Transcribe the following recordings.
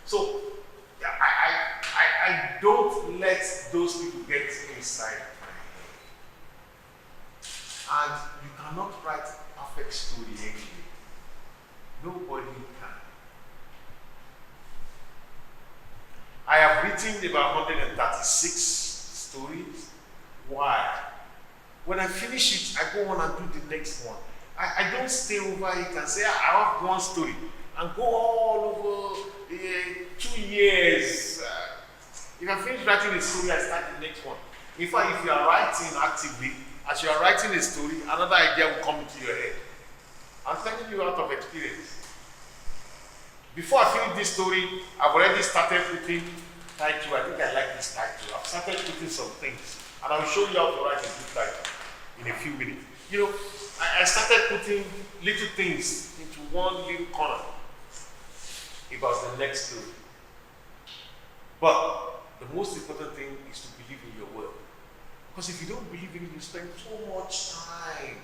So I don't let those people get inside my head. And you cannot write a perfect story anyway. Nobody can. I have written about 136 stories. Why? When I finish it, I go on and do the next one. I don't stay over it and say, I have one story and go all over 2 years. If I finish writing a story, I start the next one. In fact, if you are writing actively, as you are writing a story, another idea will come into your head. I'm telling you out of experience. Before I finish this story, I've already started putting title. I think I like this title. I've started putting some things. And I'll show you how to write a good title in a few minutes. You know, I started putting little things into one little corner about the next story. But the most important thing is to believe in your work. Because if you don't believe in it, you spend so much time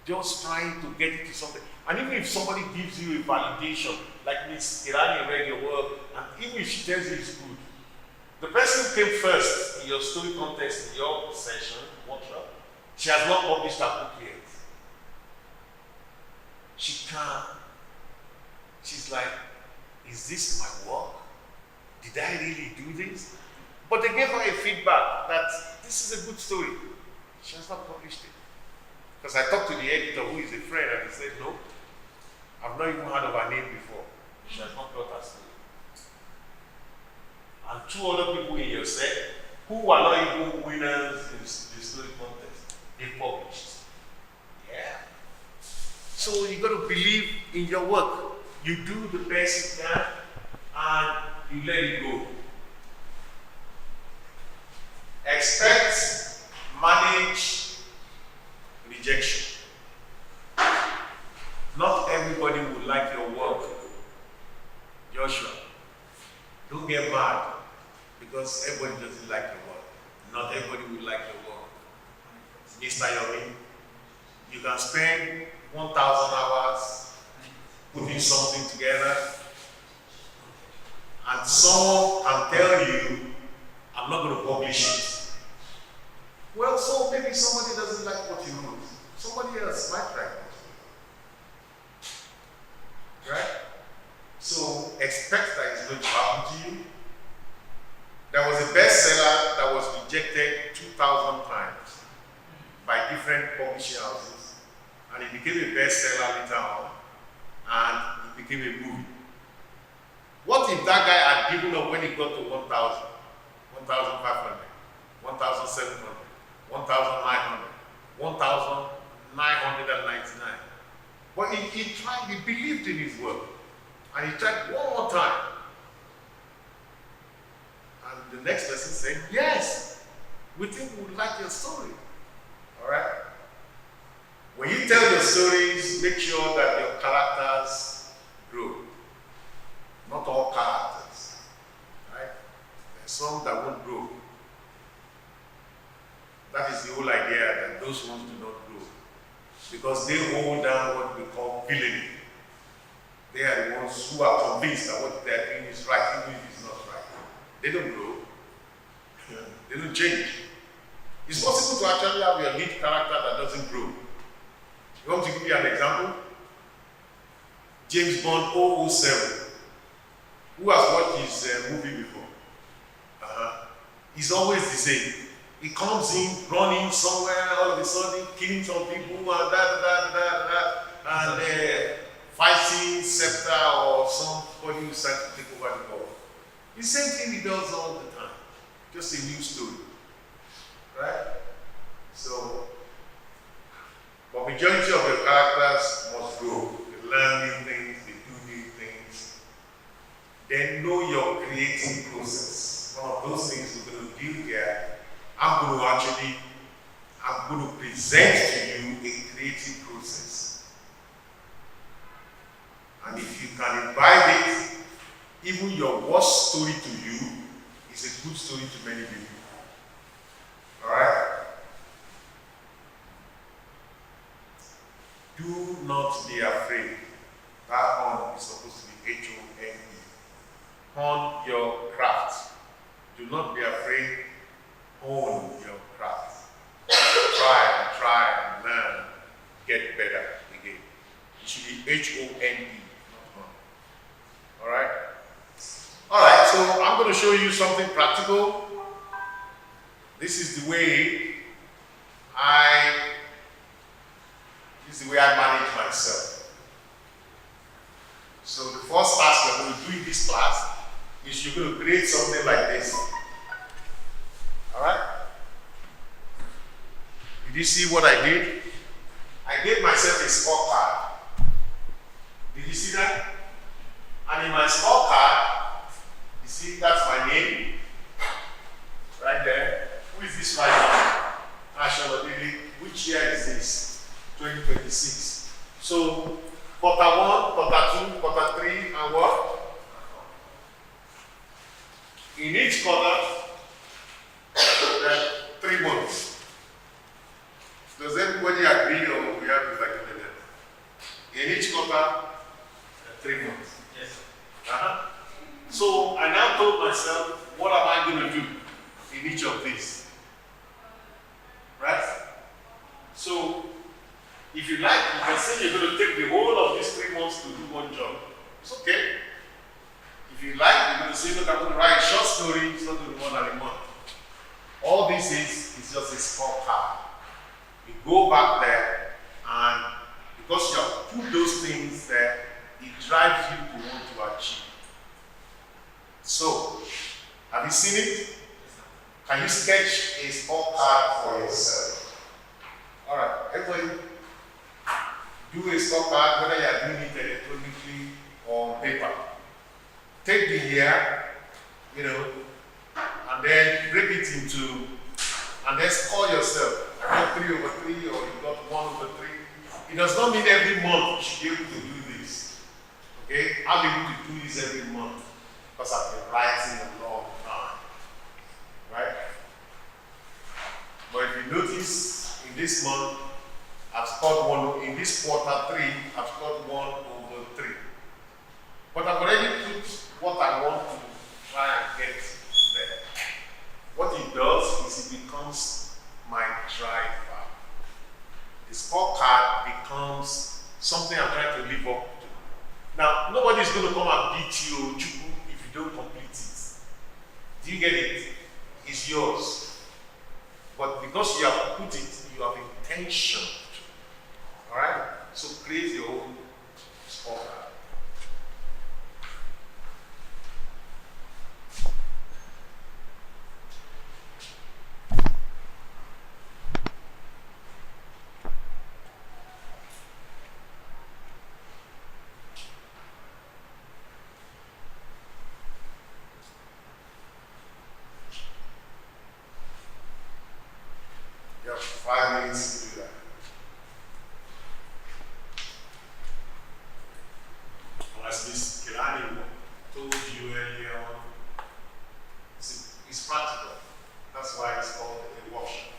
just trying to get it to something. And even if somebody gives you a validation, like Miss Irani read your work, and even if she tells you it's good, the person who came first in your story contest, in your session, workshop, she has not published her book yet. She can't. She's like, is this my work? Did I really do this? But they gave her a feedback that this is a good story. She has not published it. Because I talked to the editor who is a friend and he said, no, I've not even heard of her name before. She has not got her story. And 2 other people in your set who are not even winners in the story contest, they published. Yeah. So you got to believe in your work. You do the best you can and you let it go. Expect, manage rejection. Not everybody will like your work. Joshua, don't get mad because everybody doesn't like your work. Not everybody will like your work. Mr. Yomi, you can spend 1,000 hours putting something together and someone can tell you, I'm not going to publish it. Well, so maybe somebody doesn't like what you wrote. Somebody else might like it. Right? So expect that it's going to happen to you. There was a bestseller that was rejected 2,000 times by different publishing houses, and it became a bestseller later on, and it became a movie. What if that guy had given up when he got to 1,000, 1,500, 1,700, 1,900, 1,999? But he tried, he believed in his work. And he tried one more time. And the next person said, yes, we think we would like your story. All right? When you tell your stories, make sure that your characters grow. Not all characters. Right? There's some that won't grow. That is the whole idea, that those ones do not grow. Because they hold down what we call villainy. They are the ones who are convinced that what they are doing is right, even if it's not right. They don't grow. They don't change. It's possible to actually have your lead character that doesn't grow. You want to give me an example? James Bond 007. Who has watched his movie before? He's always the same. He comes in, running somewhere, all of a sudden, killing some people, and fighting Scepter or somebody who's trying to take over the world. The same thing he does all the time. Just a new story. Right? So, but majority of your characters must grow. They learn new things, they do new things. Then know your creating process. One of those things we're going to do here, I'm going to present to you a creative process. And if you can imbibe it, even your worst story to you is a good story to many people. Alright? Do not be afraid. That on is supposed to be H-O-N-E. hone your craft. Do not be afraid. Hone your craft. Try and learn. Get better again. It should be H-O-N-E, not hone. Alright? Alright, so I'm going to show you something practical. This is the way I manage myself. So the first task we're going to do in this class is you're going to create something like this. Alright? Did you see what I did? I gave myself a scorecard. Did you see that? And in my scorecard, you see that's my name. Right there. Who is this right now? Onadele. Which year is this? 2026. So, quarter 1, quarter 2, quarter 3, and what? In each quarter, there are 3 months. Does everybody agree or we have to like that? In each quarter, 3 months. Yes. So I now told myself, what am I going to do in each of these? Right? So if you like, you can say you're going to take the whole of these 3 months to do one job. It's okay. If you like, you're going to say, look, I'm going to write a short story, it's not going to be more than a month. All this is just a scorecard. You go back there, and because you have put those things there, it drives you to want to achieve. So, have you seen it? Can you sketch a scorecard for yourself? Alright, everybody do a scorecard, whether you are doing it electronically or on paper. Take the year, and then break it into, and then score yourself. I got 3 over 3, or you got 1 over 3. It does not mean every month you should be able to do this. Okay? I'll be able to do this every month because I've been writing a long time. Right? But if you notice, in this month, I've scored 1, in this quarter 3, I've scored 1 over 3. But I've already put what I want to try and get there. What it does is it becomes my driver. The scorecard becomes something I'm trying to live up to. Now, nobody's going to come and beat you if you don't complete it. Do you get it? It's yours. But because you have put it, you have intention to. Alright? So create your own scorecard. You have 5 minutes to do that. As Ms. Kelani told you earlier on, it's practical. That's why it's called a workshop.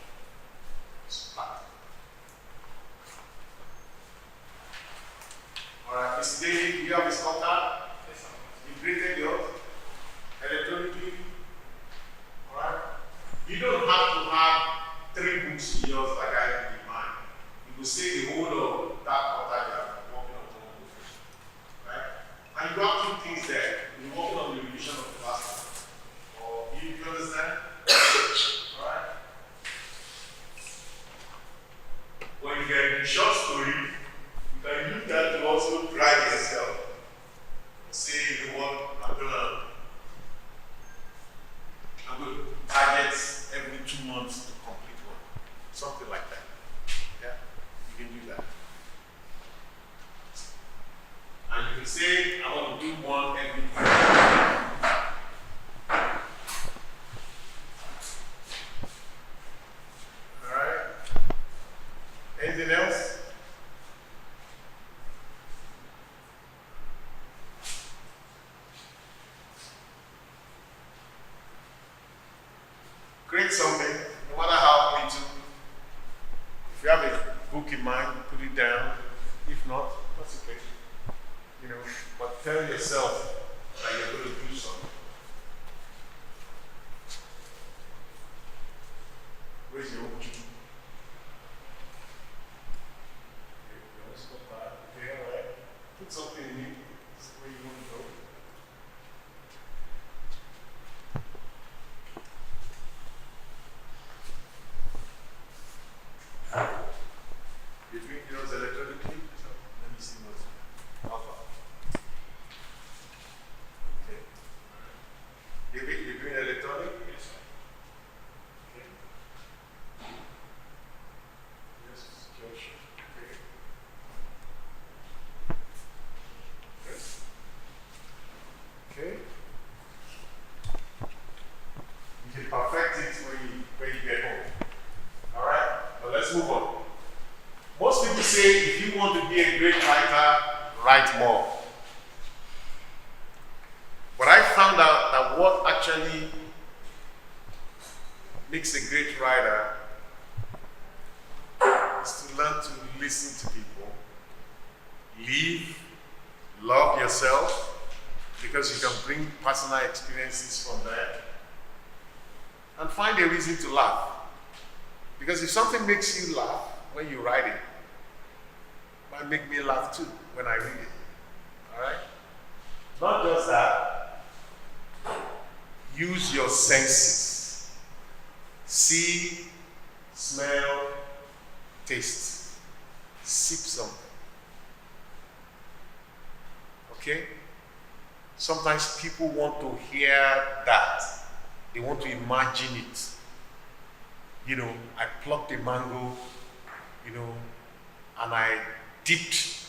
It's practical. Alright, Mr. David, do you have his contact? Yes, sir. You printed yours electronically? Alright? You don't have to have 3 books in yours like I have in mine. You could say the whole of that quarter you are working on tomorrow. Right? And you have 2 things there. You're working on the revision of the last one. Or you understand? Alright? When you get a short story, you can use that to also drive yourself. Say you want I'm going to target every 2 months to complete one. Something like that. Yeah? You can do that. And you can say, I want to do one every 5 years. Alright? Anything else? Create something, no matter how little. If you have a book in mind, put it down. If not, that's okay. But tell yourself that you're going to do something. David, you're doing electronic? Yes, sir. Okay. Yes, Josh. Okay. Okay. You can perfect it when you get home. Alright? But let's move on. Most people say if you want to be a great writer, write more. But I found out that what actually makes a great writer is to learn to listen to people, live, love yourself, because you can bring personal experiences from that, and find a reason to laugh. Because if something makes you laugh when you write it, it might make me laugh too when I read it. Alright? Not just that. Use your senses. See, smell, taste. Sip something. Okay? Sometimes people want to hear that. They want to imagine it. You know, I plucked a mango, you know, and I dipped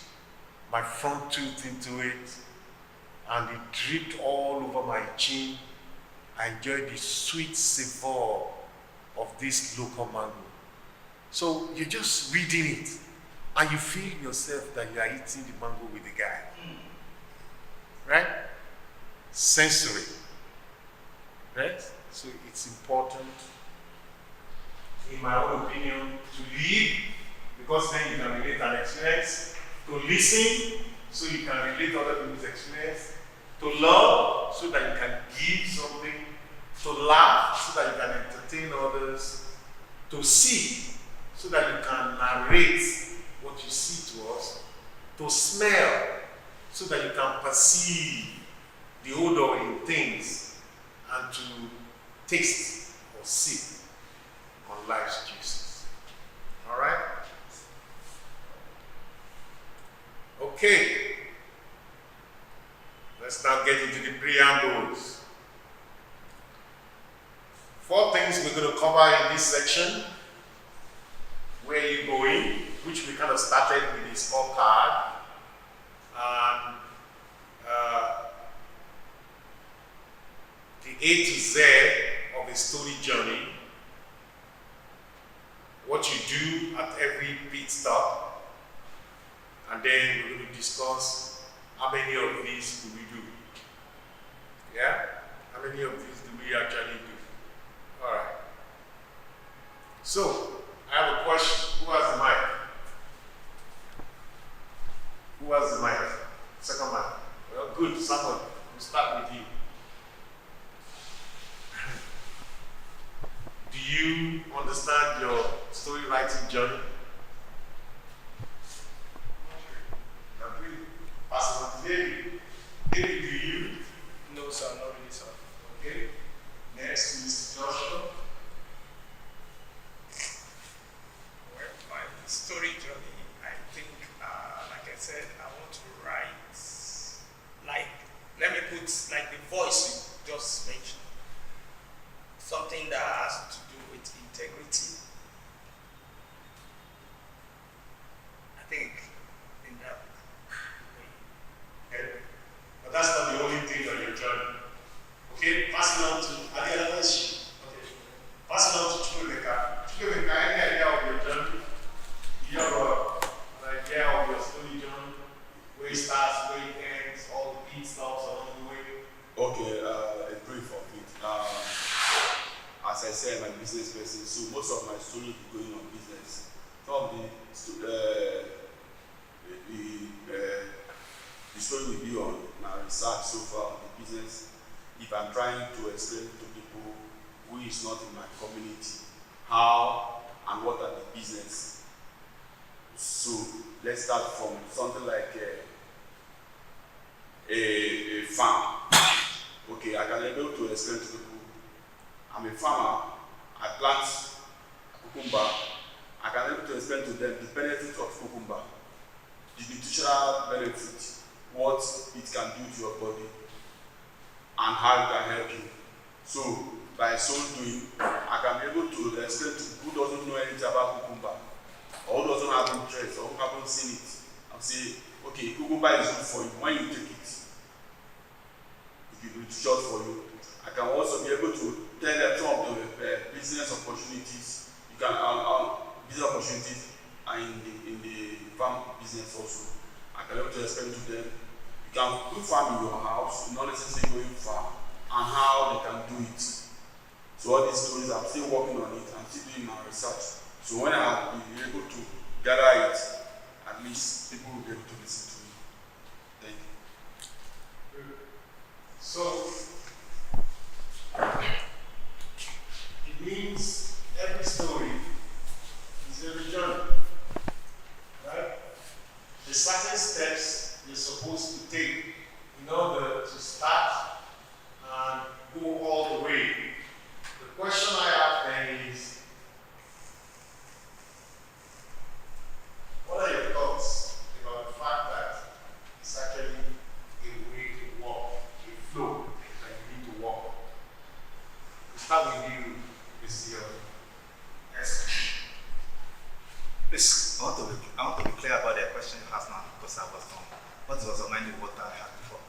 my front tooth into it, and it dripped all over my chin. I enjoyed the sweet savor of this local mango. So you're just reading it, and you feel yourself that you are eating the mango with the guy. Right? Sensory. Right? So it's important, in my own opinion, to live, because then you can relate an experience, to listen, so you can relate other people's experience, to love, so that you can give something, to laugh, so that you can entertain others, to see, so that you can narrate what you see to us, to smell, so that you can perceive the odor in things, and to taste or sip on life's juices. Alright? Okay. Let's now get into the preambles. 4 things we're going to cover in this section. Where are you going? Which we kind of started with the scorecard. And the A to Z of a story journey. What you do at every pit stop. And then we're going to discuss how many of these do we do. Yeah? How many of these do we actually do? Alright. So, I have a question. Who has the mic? Who has the mic? Second mic. Well, good. Someone. We'll start with you. Do you understand your story writing journey? Not really. Pastor David. David, do you? No, sir, not really, sir. Okay. Next, Mr. Joshua. Well, my story journey, I think, like I said, I want to write, like, let me put, like the voice you just mentioned, something that has to do with integrity. I think in that way. Okay. But that's not the only thing on your journey. Okay, passing on to Adela. Okay. Passing on to Chukwemeka. Chukwemeka, any idea of your journey? You have an idea of your story journey? Where it starts, where it ends, all the beat stops along the way? Okay, a brief of it. As I said, I'm a business person, so most of my story is going on business. Some of the story will be on my research so far on the business. If I'm trying to explain to people who is not in my community how and what are the business. So let's start from something like a farm. Okay, I can be able to explain to people. I'm a farmer. I plant cucumber. I can be able to explain to them the benefit of cucumber, the nutritional benefit, what it can do to your body, and how it can help you. So by so doing, I can be able to explain to who doesn't know anything about cucumber, or who doesn't have interest, or who haven't seen it, and say, okay, cucumber is good for you. When you take it, it's short for you. I can also be able to tell them some of the business opportunities. You can business opportunities are in the farm business also. I can be able to explain to them. You can do farm in your house, not necessarily going far, and how they can do it. So all these stories, I'm still working on it. I'm still doing my research. So when I be able to gather it, at least people will be able to listen to me. Thank you. So it means every story is every journey, right? The certain steps you're supposed to take in order to start and go all the way. The question I have then is, what are your thoughts about the fact that it's actually a way to walk, a flow that you need to walk? We start with you, Mr. Yes. Please, I want to be clear about the question you asked now because I was on what was on mind what I had before.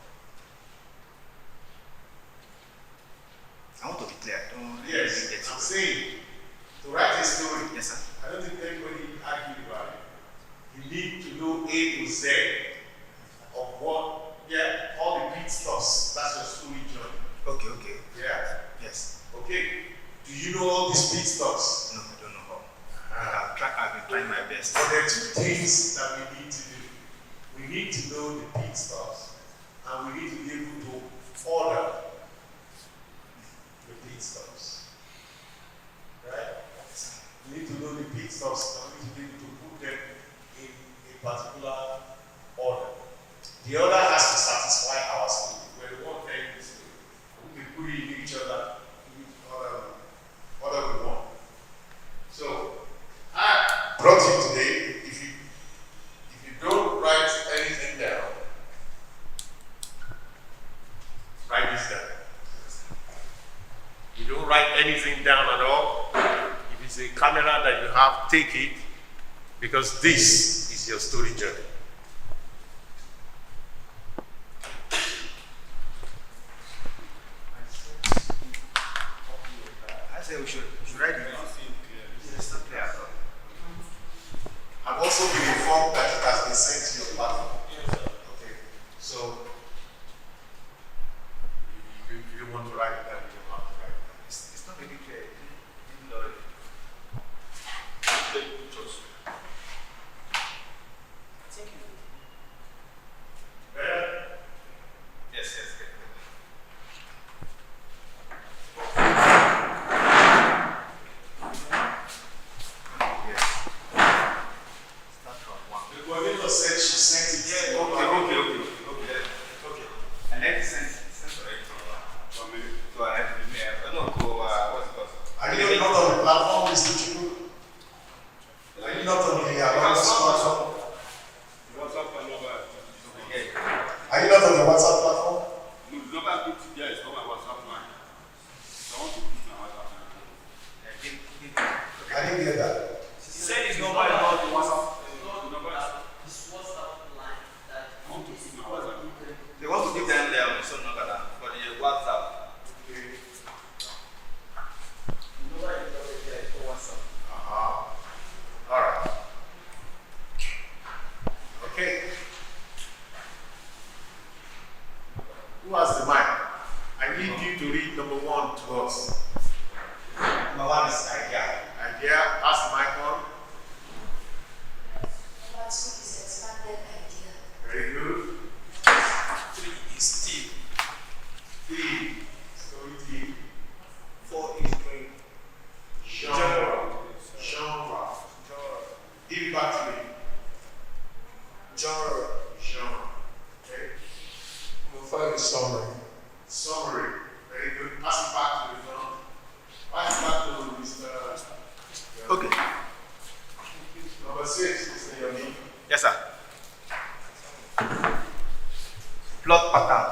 I want to be clear. Don't Yes, get I'm it. saying to write a story. Yes, sir. I don't think anybody argued about it. You need to know A to Z of what, all the pit stops. That's your story journey. Okay. Yeah? Yes. Okay. Do you know all these pit stops? No, I don't know how. I've been trying my best. But there are two things that we need to do. We need to know the pit stops, and we need to be able to order the pit stops. Right? We need to know the pit stops, and we need to be able to put them in a particular order. The order has to satisfy our story. We're the one telling the story. We can put it in each other, in each order we want. So I brought you today. If you don't write anything down, write this down. You don't write anything down at all. If it's a camera that you have, take it, because this is your story journey. I say we should write it. It's not clear at all. I've also been informed that it has been sent to your platform. Okay. So, if you want to write it down, you don't have to write it down. It's not really clear. Better? Yes. Yes. Start from one. The coordinator said she sent it. Okay. And then send already to me. So I have to be there. No, to what's it called? Are you not on the platform, Mr. Tinubu? Are you not on the platform? Okay. Are you not on the WhatsApp platform? I didn't get that. He said his number is not the WhatsApp. They want to give them their phone number now for the WhatsApp. All right. Okay. Who has the mic? I need you to read number 1 to us. Number one is idea. Idea, pass the mic on. Number 2 is expanded idea. Very good. 3 is Steve. T. Story T. 4 is Green. Genre. Give it back to me. Genre. Okay. Number 5 is summary. Summary. Very good. Pass it back to the front. Pass it back to Mr. Okay. Number 6, Mr. Yomi. Yes, sir. Plot pattern.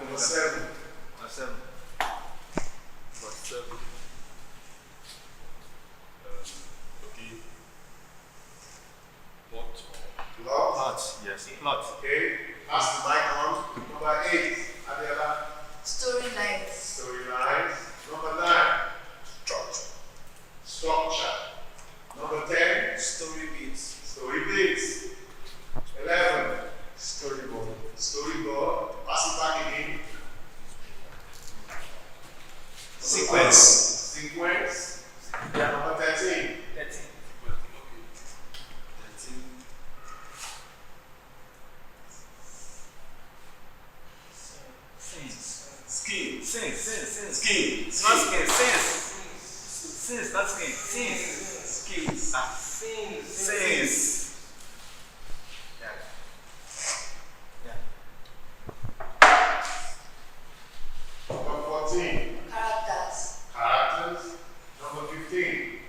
Well, Number 7. Number 7. Number 7. Okay. Plot or Plot. Plot. Yes. Plot. Okay. Pass the mic on. Number 8. Adela. Storylines. Storylines. Number 9. Structure. Structure. Number 10. Story beats. Story beats. 11. Storyboard. Storyboard. Pass it back again. Sequence. Sequence. Yeah. Number 13. 13. 13. Skin. Skin. Skin. Skin. Not skin. Sins. Not skin. Sins. Skins. Sins. Yeah. Number 14. Characters. Characters. Number 15.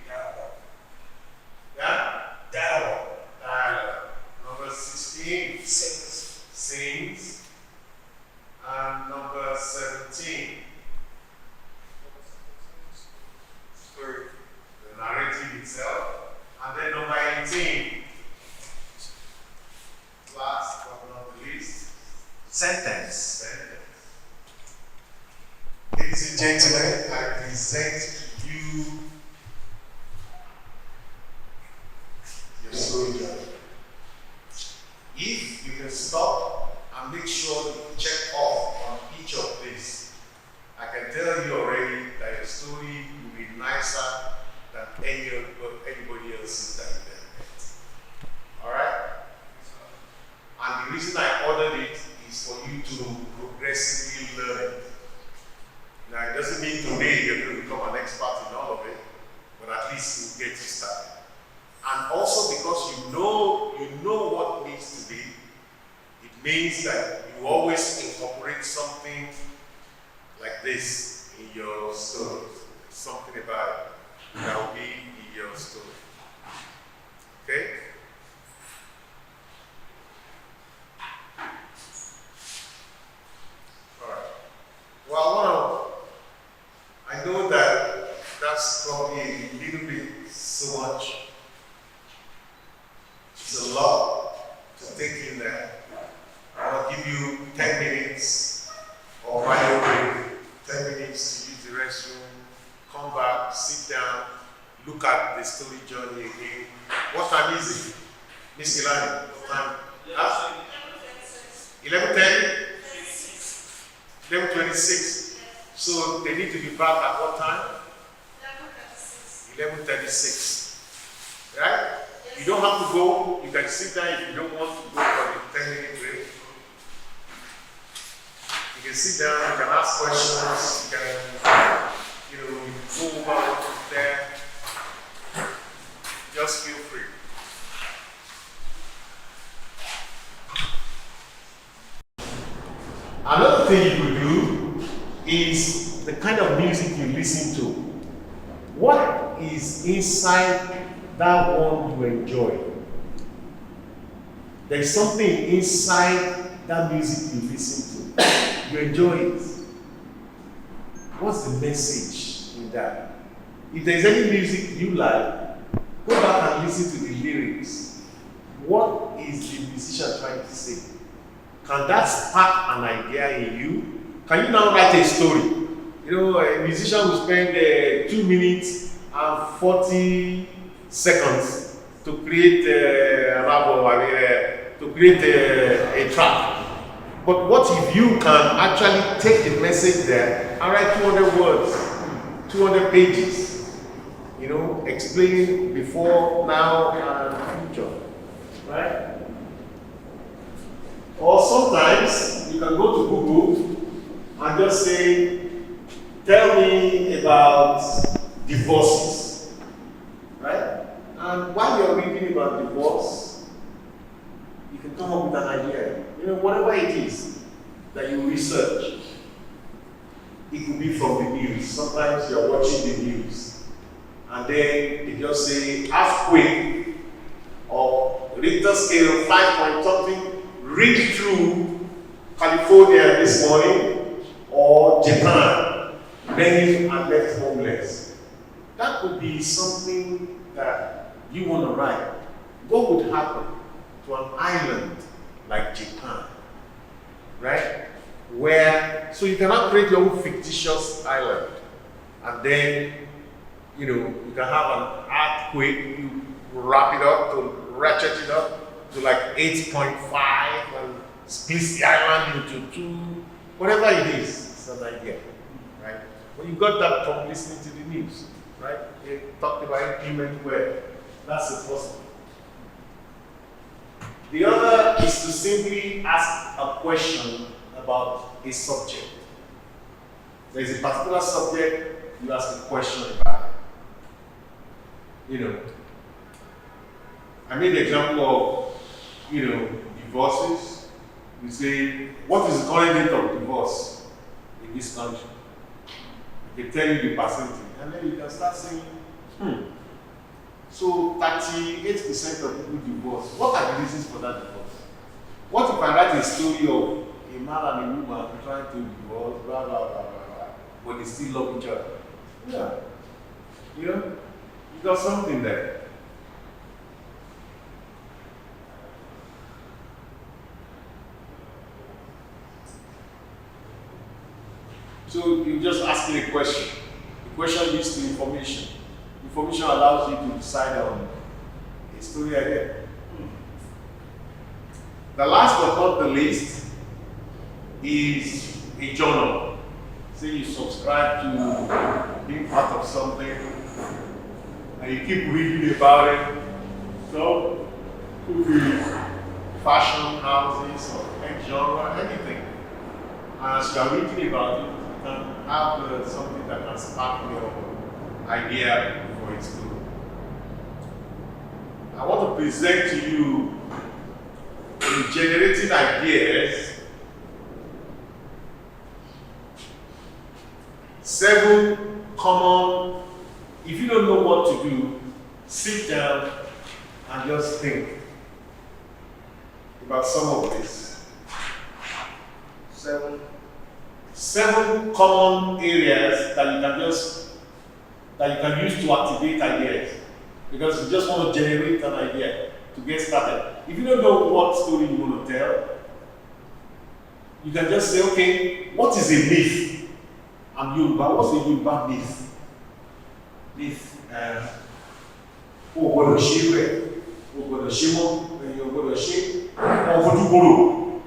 Yeah? Dialogue. Dialogue. Number 16. Scenes. Scenes. And number 17. Story. The narrative itself. And then number 18. Last but not the least. Sentence. Sentence. Ladies and gentlemen, I present to you your story journey. If you can stop and make sure you check off on each of these, I can tell you already that your story will be nicer than anybody else's that you ever met. Alright? And the reason I ordered it is for you to progressively learn it. Now, it doesn't mean today you're going to become an expert in all of it, but at least you'll get you started. And also because you know what needs to be, it means that you always incorporate something like this in your story. Something about it that will be in your story. Okay? Alright. Well, I know that that's probably a little bit so much. It's a lot to take in there. I'll give you 10 minutes or while break, 10 minutes to use the restroom, come back, sit down, look at the story journey again. What time is it? Miss Ilani, what time? 11:10? 11:26. So they need to be back at what time? 11:36. Right? You don't have to go. You can sit down if you don't want to go for the 10-minute break. You can sit down. You can ask questions. You can, go over it there. Just feel free. Another thing you could do is the kind of music you listen to. What is inside that one you enjoy? There is something inside that music you listen to. You enjoy it. What's the message in that? If there's any music you like, go back and listen to the lyrics. What is the musician trying to say? Can that spark an idea in you? Can you now write a story? A musician will spend 2 minutes and 40 seconds to create an album, to create a track. But what if you can actually take the message there and write 200 words, 200 pages, explaining before, now, and future, right? Or sometimes you can go to Google and just say, tell me about divorces, right? And while you're reading about divorce, you can come up with an idea. Whatever it is that you research, it could be from the news. Sometimes you're watching the news, and then they just say, earthquake, or Richter scale 5 point something, reached through California this morning. or Japan, many are left homeless. That could be something that you want to write. What would happen to an island like Japan, right? Where, so you cannot create your own fictitious island, and then, you know, you can have an earthquake, you wrap it up, to ratchet it up to like 8.5 and split the island into two, whatever it is, it's an idea, right? Well, you got that from listening to the news, right? They talked about implement where. That's the first one. The other is to simply ask a question about a subject. There is a particular subject, you ask a question about it. You know, I made the example of, you know, divorces. You say, what is the current rate of divorce in this country? They tell you the percentage, and then you can start saying, so 38% of people divorce. What are the reasons for that divorce? What if I write a story of a man and a woman trying to divorce, blah, blah, blah, blah, blah, but they still love each other? Yeah. You know, you got something there. So you just ask me a question. The question leads to information. Information allows you to decide on a story idea. The last but not the least is a journal. Say you subscribe to being part of something and you keep reading about it. So it could be fashion houses or any genre, anything. And as you are reading about it, you can have something that can spark your idea for its story. I want to present to you, in generating ideas, 7 common, if you don't know what to do, sit down and just think about some of this. 7 common areas that you can use to activate ideas. Because you just want to generate an idea to get started. If you don't know what story you want to tell, you can just say, okay, what is a myth? I'm Yoruba. What's a Yoruba myth? Myth.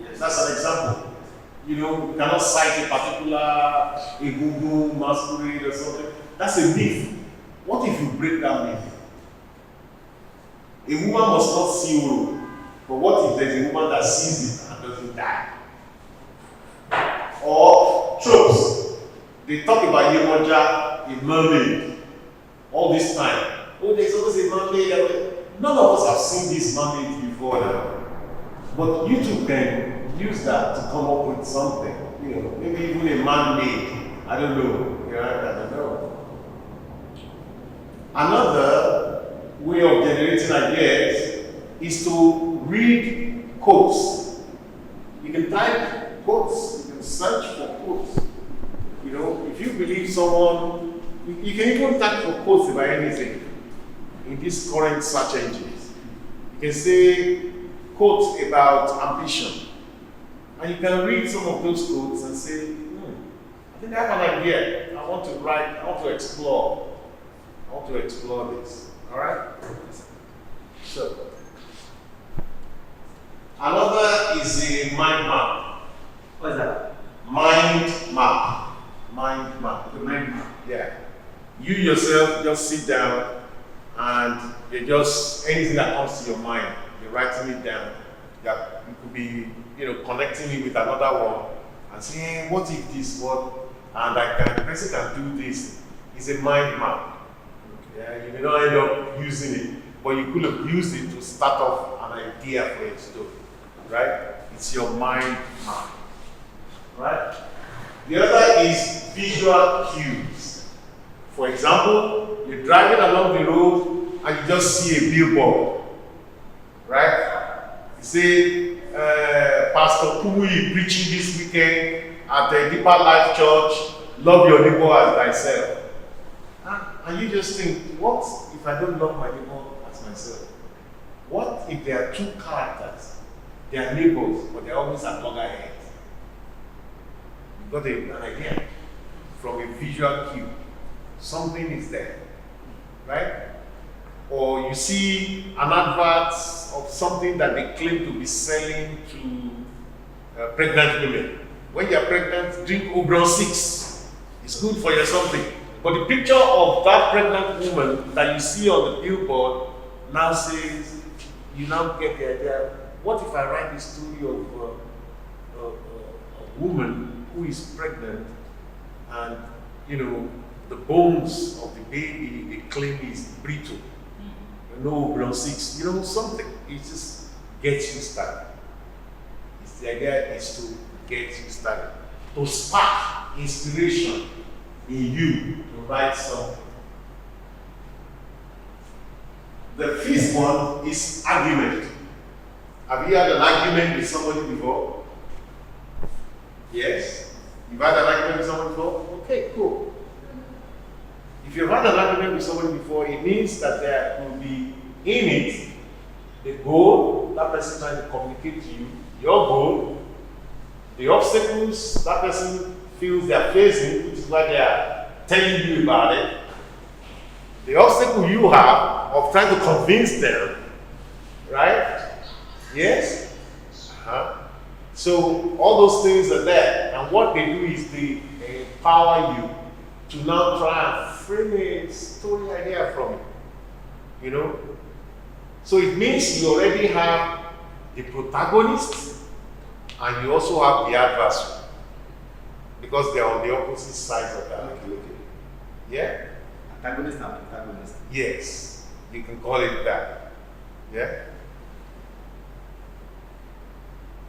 Yes, that's an example. You know, you cannot cite a particular egungun masquerade or something. That's a myth. What if you break that myth? A woman must not see Oro, but what if there's a woman that sees it and doesn't die? Or tropes. They talk about Yemoja, a mermaid, all this time. Oh, there's always a mermaid. None of us have seen this mermaid before now. But you too can use that to come up with something. You know, maybe even a man-made. I don't know. Yeah, I don't know. Another way of generating ideas is to read quotes. You can type quotes, you can search for quotes. You know, if you believe someone, you can even type for quotes about anything in these current search engines. You can say quotes about ambition. And you can read some of those quotes and say, I think I have an idea. I want to write, I want to explore. I want to explore this. Alright? So, another is a mind map. What is that? Mind map. Mind map. The mind map. Yeah. You yourself just sit down and you just, anything that comes to your mind, you're writing it down. That you could be, connecting it with another one and saying, hey, what if this, what? And the person can do this. It's a mind map. Yeah, you may not end up using it, but you could have used it to start off an idea for a story, right? It's your mind map, right? The other is visual cues. For example, you're driving along the road and you just see a billboard, right? You say, Pastor Pui preaching this weekend at the Deeper Life Church, love your neighbor as thyself. And you just think, what if I don't love my neighbor as myself? What if there are two characters? They are neighbors, but they're always at loggerheads. You got an idea from a visual cue. Something is there, right? Or you see an advert of something that they claim to be selling to pregnant women. When you're pregnant, drink Obron 6. It's good for your something. But the picture of that pregnant woman that you see on the billboard now says, you now get the idea, what if I write the story of a woman who is pregnant and, you know, the bones of the baby they claim is brittle. No Obron 6, you know, something. It just gets you started. The idea is to get you started, to spark inspiration in you to write something. The fifth one is argument. Have you had an argument with somebody before? Yes? You've had an argument with someone before? Okay, cool. If you've had an argument with somebody before, it means that there will be in it the goal, that person trying to communicate to you, your goal, the obstacles that person feels they are facing, which is why they are telling you about it, the obstacle you have of trying to convince them, right? Yes? So all those things are there, and what they do is they empower you to now try and frame a story idea from it, you know? So it means you already have the protagonist and you also have the adversary because they are on the opposite sides of that. Okay. Yeah? Antagonist and protagonist. Yes, you can call it that. Yeah?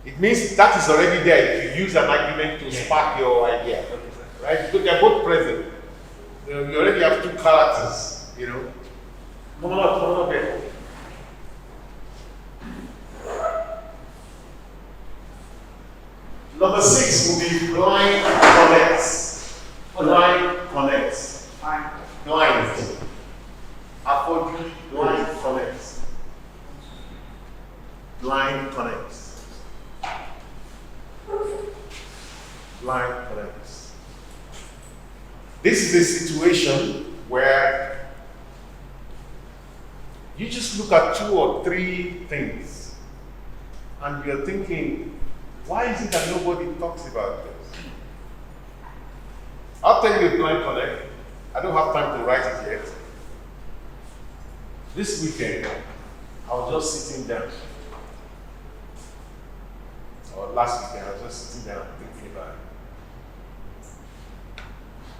It means that is already there if you use an argument to spark your idea. Right? Because they're both present. You already have two characters, you know. Come on here. Number 6 will be blind connects. Blind connects. Blind. Afrobeat, blind connects. Blind connects. Blind connects. This is a situation where you just look at 2 or 3 things and you're thinking, why is it that nobody talks about this? I'll tell you a blind connect. I don't have time to write it yet. This weekend, I was just sitting down. Or last weekend, I was just sitting down thinking about it.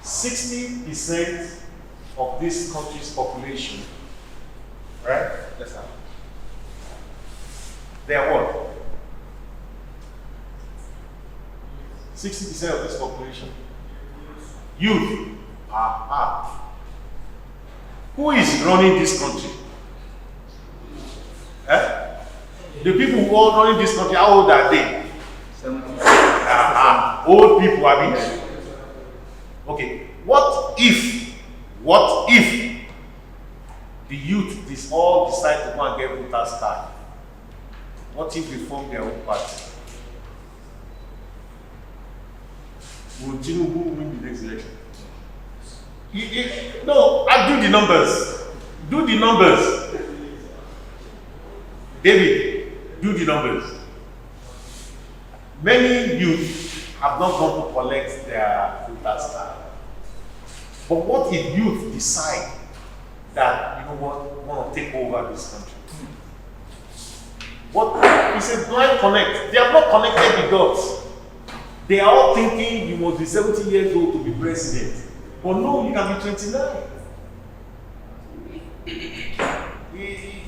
60% of this country's population, right? Yes, sir. They are what? 60% of this population. Youth. Who is running this country? The people who are running this country, how old are they? 70. Old people, I mean. Okay, what if the youth all decide to go and get voters card? What if they form their own party? Will Tinubu win the next election? No, I do the numbers. Do the numbers. David, do the numbers. Many youth have not gone to collect their voters card. But what if youth decide that, you know what, want to take over this country? What? It's a blind connect. They have not connected the dots. They are all thinking you must be 70 years old to be president. But no, you can be 29.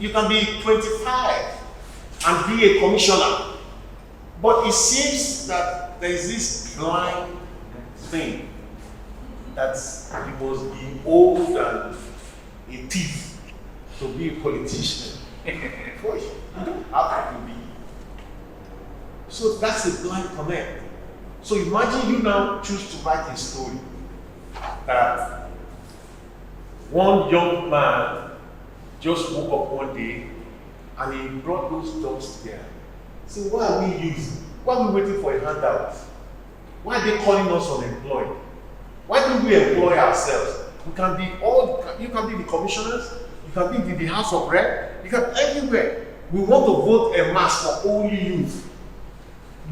You can be 25 and be a commissioner. But it seems that there is this blind thing that you must be old and a thief to be a politician. You don't have to be. So that's a blind connect. So imagine you now choose to write a story that one young man just woke up one day and he brought those dots together. So why are we using? Why are we waiting for a handout? Why are they calling us unemployed? Why don't we employ ourselves? We can be you can be the commissioners, you can be the House of Rep, you can everywhere. We want to vote en masse for only youth.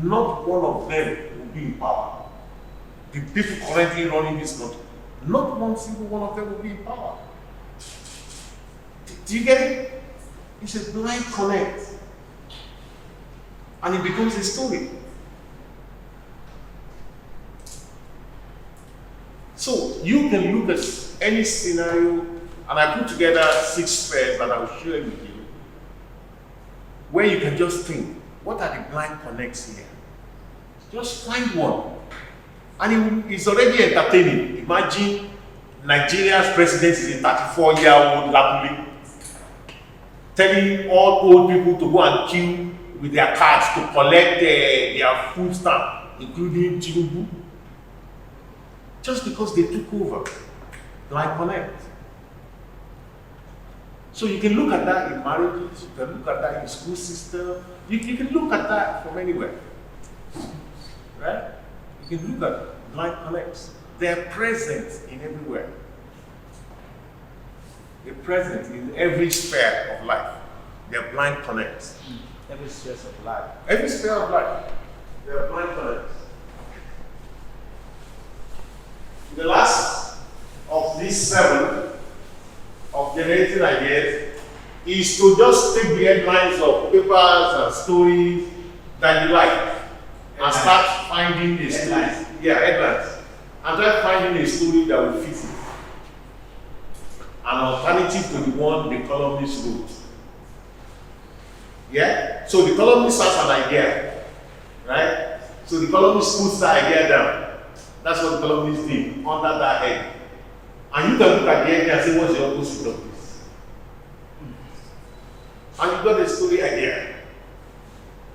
Not one of them will be in power. The people currently running this country, not one single one of them will be in power. Do you get it? It's a blind connect. And it becomes a story. So you can look at any scenario, and I put together 6 spheres that I will share with you, where you can just think, what are the blind connects here? Just find one. And it's already entertaining. Imagine Nigeria's president is a 34-year-old Lapuli telling all old people to go and queue with their cards to collect their food stamp, including Tinubu, just because they took over. Blind connect. So you can look at that in marriages, you can look at that in school system, you can look at that from anywhere. Right? You can look at blind connects. They're present in everywhere. They're present in every sphere of life. They're blind connects. Every stress of life. Every sphere of life. They're blind connects. The last of these 7 of generating ideas is to just take the headlines of papers and stories that you like and start finding a story. Yeah, headlines. And start finding a story that will fit it. An alternative to the one the columnist wrote. Yeah? So the columnist has an idea. Right? So the columnist puts the idea down. That's what the columnist did under that head. And you can look at the idea and say, what's the opposite of this? And you got a story idea.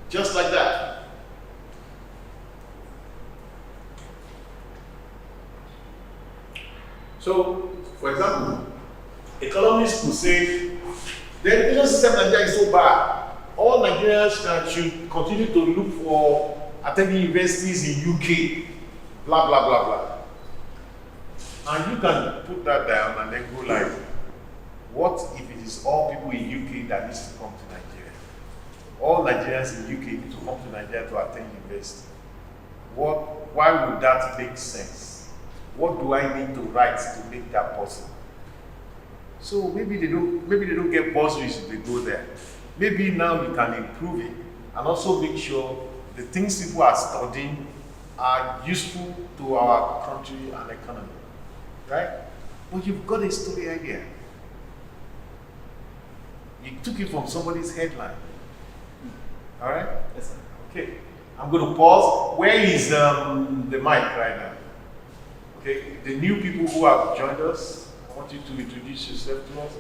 Just like that. So, for example, a columnist could say, the education system in Nigeria is so bad. All Nigerians should continue to look for attending universities in UK. Blah, blah, blah, blah. And you can put that down and then go like, what if it is all people in UK that needs to come to Nigeria? All Nigerians in UK need to come to Nigeria to attend university. Why would that make sense? What do I need to write to make that possible? So maybe they don't get bursaries if they go there. Maybe now you can improve it and also make sure the things people are studying are useful to our country and economy, right? But you've got a story idea. You took it from somebody's headline. All right? Yes, sir. Okay. I'm going to pause. Where is the mic right now? Okay. The new people who have joined us, I want you to introduce yourself to us.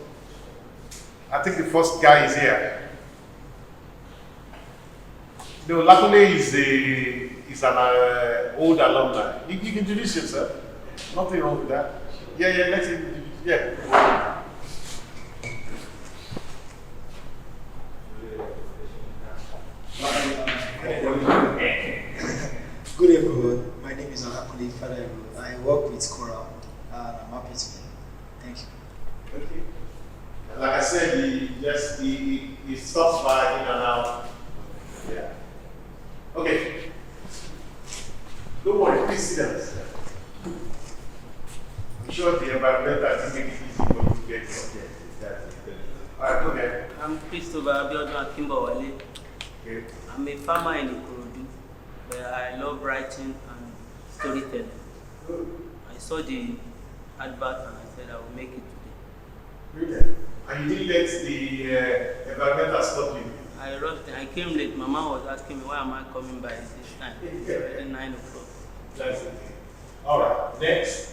I think the first guy is here. No, Lakule is an old alumni. You can introduce yourself. Nothing wrong with that. Yeah, let's introduce. Yeah. Good everyone. My name is Onadele. I work with Coral and I'm happy to be here. Thank you. Okay. Like I said, he stops by in and out. Yeah. Okay. Don't worry, please sit down. I'm sure the environmental thing makes it easy for you to get here. Alright, go ahead. I'm Christopher Abiodun Akimbawale. Okay. I'm a farmer in Ikorodu, but I love writing and storytelling. I saw the advert and I said I will make it today. Brilliant. And you didn't let the environmental stop you? I rushed and I came late. My mom was asking me why am I coming by this time? It's already 9 o'clock. That's okay. Alright, next.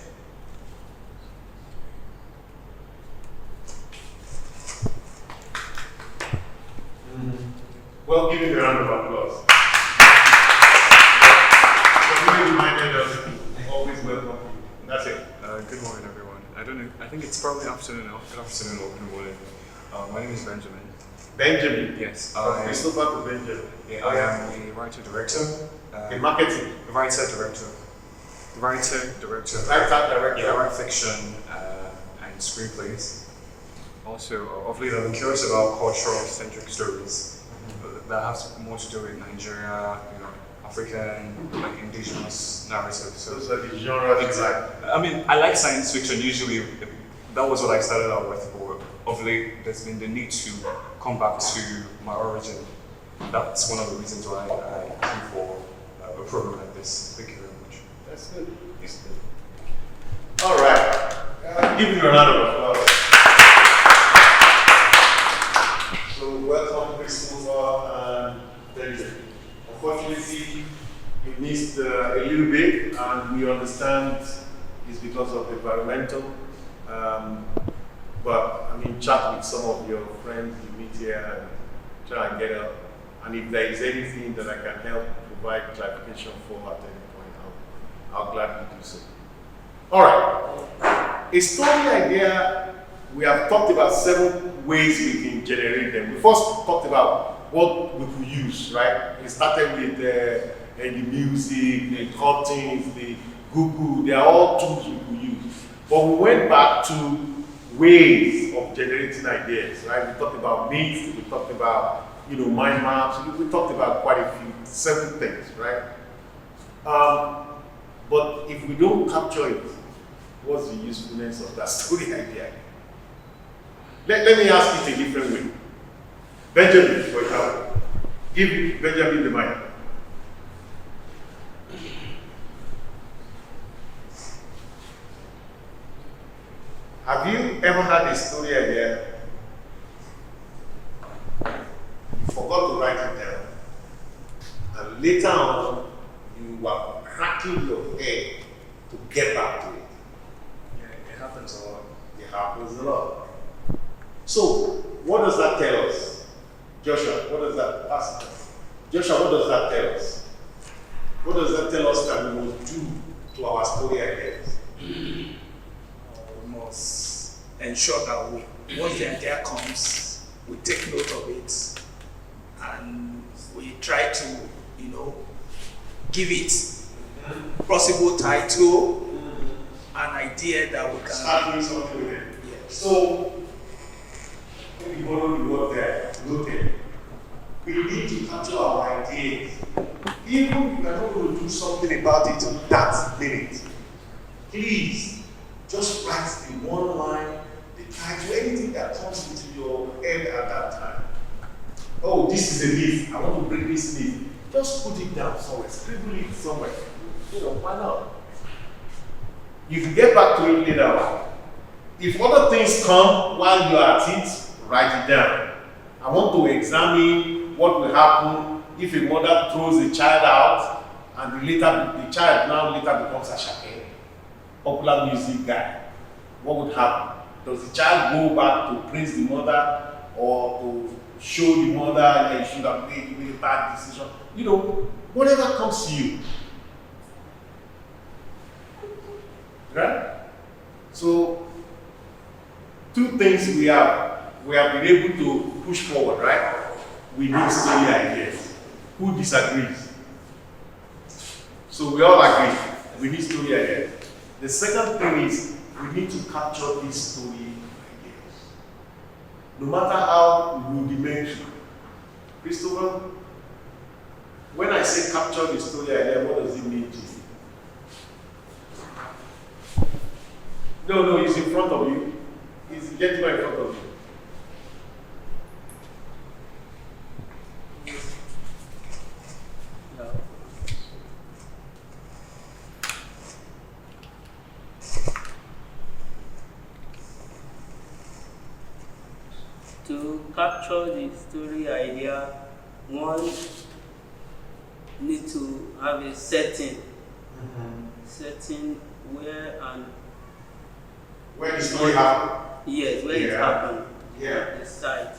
Well, give him a round of applause. morning. I think it's probably afternoon now. Good afternoon or good morning. My name is Benjamin. Benjamin. Yes. From Christopher to Benjamin. Yeah, I am a writer-director. In marketing. Writer-director. Writer-director. Yeah, I write fiction and screenplays. Also, of late I've been curious about cultural-centric stories that have more to do with Nigeria, African, like indigenous narratives. So those are the genres. Exactly. I mean, I like science fiction. Usually, that was what I started out with. But of late, there's been the need to come back to my origin. That's one of the reasons why I came for a program like this. Thank you very much. That's good. That's good. All right. Give me a round of applause. So welcome, Christopher and Benjamin. Unfortunately, you missed a little bit, and we understand it's because of environmental. But I mean, chat with some of your friends you meet here and try and get up. And if there is anything that I can help provide clarification for at any point, I'll gladly do so. All right. A story idea, we have talked about 7 ways we can generate them. We first talked about what we could use, right? We started with the music, the cuttings, the Google, they are all tools we could use. But we went back to ways of generating ideas, right? We talked about myths, we talked about, mind maps, we talked about quite a few, 7 things, right? But if we don't capture it, what's the usefulness of that story idea? Let me ask it a different way. Benjamin, for example, give Benjamin the mic. Have you ever had a story idea? You forgot to write it down. And later on, you were cracking your head to get back to it. Yeah, it happens a lot. It happens a lot. So, what does that tell us? Joshua, what does that pass? Joshua, what does that tell us? What does that tell us that we will do to our story ideas? We must ensure that once the idea comes, we take note of it and we try to, give it possible title, an idea that we can start doing something with it. Yes. So, when we borrow the word there, noted, we need to capture our ideas. Even if we are not going to do something about it that minute, please just write the one line, the title, anything that comes into your head at that time. Oh, this is a myth. I want to bring this myth. Just put it down somewhere, scribble it somewhere. Why not? You can get back to it later on. If other things come while you are at it, write it down. I want to examine what will happen if a mother throws a child out and the child now later becomes a shake, popular music guy. What would happen? Does the child go back to praise the mother or to show the mother that you should have made a bad decision? Whatever comes to you. Right? So, 2 things we have been able to push forward, right? We need story ideas. Who disagrees? So we all agree, we need story ideas. The second thing is, we need to capture these story ideas. No matter how rudimentary. Christopher, when I say capture the story idea, what does it mean to you? No, he's in front of you. He's the gentleman in front of you. To capture the story idea, one need to have a setting where the story happened. Yes, where it happened. Yeah. The site.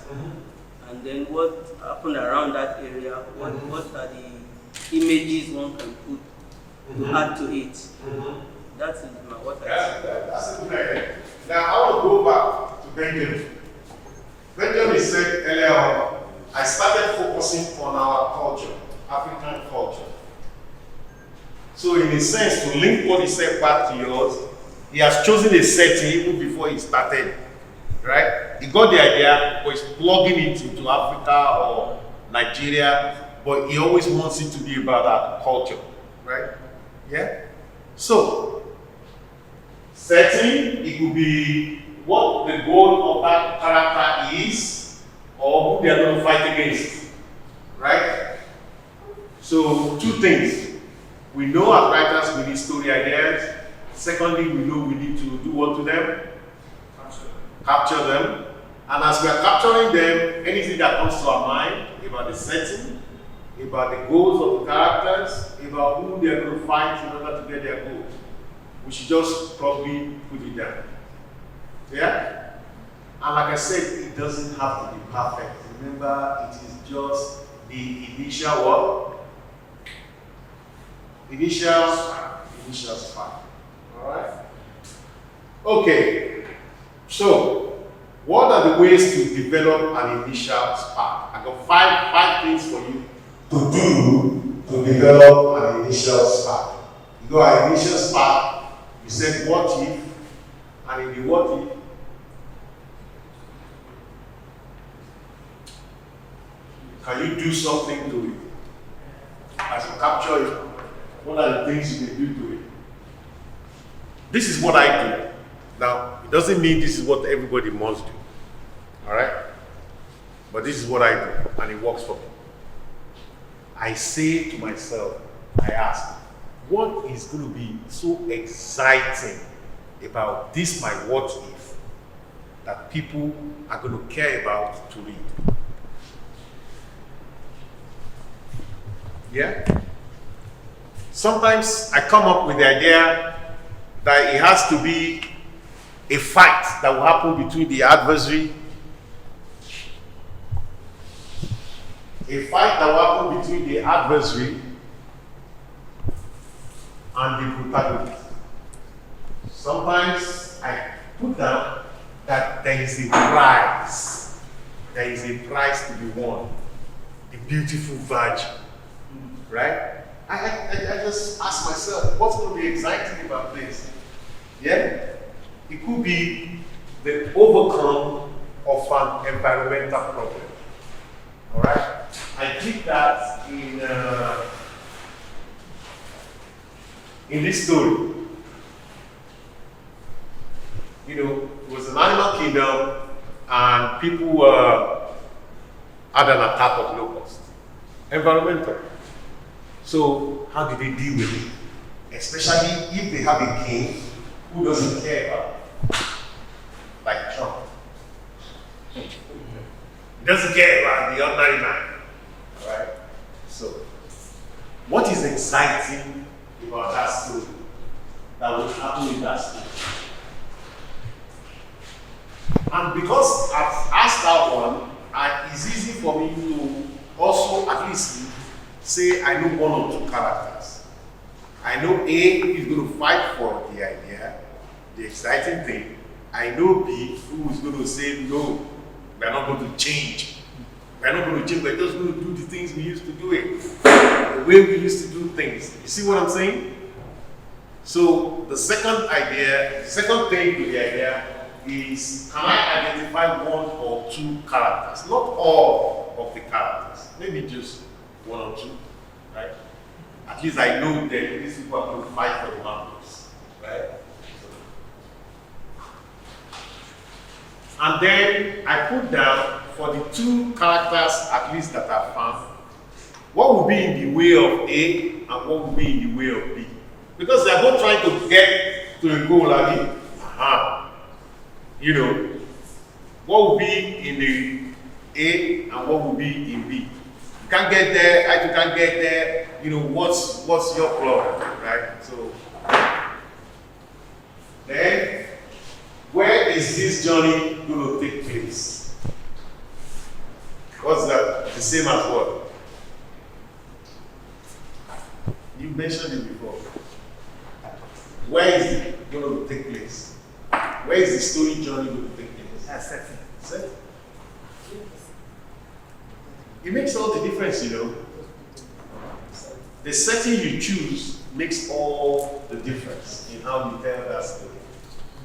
And then what happened around that area, what are the images one can put to add to it That is what I Yeah, see. that's a good idea. Now I want to go back to Benjamin. Benjamin said earlier on, I started focusing on our culture, African culture. So in a sense, to link what he said back to yours, he has chosen a setting even before he started, right? He got the idea, but he's plugging it into Africa or Nigeria, but he always wants it to be about our culture, right? Yeah? So, setting, it could be what the goal of that character is, or who they are going to fight against, right? So, two things. We know as writers we need story ideas. Secondly, we know we need to do what to them? Capture them. And as we are capturing them, anything that comes to our mind about the setting, about the goals of the characters, about who they are going to fight in order to get their goals, we should just probably put it down. Yeah? And like I said, it doesn't have to be perfect. Remember, it is just the initial what? Initial spark. Alright? Okay. So, what are the ways to develop an initial spark? I got five things for you to do to develop an initial spark. You got an initial spark, you said what if, and in the what if, can you do something to it? As you capture it, what are the things you can do to it? This is what I do. Now, it doesn't mean this is what everybody must do. Alright? But this is what I do, and it works for me. I say to myself, I ask, what is going to be so exciting about this, my what if, that people are going to care about to read? Yeah? Sometimes I come up with the idea that it has to be a fight that will happen between the adversary, a fight that will happen between the adversary and the protagonist. Sometimes I put down that there is a prize. There is a prize to be won. The beautiful virgin. Right? I just ask myself, what's going to be exciting about this? Yeah? It could be the overcome of an environmental problem. Alright? I did that in this story. You know, it was an animal kingdom and people had an attack of locusts. Environmental. So, how do they deal with it? Especially if they have a king who doesn't care about it. Like Trump. He doesn't care about the ordinary man. Alright? So, what is exciting about that story that will happen in that story? And because I've asked that one, it's easy for me to also at least say I know one or two characters. I know A who is going to fight for the idea, the exciting thing. I know B who is going to say, no, we are not going to change. We are not going to change, we're just going to do the things we used to do it. The way we used to do things. You see what I'm saying? So the second thing to the idea is, can I identify one or two characters? Not all of the characters. Maybe just one or two, right? At least I know that these people are going to fight for the mountains, right? And then I put down for the two characters, at least that I found, what would be in the way of A and what would be in the way of B. Because they're both trying to get to a goal, I mean, you know, what would be in the A and what would be in B. You can't get there, I can't get there, you know, what's your problem, right? So, then, where is this journey going to take place? What's that? The same as what? You mentioned it before. where is it going to take place? Where is the story journey going to take place? Setting. It makes all the difference, you know. The setting you choose makes all the difference in how you tell that story,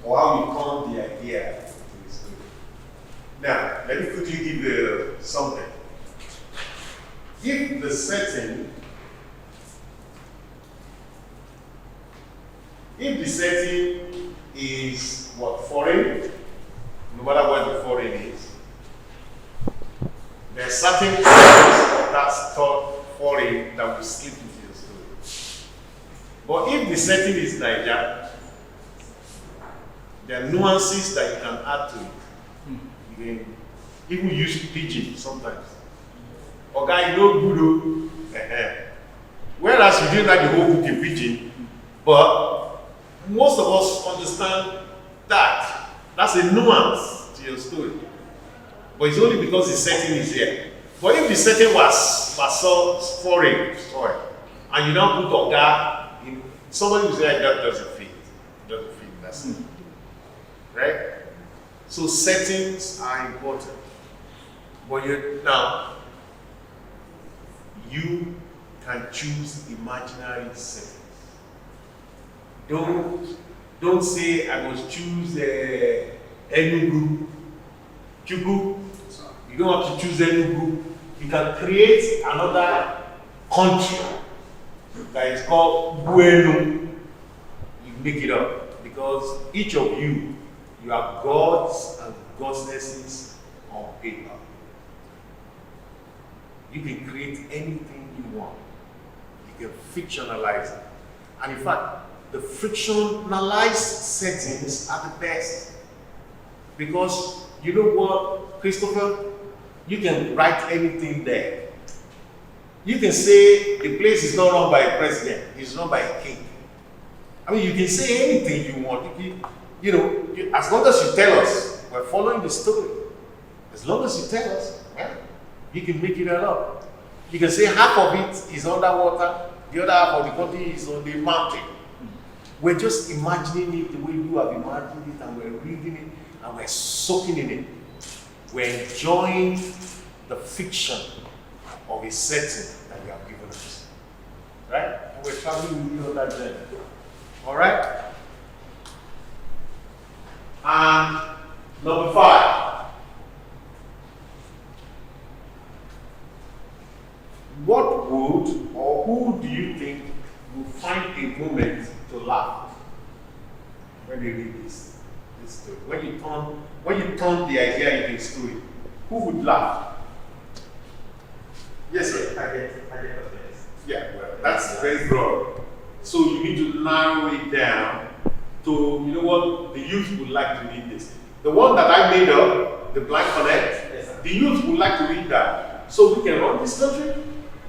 or how you turn the idea to the story. Now, let me quickly give you something. If the setting is what, foreign, no matter what the foreign is, there are certain parts of that foreign that will slip into your story. But if the setting is Niger, there are nuances that you can add to it. You can even use pidgin sometimes. Okay, no good. Whereas you didn't like the whole book in pidgin, but most of us understand that. That's a nuance to your story. But it's only because the setting is here. But if the setting was so foreign, and you don't put Oga in, somebody will say that doesn't fit. It doesn't fit, that's it. Right? So settings are important. But you can choose imaginary settings. Don't say I must choose Enugu, Chubu. You don't have to choose Enugu. You can create another country that is called Bueno. You make it up because each of you are gods and goddesses on paper. You can create anything you want. You can fictionalize it. And in fact, the fictionalized settings are the best. Because you know what, Christopher? You can write anything there. You can say the place is not run by a president, it's run by a king. I mean, you can say anything you want. As long as you tell us, we're following the story. As long as you tell us, you can make it all up. You can say half of it is underwater, the other half of the country is on the mountain. We're just imagining it the way you have imagined it, and we're reading it, and we're soaking in it. We're enjoying the fiction of a setting that you have given us. Right? And we're traveling with you on that journey. Alright? And number 5. What would or who do you think will find a moment to laugh when they read this story? When you turn the idea into a story, who would laugh? Yes, sir. I get what it is. Yeah, well, that's very broad. So you need to narrow it down to, you know what, the youth would like to read this. The one that I made up, the Blank Connect, Yes, sir. the youth would like to read that. So we can run this country.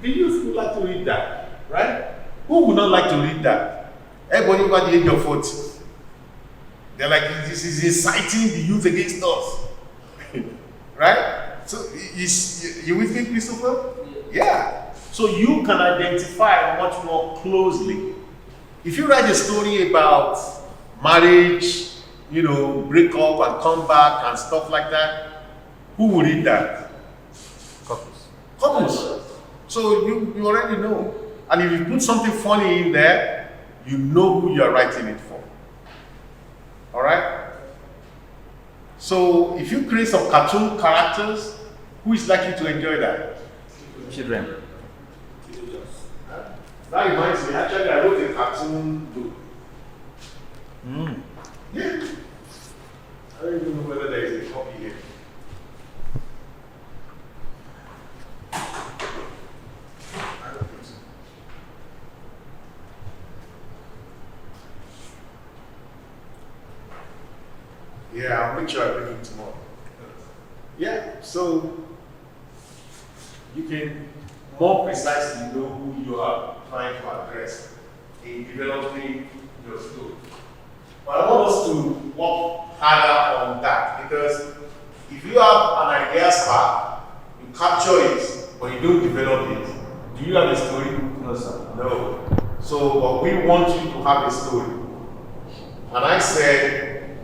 The youth would like to read that, right? Who would not like to read that? Everybody over the age of 40. They're like, this is inciting the youth against us. Right? So, you with me, Christopher? Yeah. So you can identify much more closely. If you write a story about marriage, break up and come back and stuff like that, who would read that? Couples. So you already know. And if you put something funny in there, you know who you're writing it for. Alright? So if you create some cartoon characters, who is likely to enjoy that? Children. That reminds me, actually I wrote a cartoon book. Yeah. I don't even know whether there is a copy here. I don't think so. Yeah, I'll make sure I bring it tomorrow. Yeah, so you can more precisely know who you are trying to address in developing your story. But I want us to work harder on that, because if you have an idea spark, you capture it, but you don't develop it, do you have a story? No, sir. No. So, but we want you to have a story. And I said,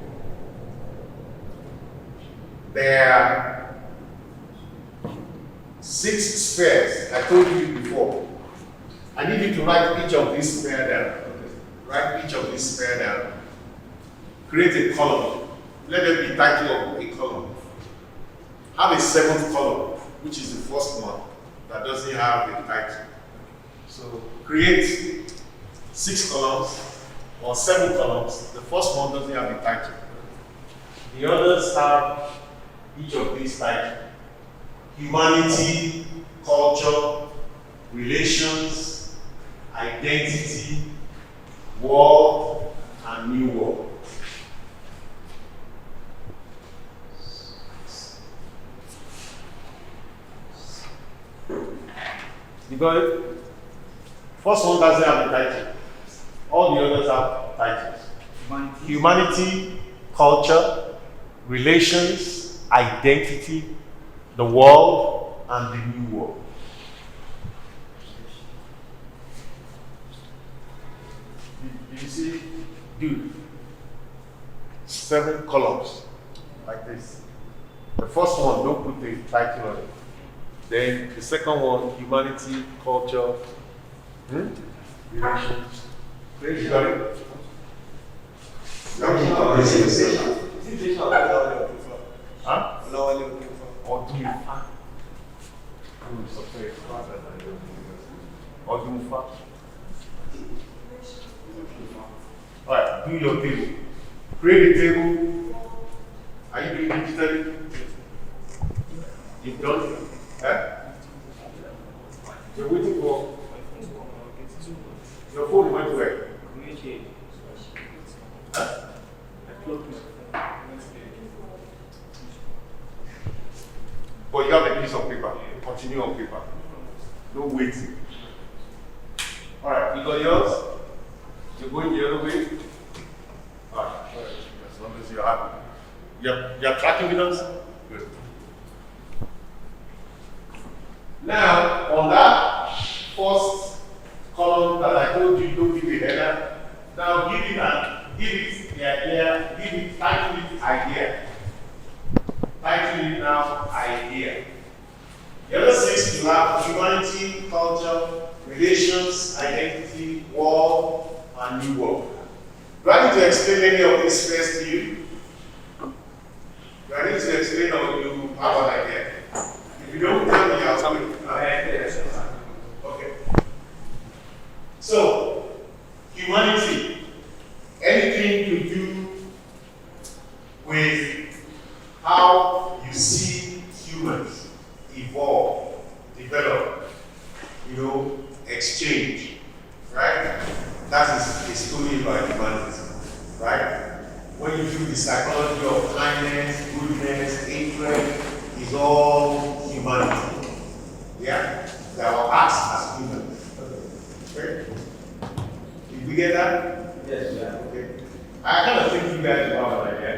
there are 6 spheres. I told you before. I need you to write each of these spheres down. Write each of these spheres down. Create a column. Let them be title of a column. Have a 7th column, which is the first one that doesn't have a title. So create 6 columns or 7 columns. The first one doesn't have a title. The others have each of these titles: humanity, culture, relations, identity, world, and new world. You got it? First one doesn't have a title. All the others have titles. Humanity, culture, relations, identity, the world, and the new world. Did you see? Dude. 7 columns. Like this. The first one, don't put the title on it. Then the second one, humanity, culture, relations. You got it? Huh? Or do you Alright, do your table. Create a table. Are you doing digitally? You've done? Huh? You're waiting for your phone went where? Huh? But you have a piece of paper. Continue on paper. No waiting. Alright, you got yours? You're going the other way? Alright, as long as you're happy. You're tracking with us? Good. Now, on that first column that I told you, don't give a header. Now give it the idea, title it idea. Title it now idea. The other 6 you have humanity, culture, relations, identity, world, and new world. Do I need to explain any of these first to you? Do I need to explain or you have an idea? If you don't tell me, I'll tell you. Okay. So, humanity, anything to do with how you see humans evolve, develop, exchange, right? That is a story about humanity, right? When you do the psychology of kindness, goodness, hatred, is all humanity. Yeah? They are our acts as humans. Okay? Did we get that? Yes, yeah. Okay. I kind of think you guys will have an idea.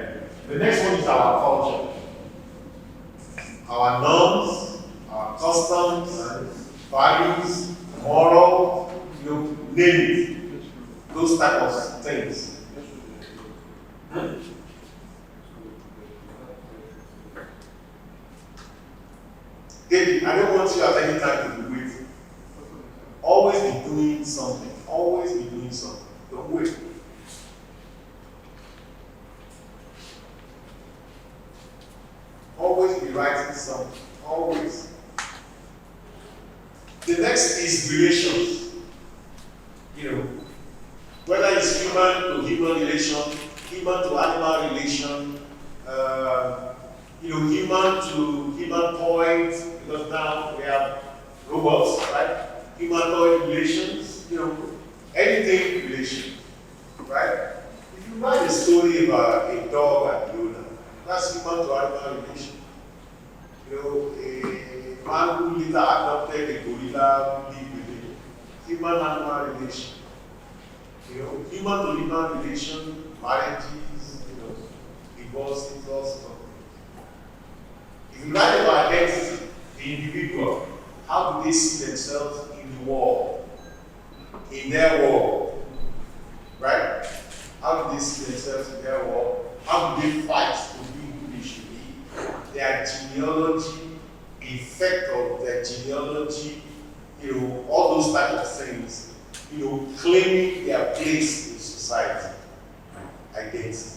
The next one is our culture. Our norms, our customs, values, moral, name it. Those type of things. David, I don't want you at any time to be waiting. Always be doing something. Always be doing something. Don't wait. Always be writing something. Always. The next is relations. Whether it's human to human relation, human to animal relation, human to human point, because now we have robots, right? Human-toy relations, anything relation, right? If you write a story about a dog and the owner, that's human to animal relation. A man who later adopted a gorilla who lived with him, human-animal relation. Human to human relation, marriages, divorces, all sorts of things. If you write about identity, the individual, how do they see themselves in the world, in their world, right? How do did they see themselves in their war? How do they fight to be who they should be? Their genealogy, effect of their genealogy, all those type of things, claiming their place in society, identity.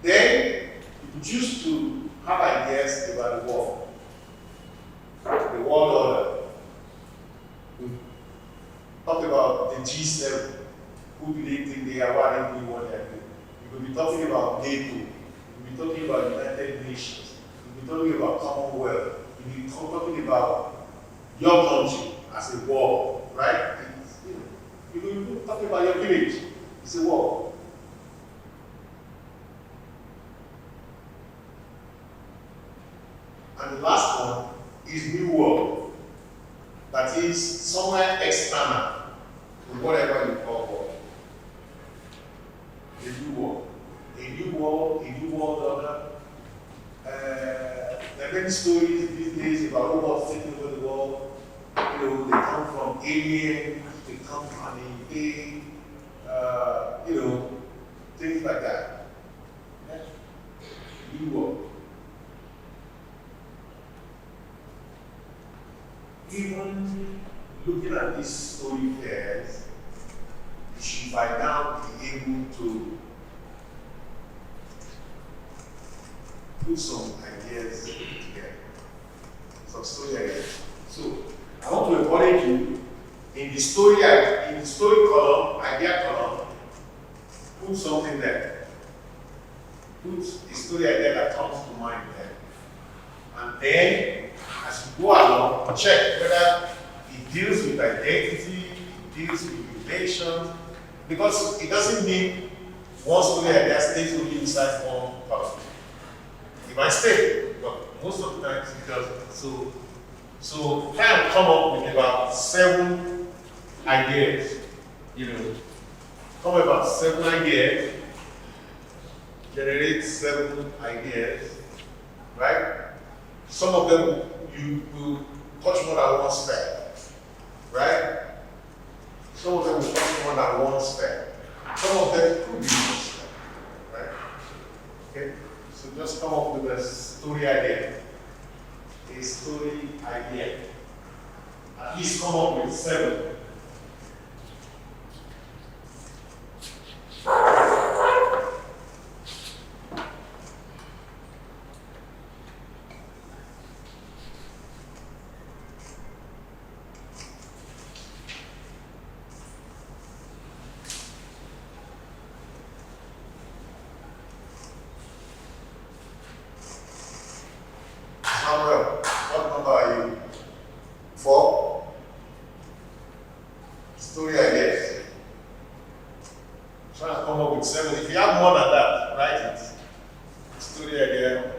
Then, you choose to have ideas about the world order. We talk about the G7. Who do they think they are? What do they want to do? We could be talking about NATO. We could be talking about United Nations. We could be talking about Commonwealth. We could be talking about your country as a war, right? You could be talking about your village. It's a war. And the last one is New World. That is somewhere external to whatever you call world. A new world. A new world, a new world order. There are many stories these days about what's taking over the world. They come from aliens, they come from invade, things like that. Yeah. New world. Even looking at these story fairs, you should by now be able to put some ideas together, some story ideas. So I want to encourage you in the story column, idea column, put something there. Put a story idea that comes to mind there. And then as you go along, check whether it deals with identity, it deals with relations, because it doesn't mean one story idea stays only inside one column. It might stay, but most of the times it doesn't. So try and come up with about 7 ideas. Come up with about 7 ideas, generate 7 ideas, right? Some of them you will touch more than one spec, right? Some of them will touch more than one spec. Some of them could be one spec, right? Okay, so just come up with a story idea. A story idea. At least come up with 7. What number are you? 4? Story ideas. Try to come up with 7. If you have more than that, write it. Story idea.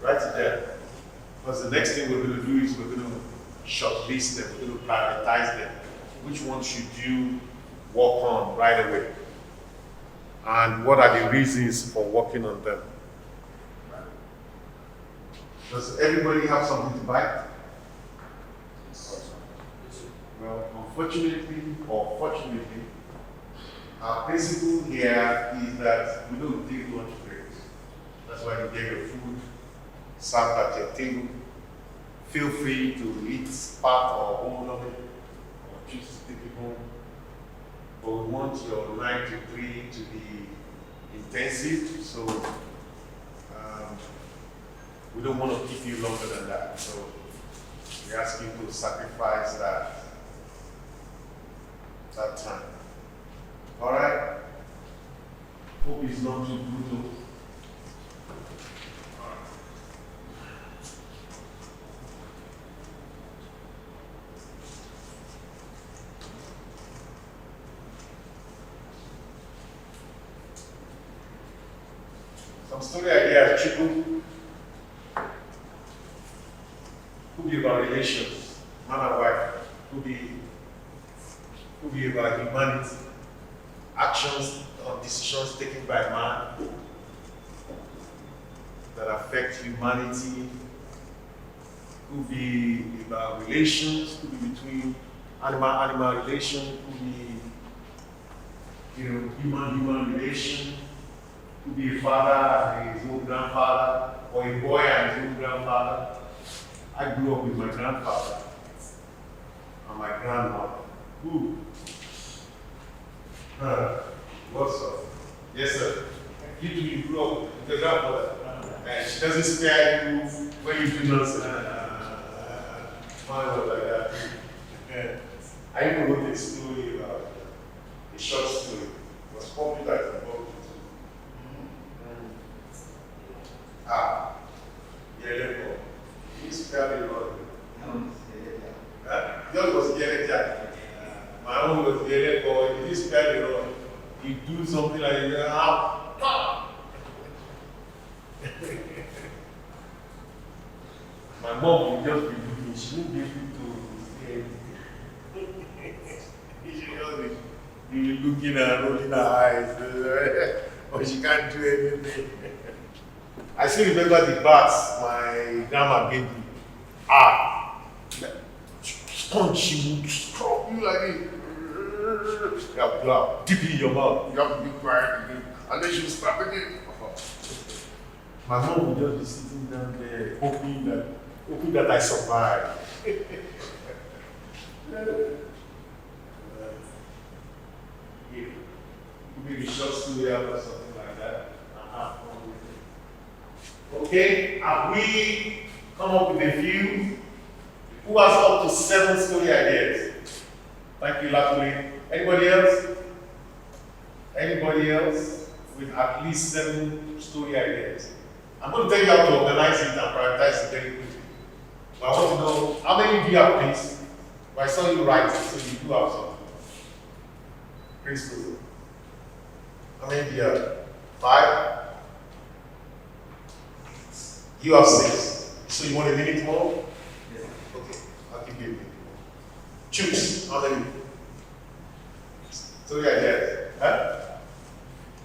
Write it there. Because the next thing we're going to do is we're going to shortlist them, we're going to prioritize them. Which ones should you work on right away? And what are the reasons for working on them? Does everybody have something to buy? Well, unfortunately or fortunately, our principle here is that we don't take lunch breaks. That's why you get your food served at your table. Feel free to eat part or whole of it, or choose to take it home. But we want your 9 to 3 to be intensive, so we don't want to keep you longer than that. So we ask you to sacrifice that time. All right? Hope it's not too brutal. Some story ideas, Chiku. Could be about relations, man and wife. Could be about humanity, actions or decisions taken by man that affect humanity. could be about relations, could be between animal relation, could be human relation, could be a father and his own grandfather, or a boy and his own grandfather. I grew up with my grandfather and my grandmother. Ooh. What's up? Yes, sir. You grew up with your grandmother. And she doesn't spare you when you do nonsense. Mine was like that. Yeah. I even wrote a story about a short story. It was popular in the book too. Yellow. You spell it wrong. Yours was yellow jack. My own was yellow boy. You spell it wrong. You do something like that. My mom would just be looking, she wouldn't be able to say anything. She just be looking and rolling her eyes, but she can't do anything. I still remember the baths my grandma gave me. Sponge, she would scrub you like this. You have to dip it in your mouth, you have to be quiet again, and then she would start again. My mom would just be sitting down there, hoping that I survive. Maybe short story or something like that. Okay, have we come up with a few? Who has up to 7 story ideas? Thank you, Lakuli. Anybody else? Anybody else with at least 7 story ideas? I'm going to tell you how to organize it and prioritize it very quickly. But I want to know, how many do you have, please? I saw you write it, so you do have some. Crystal. How many do you have? 5? You have 6. So you want a minute more? Yes. Okay, I'll give you a minute more. Choose. How many? So yeah, yes. Huh?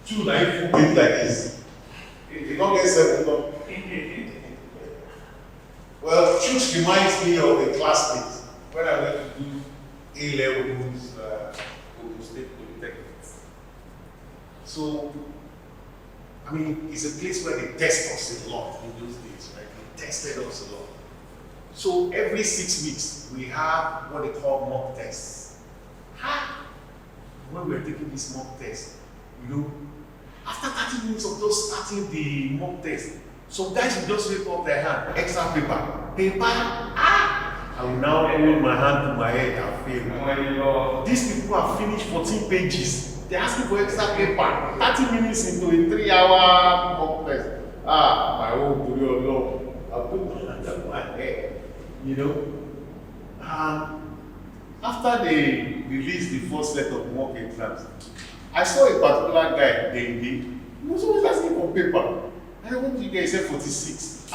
2 like full page like this. You don't get 7, no. Well, Chooks reminds me of a classmate when I went to do A-levels, Ogun State Polytechnic. So, I mean, it's a place where they test us a lot in those days, right? They tested us a lot. So every 6 weeks, we have what they call mock tests. When we're taking this mock test, after 30 minutes of just starting the mock test, some guys will just raise up their hand, extra paper. I will now hold my hand to my head and fail. These people have finished 14 pages. They're asking for extra paper. 30 minutes into a 3-hour mock test. My own good Lord. I put my hand on my head. After they released the first set of mock exams, I saw a particular guy, Dengue. He was always asking for paper. I said, what did you get? He said 46.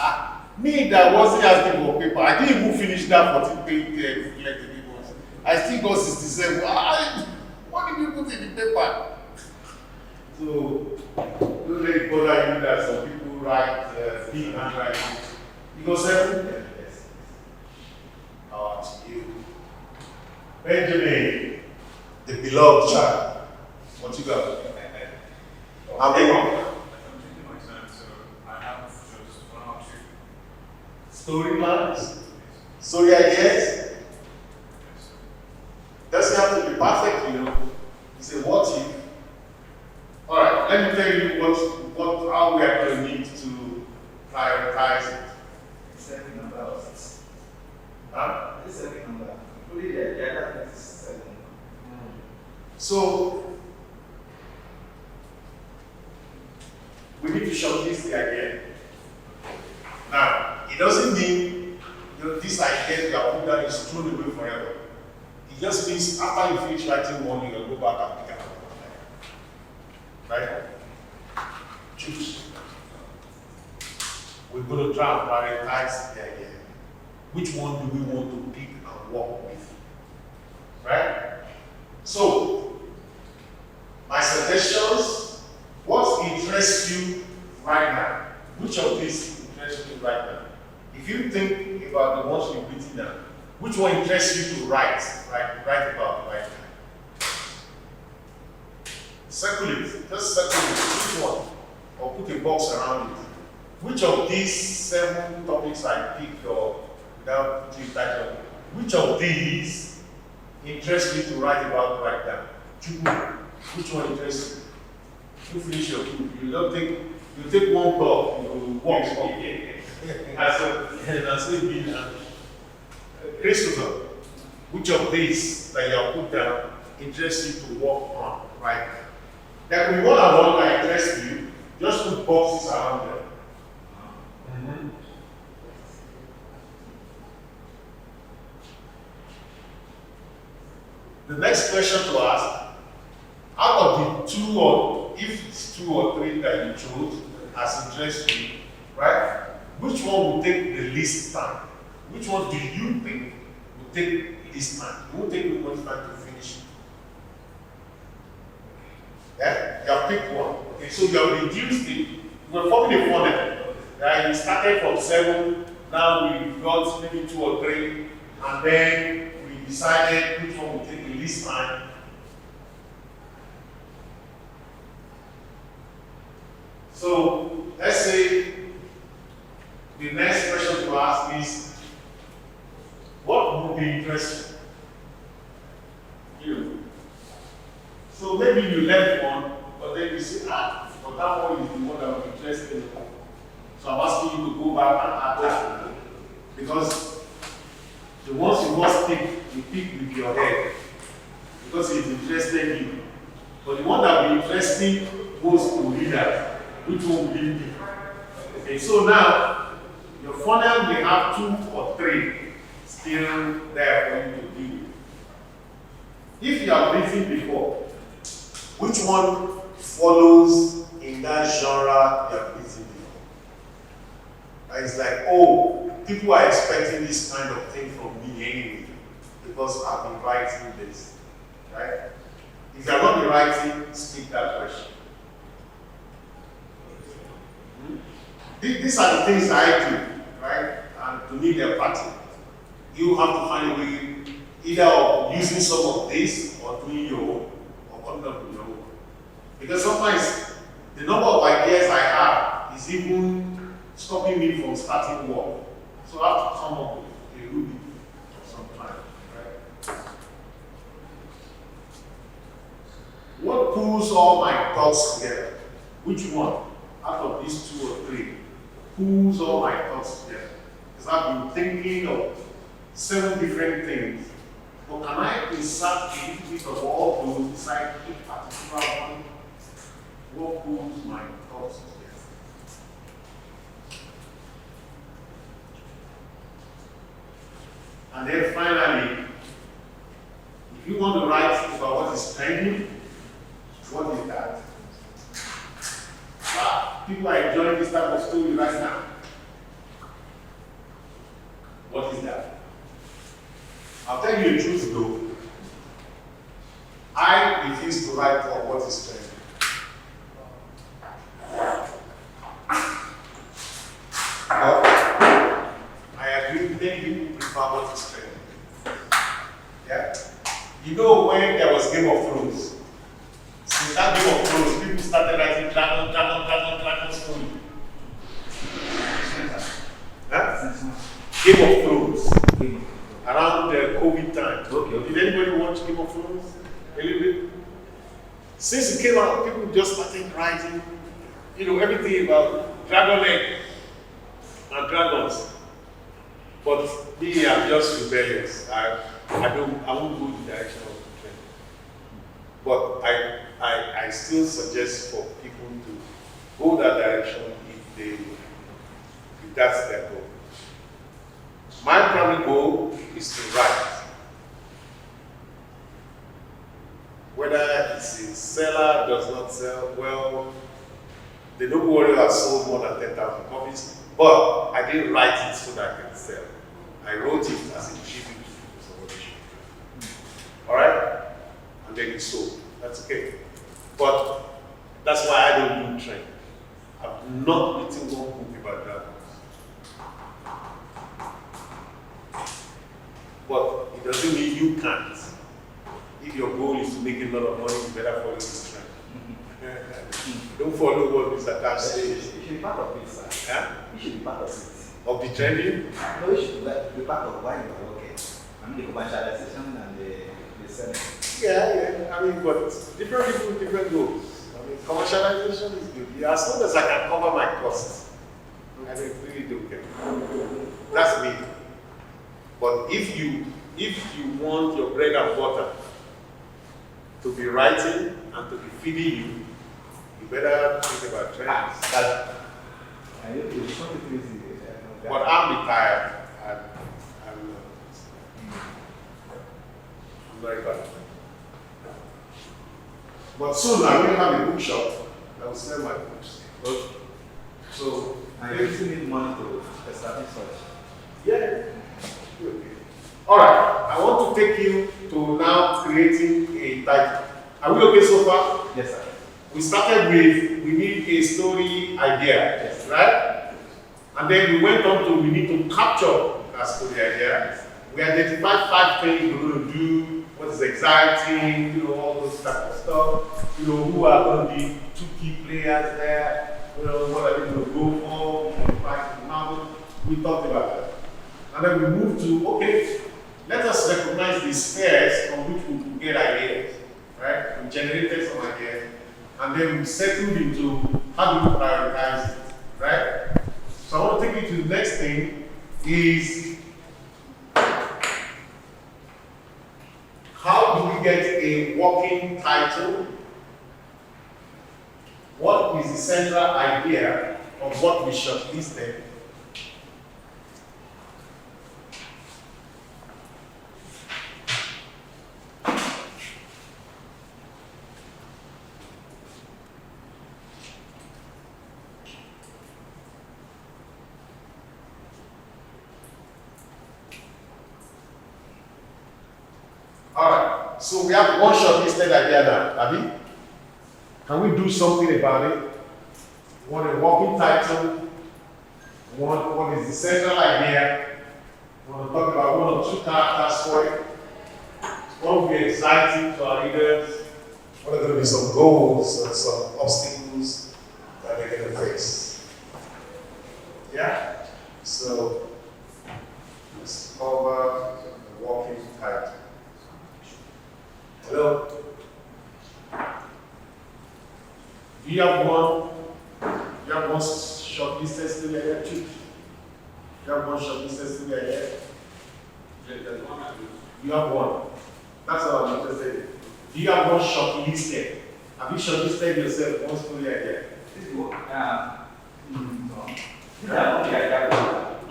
Me that wasn't asking for paper, I didn't even finish that 14 page I still got 67. What did you put in the paper? So, don't let it bother you that some people write big handwriting. You got 7? Yes. How about you? Benjamin, the beloved child. What you got? How many? I'm taking my time, so I have just 1 or 2. Storylines? Story ideas? Doesn't have to be perfect, It's a what if. Alright, let me tell you how we are going to need to prioritize it. Second number. Huh? This second number. Only the other is 7. So, we need to shortlist the idea. Now, it doesn't mean this idea you have put down is thrown away forever. It just means after you finish writing one, you will go back and pick another one. Right? Choose. We're going to try and prioritize the idea. Which one do we want to pick and work with? Right? So, my suggestions, what interests you right now? Which of these interests you right now? If you think about the ones you've written down. Which one interests you to write about right now? Circle it, just circle it, which one? Or put a box around it. Which of these 7 topics I picked, or without putting title, which of these interests you to write about right now? Which one interests you? You finish your food, you take one cup, you walk up. As a being Christopher, which of these that you have put down interests you to work on right now? There could be one and one that interests you, just put boxes around them. The next question to ask, out of the 2 or if it's 2 or 3 that you chose as interest you, right? Which one will take the least time? Which one do you think will take least time? It won't take you much time to finish it. Yeah? You have picked one. Okay, so you have reduced it. We're forming a funnel. Right? You started from 7, now we got maybe 2 or 3, and then we decided which one will take the least time. So let's say the next question to ask is, what would be interesting? You. So maybe you left one, but then you say, but that one is the one that would be interesting. So I'm asking you to go back and add that one. Because the ones you must pick, you pick with your head. Because it interested you. But the one that will be interesting most to readers, which one will you pick? Okay, so now your funnel may have 2 or 3 still there for you to deal with. If you have written before, which one follows in that genre you have written before? And it's like, oh, people are expecting this kind of thing from me anyway, because I've been writing this, right? If you're not writing, speak that question. These are the things I do, right? And to me, they're practical. You have to find a way either of using some of this or doing your own, or coming up with your own. Because sometimes the number of ideas I have is even stopping me from starting work. So I have to come up with a ruby sometime, right? What pulls all my thoughts together? Which one out of these 2 or 3 pulls all my thoughts together? Because I've been thinking of 7 different things. But can I insert a little bit of all those inside each particular one? What pulls my thoughts together? And then finally, if you want to write about what is trending, what is that? People are enjoying this type of story right now. What is that? I'll tell you the truth though. I refuse to write on what is trending. I agree with many people prefer what is trending. Yeah? You know when there was Game of Thrones? Since that Game of Thrones, people started writing dragon story. Huh? Game of Thrones. Around the COVID time. Okay. Did anybody watch Game of Thrones? A little bit? Since it came out, people just started writing, everything about dragon egg and dragons. But me, I'm just rebellious. I won't go in the direction of the trend. But I still suggest for people to go that direction if that's their goal. My primary goal is to write. Whether it's a seller, does not sell, well, the Noble Warrior has sold more than 10,000 copies, but I didn't write it so that I can sell. I wrote it as a tribute to somebody. Alright? And then it sold. That's okay. But that's why I don't do trend. I've not written one book about dragons. but it doesn't mean you can't. If your goal is to make a lot of money, you better follow this trend. Don't follow what Mr. Cash You says. should be part of it, sir. Huh? You should be part of it. Of the trending? No, you should be part of why you are working. I mean, the commercialization and the selling. Yeah. I mean, but different people with different goals. I mean, commercialization is good. Yeah, as long as I can cover my costs, I really don't care. That's me. But if you want your bread and butter to be writing and to be feeding you, you better think about trends. But I'm retired. I'm very bad. But soon I will have a bookshop that will sell my books. So And you still need money to establish such. yeah. Okay. All right. I want to take you to now creating a title. Are we okay so far? Yes, sir. We started with we need a story idea, right? And then we went on to we need to capture that story idea. We identified 5 things we're going to do, what is exciting, all those type of stuff. Who are going to be 2 key players there, what are they going to go for, we talked about that. And then we moved to, okay, let us recognize the spheres from which we could get ideas, right? We generated some ideas, and then we settled into how do we prioritize it, right? So I want to take you to the next thing is how do we get a working title? What is the central idea of what we shortlisted? Alright, so we have one shortlisted idea now, Abby. Can we do something about it? We want a working title. What is the central idea? We want to talk about 1 or 2 characters for it. What will be exciting to our readers? What are going to be some goals and some obstacles that they're going to face? Yeah? So, let's cover the working title. Hello? Do you have one? Do you have one shortlisted story idea? 2? Do you have one shortlisted story idea? You have one. That's all I'm interested in. Do you have one shortlisted? Have you shortlisted yourself one story idea? No.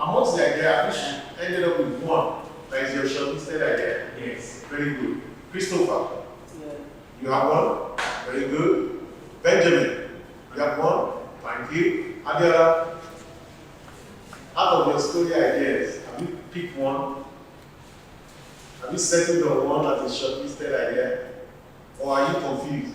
Amongst the idea, have you ended up with one that is your shortlisted idea? Yes. Very good. Christopher, Yeah. you have one? Very good. Benjamin, you have one? Thank you. Adela, out of your story ideas, have you picked one? Have you settled on one as a shortlisted idea? Or are you confused?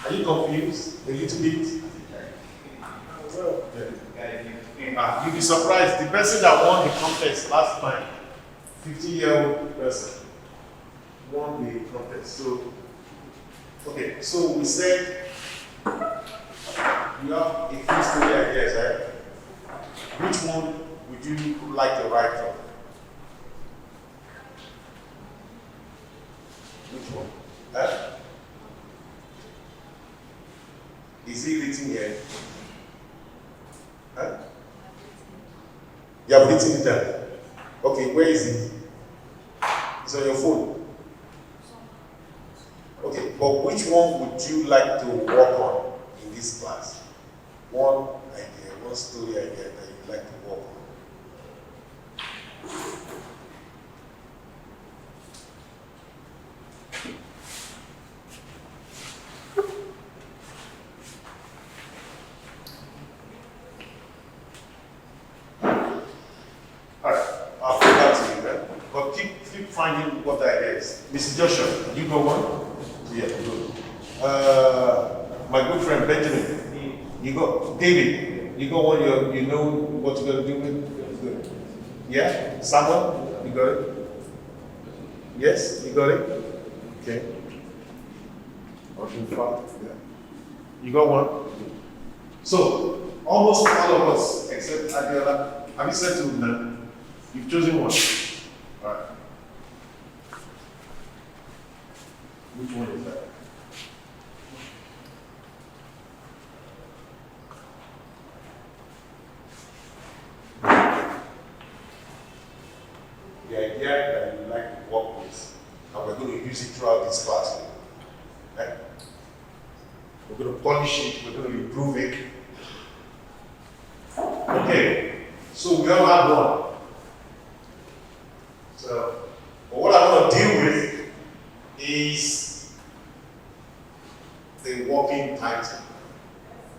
Are you confused? A little bit? Well, you'll be surprised. The person that won the contest last time, 50-year-old person, won the contest. So, okay, so we said you have a few story ideas, right? Which one would you like to write on? Which one? Huh? Is he written here? Huh? You have written it down. Okay, where is it? It's on your phone. Okay, but which one would you like to work on in this class? One idea, one story idea that you'd like to work on. Alright, I'll put that to you, right? But keep finding what the idea is. Mr. Joshua, you go one? Yeah, good. My good friend Benjamin, you go. David, You got one, you know what you're going to do with? Good. Yeah? Someone? You got it? Yes? You got it? Okay. Or too far? Yeah. You got one? So, almost all of us, except Adiola, have you settled now? You've chosen one. Alright. Which one is that? The idea that you like to work with, and we're going to use it throughout this class. Right? We're going to polish it, we're going to improve it. Okay, so we all have one. So, but what I want to deal with is the working title.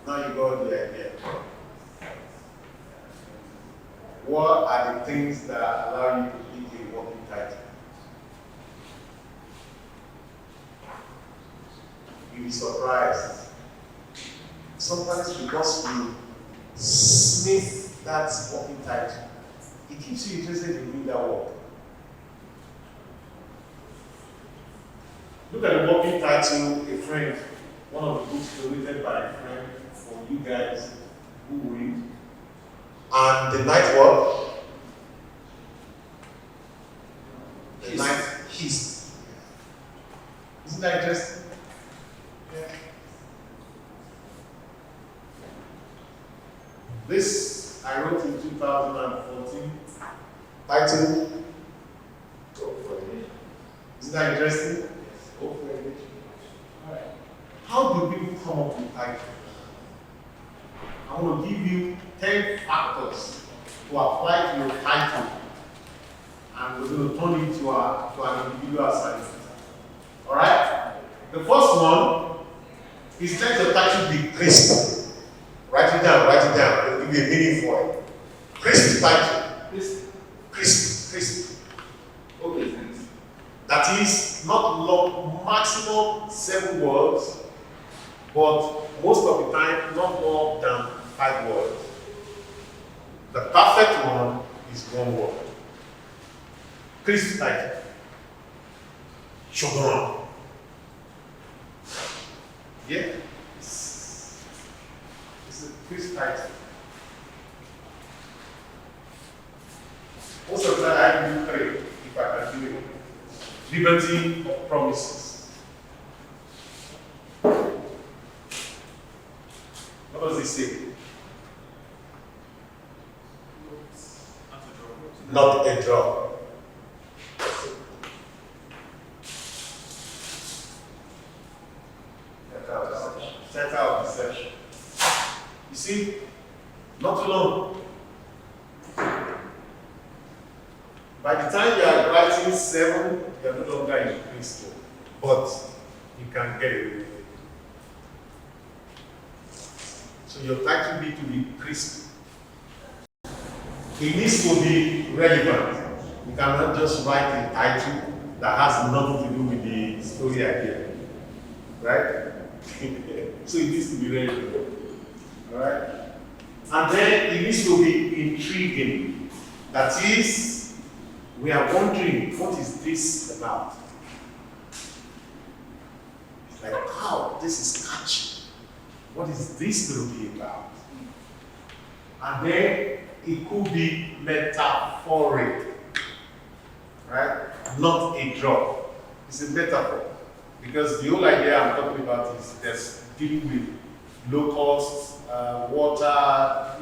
Now you got the idea. What are the things that allow you to pick a working title? You'll be surprised. Sometimes because you sniff that working title, it keeps you interested in doing that work. Look at the working title, a friend, one of the books donated by a friend for you guys who read. And the night what? The night his. Isn't that interesting? Yeah. This I wrote in 2014. Title. Isn't that interesting? Alright. How do people come up with titles? I want to give you 10 factors to apply to your title, and we're going to turn it to an individual assignment. Alright? The first one is let your title be crisp. Write it down, write it down. It will give you a meaning for it. Crisp title. Crisp. Okay. That is not long, maximum 7 words, but most of the time not more than 5 words. The perfect one is 1 word. Crisp title. Shogun. Yeah? It's a crisp title. Most of the time I do 3 if I can do it. Liberty of promises. What does it say? Not a drop. Center of deception. You see, not alone. By the time you are writing 7, you are no longer in principle, but you can get away with it. So your title needs to be crisp. It needs to be relevant. You cannot just write a title that has nothing to do with the story idea, right? So it needs to be relevant, all right? And then it needs to be intriguing. That is, we are wondering, what is this about? It's like, wow, this is catchy. What is this going to be about? And then it could be metaphoric, right? Not a drop. It's a metaphor. Because the whole idea I'm talking about is just dealing with low cost, water,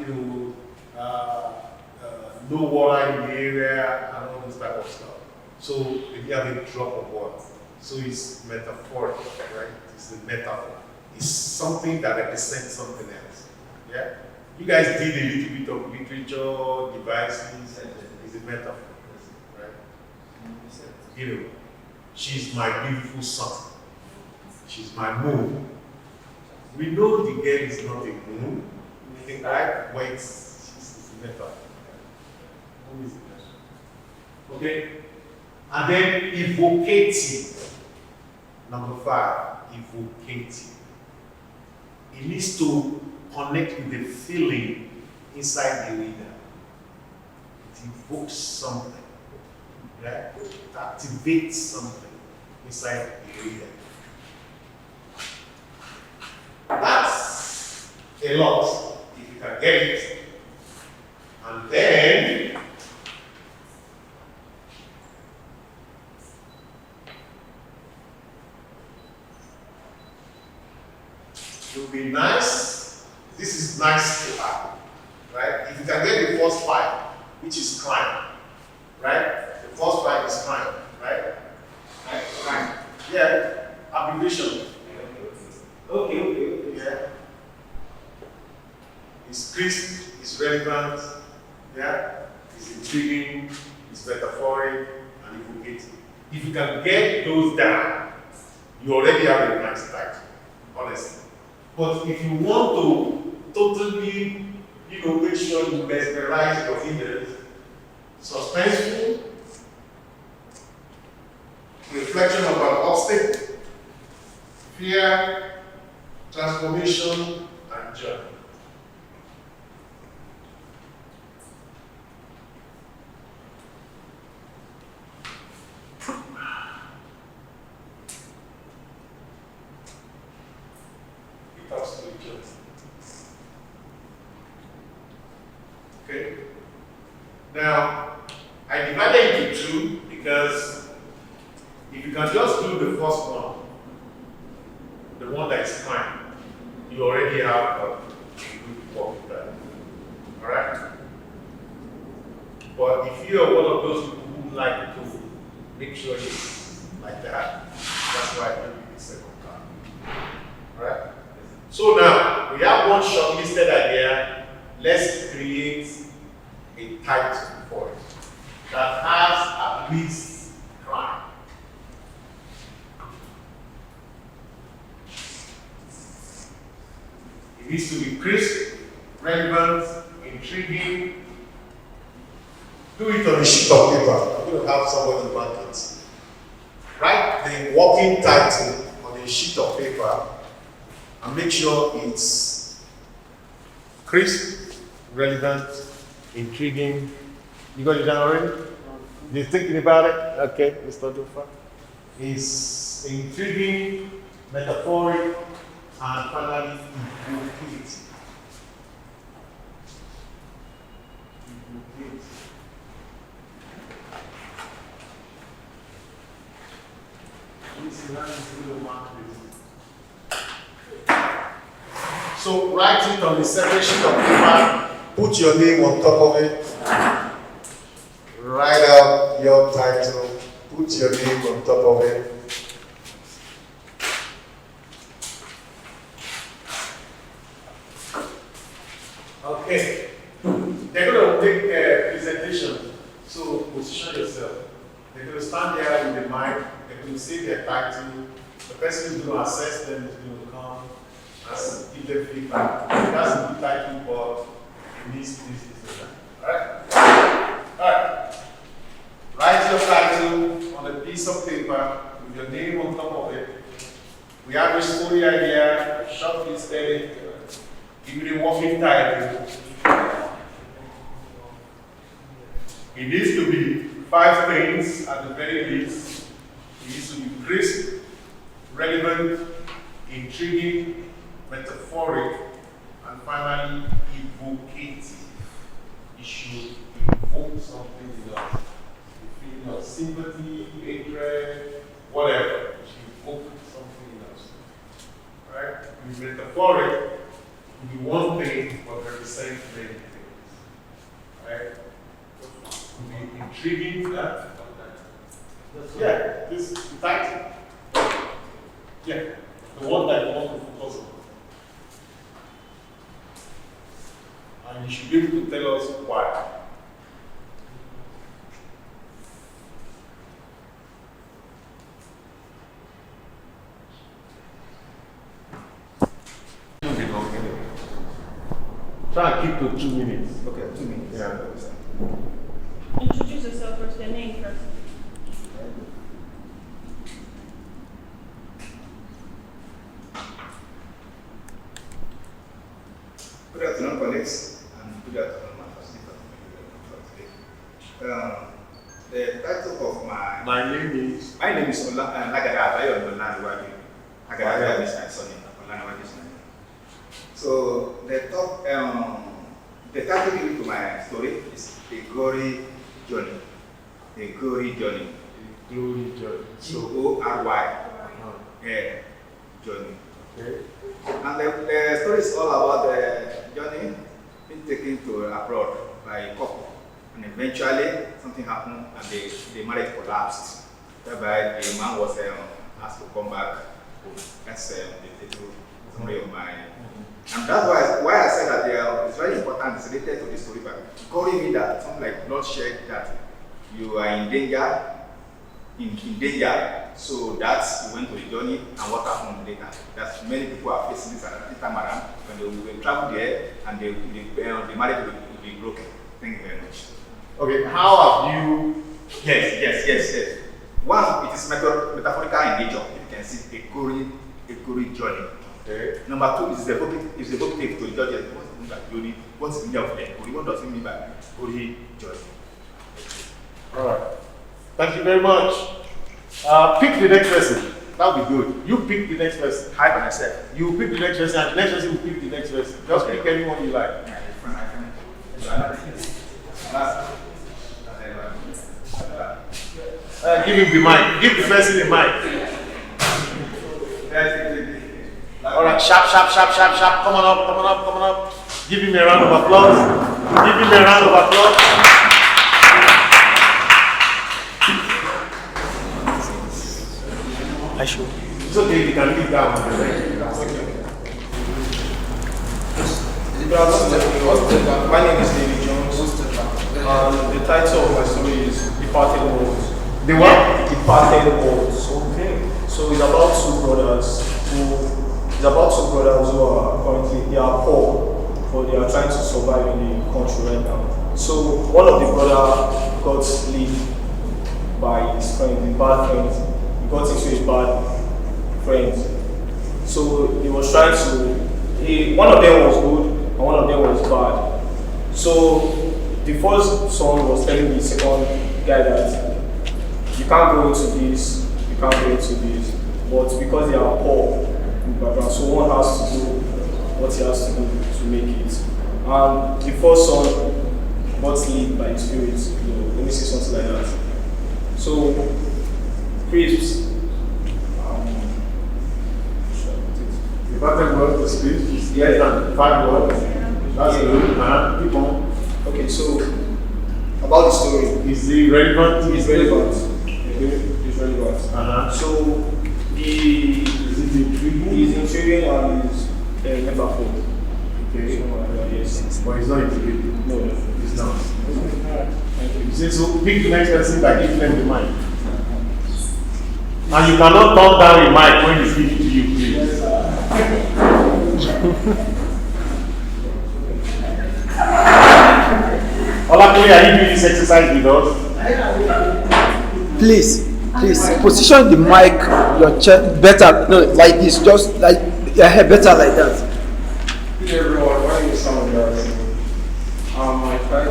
no water in the area, and all this type of stuff. So if you have a drop of water, so it's metaphoric, right? It's a metaphor. It's something that represents something else. Yeah? You guys did a little bit of literature, devices, it's a metaphor, right? She's my beautiful sun. She's my moon. We know the girl is not a moon, right? But she's a metaphor. Okay? And then evocative. Number 5, evocative. It needs to connect with the feeling inside the reader. It evokes something. Yeah? It activates something inside the reader. That's a lot if you can get it. And then it will be nice. This is nice to have, right? If you can get the first five, which is crime, right? The first five is crime, right? Right? Crime. Yeah. Abbreviation. Okay. Yeah. It's crisp, it's relevant, yeah? It's intriguing, it's metaphoric, and evocative. If you can get those down, you already have a nice title, honestly. But if you want to totally, make sure you mesmerize your readers, suspenseful, reflection of an obstacle, fear, transformation, and joy. Okay. Now, I divided into two because if you can just do the first one, the one that is crime, you already have a good work with that. Alright? But if you are one of those people who like to make sure it's like that, that's why I give you the second card. Alright? So now, we have one shortlisted idea. Let's create a title for it that has at least crime. It needs to be crisp, relevant, intriguing. Do it on a sheet of paper. I'm going to have somebody mark it. Write the working title on a sheet of paper and make sure it's crisp, relevant, intriguing. You got it down already? You're thinking about it? Okay, Mr. Dufa. It's intriguing, metaphoric, and finally evocative. So write it on a separate sheet of paper, put your name on top of it, write out your title, put your name on top of it. Okay, they're going to make a presentation, so position yourself. They're going to stand there with the mic, they're going to say their title, the person who's going to assess them is going to come and give them feedback. That's a good title, but it needs this, that. Alright? Write your title on a piece of paper with your name on top of it. We have a story idea, shortlisted it, give it a working title. It needs to be 5 things at the very least. It needs to be crisp, relevant, intriguing, metaphoric, and finally evocative. It should evoke something in us. A feeling of sympathy, hatred, whatever. It should evoke something in us. Right? With metaphoric, it will be one thing but represent many things. Right? It will be intriguing. Yeah, this is the title. Yeah, the one that you want to focus on. And you should be able to tell us why. Try and keep to 2 minutes. Okay, 2 minutes. Yeah. Introduce yourself first, your name first. Good afternoon, colleagues, and good The title of my My name is. Nagada Abayo Onadele. Nagada is my surname. Onadele is my name. So the title given to my story is A Glory Journey. A Glory Journey. Glory Journey. G-O-R-Y. Yeah. Journey. Okay. And the story is all about the journey being taken to abroad by a couple. And eventually something happened and the marriage collapsed. Thereby the man was asked to come back. That's the summary of my. And that's why I said that it's very important, it's related to this story, but calling me that something like bloodshed, that you are in danger, so that you went to the journey and what happened later. That's many people are facing this at the time around when they will travel there and the marriage will be broken. Thank you very much. Okay, how have you? Yes. One, it is metaphorical in nature. You can see a glory journey. Okay. Number two, is evocative to the judges. What does it mean by glory? What's the meaning of glory? What does it mean by glory journey? All right. Thank you very much. Pick the next person. That'll be good. You pick the next person. Hi, by myself. You pick the next person, and the next person will pick the next person. Just pick anyone you like. Give him the mic. Give the person the mic. All right, sharp. Come on up. Give him a round of applause. I should. It's okay, you can leave that one. My name is David Jones. The title of my story is Departed Worlds. The what? Departed Worlds. Okay. So it's about two brothers who are currently, they are poor, but they are trying to survive in the country right now. So one of the brother got lead by his friend, his bad friend. He got into a bad friend. So he was trying to, one of them was good and one of them was bad. So the first son was telling the second guy that you can't go into this, but because they are poor, so one has to do what he has to do to make it. And the first son got led by the spirit, let me say something like that. So, crisps. The pattern word to speak. Yes, 5 words. That's good. Keep on. Okay, so about the story. Is it relevant? It's relevant. It's relevant. So he's intriguing and is metaphor. Okay. So, yes. But it's not intriguing. No, it's not. Thank you. You see, so pick the next person by giving them the mic. And you cannot turn down the mic when you speak to you, please. Olakule, are you doing this exercise with us? Please, position the mic, your chest better. No, like this, just like your hair better like that. Hey everyone, my name is Sam Garrison. I try to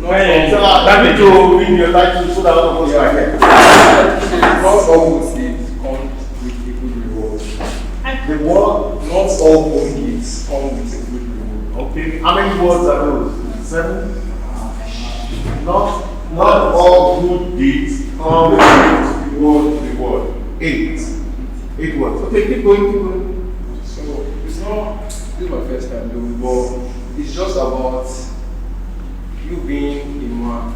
Hey, davido, read your title so that all of us can get. not all good deeds come with a good reward. The word, Not all good deeds come with a good reward. okay. How many words are those? 7? Not all good deeds come with reward. 8. 8 words. Okay, keep going. So it's not, this is my first time doing, but it's just about you being a man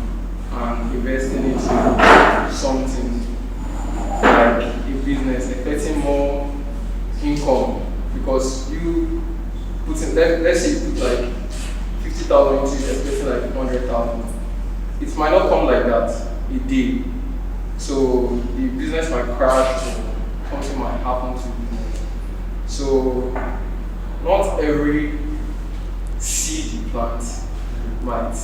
and investing into something like a business, expecting more income because you put in, let's say you put like 50,000 into it, expecting like 100,000. It might not come like that, it did. So the business might crash or something might happen to the business. So not every seed you plant might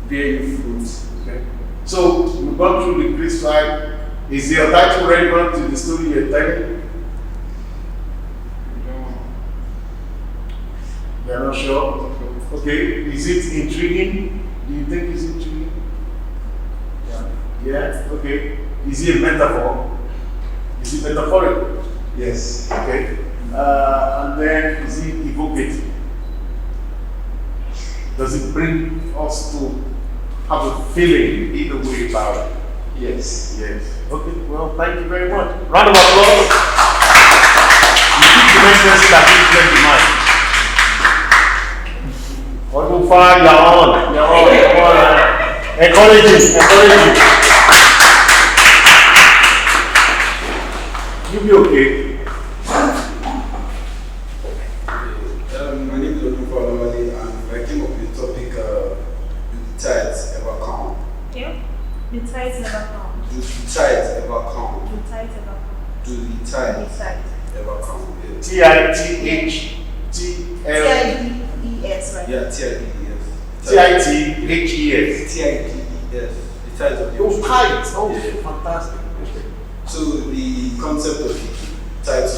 bear you fruit. Okay. So we've gone through the Greek side. Is your title relevant to the story you're telling? You're not sure? Okay. Is it intriguing? Do you think it's intriguing? Yeah. Yeah? Okay. Is it a metaphor? Is it metaphorical? Yes. Okay. And then is it evocative? Does it bring us to have a feeling in a way about it? Yes. Yes. Okay, well, thank you very much. Round of applause. You keep the message that you play the mic. What will fire? You're on. You're on. Come on. Encourage him. Encourage him. You'll be okay. My name is Onadele, and I came up with the topic "Do the tides ever come?" Yeah? The tides never come. Do the tides ever come? The tides ever come. Do the The tides tides. ever come? Yeah. T-I-T-H-T-L. T-I-D-E-S, right? Yeah, T-I-D-E-S. T-I-T-H-E-S. T-I-D-E-S. The tides of the Oh, ocean. tides. Oh, Yeah. fantastic. So the concept of the title is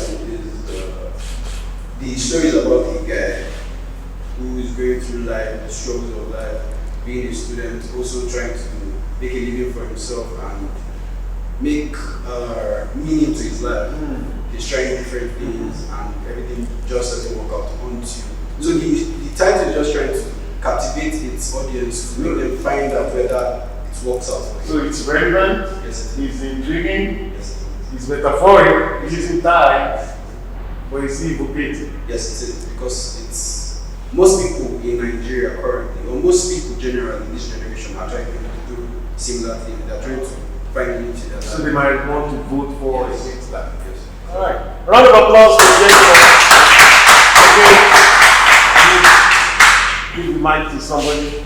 the story is about a guy who is going through life, the struggles of life, being a student, also trying to make a living for himself and make meaning to his life. He's trying different things and everything just doesn't work out onto. So the title is just trying to captivate its audience to make them find out whether it works out for him. So it's relevant, Yes, it's intriguing, yes, it's metaphoric, it isn't tied, but it's evocative. yes, it is, because it's most people in Nigeria currently, or most people generally in this generation are trying to do similar things. They're trying to find unity. So they might want to vote for Yes. against that. Yes. All right. Round of applause for the gentleman. Okay. Give the mic to somebody.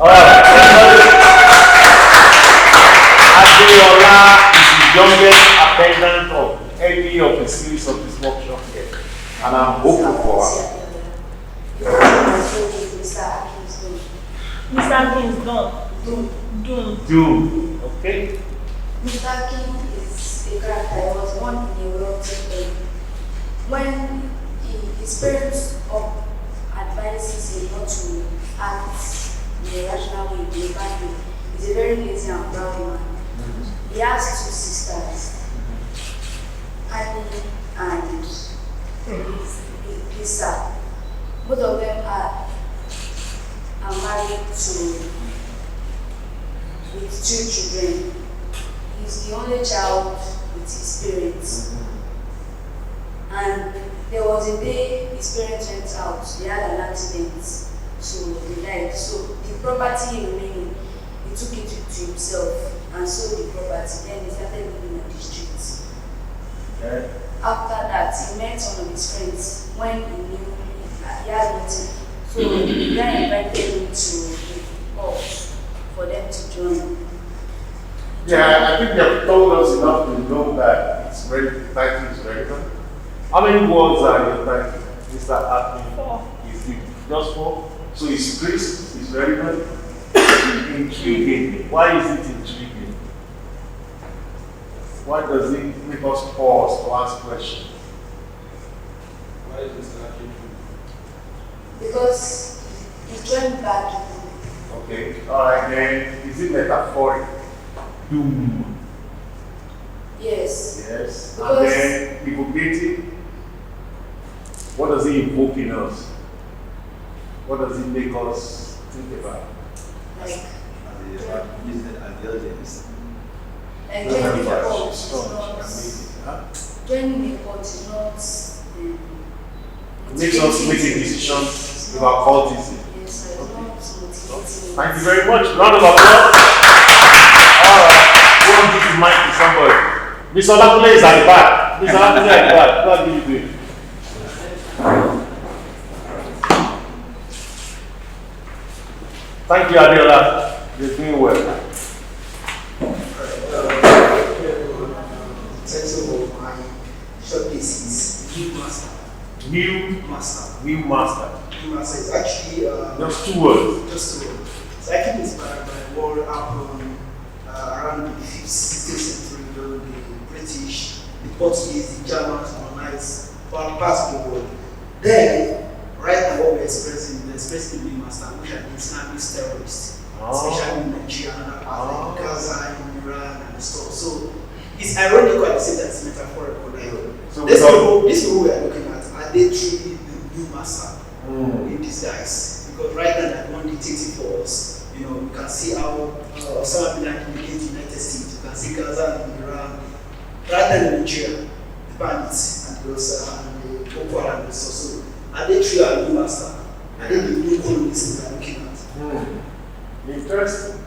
All right. Adeola is the youngest attendant of any of the series of this workshop here, and I'm hopeful for her. Mr. Akin is done. Doom. Doom. Okay. Mr. King is a character. He was born in a wealthy family. When his parents advises him not to act in a rational way, in a bad way, he's a very lazy and proud man. He has two sisters, Annie and Lisa. Both of them are married with two children. He's the only child with his parents. And there was a day his parents went out, they had an accident, so they died. So the property remaining, he took it to himself and sold the property. Then he started living on the streets. Okay. After that, he met one of his friends when he knew he had nothing. So the guy invited him to the pub for them to join. Yeah, I think you have told us enough to know that it's very title is relevant. How many words are in your title? Mr. Atkin? 4. Is it just 4? So it's crisp, it's relevant, intriguing. Why is it intriguing? Why does it make us pause to ask questions? Why is Mr. Akin? Because he joined bad. Okay, alright then, is it metaphoric? Doom. Yes. Yes. Because- And then evocative. What does it evoke in us? What does it make us think about? Like, At the audience. like joining the That's pub is strong, not. amazing, huh? Joining the pub is not. It makes us make a decision about cultism. Yes, so it's not motivating. Thank you very much. Round of applause. Alright, go and give the mic to somebody. Mr. Olakule is at the back. Mr. Olakule at the back. Go and give it to him. Thank you, Adeola. You're doing well. Title of my short piece is New Master. New Master. New master. New Master is actually Just 2 words. just a word. It's actually inspired by what happened around the 5th, 16th century when the British, the Portuguese, the Germans colonized parts of the world. Then, right now what we're expressing the master, which are Islamist terrorists, especially in Nigeria and other parts like Gaza, in Iran, and stuff. So it's ironical at the same time, it's metaphorical. Like, So these people we are looking at, are they truly the new master in disguise? Because right now, they're not dictating for us. You know, you can see how Osama bin Laden became the United States. You can see Gaza and Iran. Right now in Nigeria, the bandits and those and the Boko Haram and stuff. So, are they truly our new master? Are they the new colonists we are looking at? Interesting.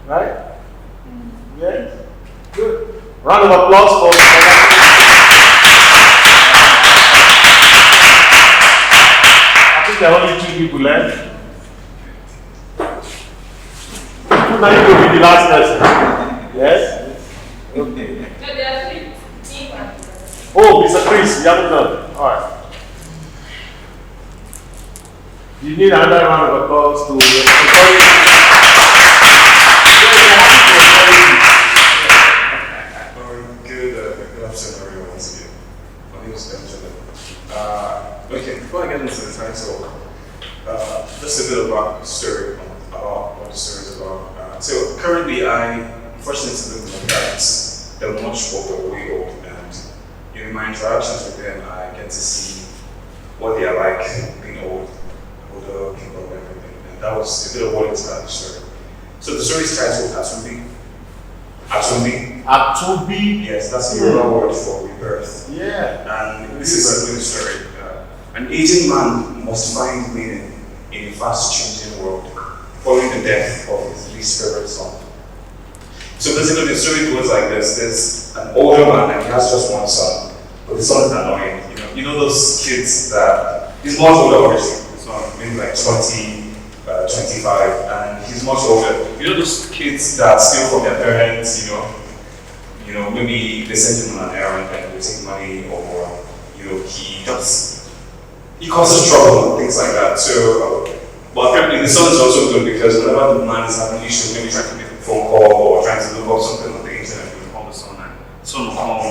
Right? Yeah? Good. Round of applause for I think there are only 2 people left. Who now you will be the last person? Yes? Okay. No, there are 3. Oh, Mr. Chris, you haven't done. Alright. You need another round of applause to Good afternoon, everyone, once again. My name is Benjamin. Okay, before I get into the title, just a bit of backstory about what the story is about. So currently, unfortunately, live with my parents. They're much older, way old, and in my interactions with them, I get to see what they are like being older people and everything. And that was a bit of what inspired the story. So the story is titled Atumbi. Atumbi. Yes, that's the Yoruba word for rebirth. Yeah. And this is simply the story. An aging man must find meaning in a fast-changing world, following the death of his least favorite son. So basically, the story goes like this: there's an older man and he has just one son, but the son is annoying. You know those kids that he's much older, obviously. It's not maybe like 20, 25, and he's much older. You know those kids that steal from their parents. You know, maybe they send him on an errand and they take money, or he causes trouble and things like that. So, but apparently the son is also good because whenever the man is having issues, maybe trying to make a phone call or trying to look up something on the internet, he will call the son and the son will come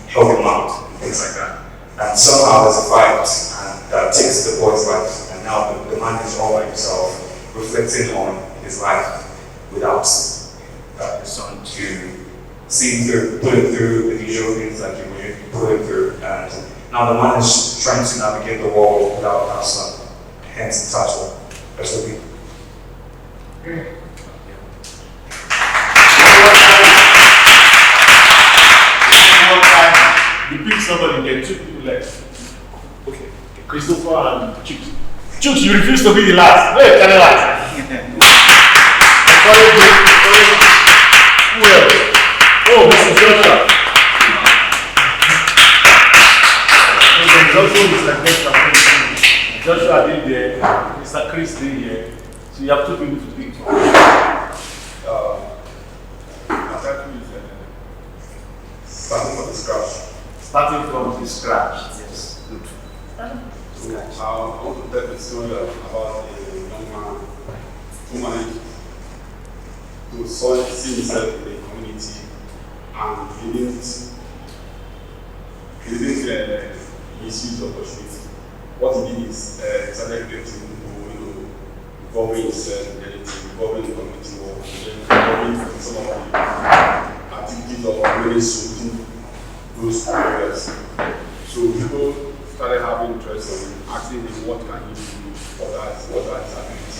help him out and things like that. And somehow there's a fight and that takes the boy's life, and now the man is all by himself, reflecting on his life without his son to see him through, put him through the usual things that you would put him through. And now the man is trying to navigate the world without that son, hence the title, Afrobeat. You pick somebody, there are 2 people left. Okay. Christopher and Chooks. Chooks, you refuse to be the last. Wait, tell the last. Who else? Oh, Mr. Joshua. There's also Mr. Joshua did there, Mr. Chris did here. So you have 2 people to pick from. Starting from the scratch. Starting from the scratch. Yes. Good. So I want to tell the story about a young man who managed to see himself in the community, and he didn't misuse the opportunity. What he did is he started getting involving himself in anything, involving the community work, involving some of the activities of race within those areas. So people started having interest in asking him what can he do, what are his abilities.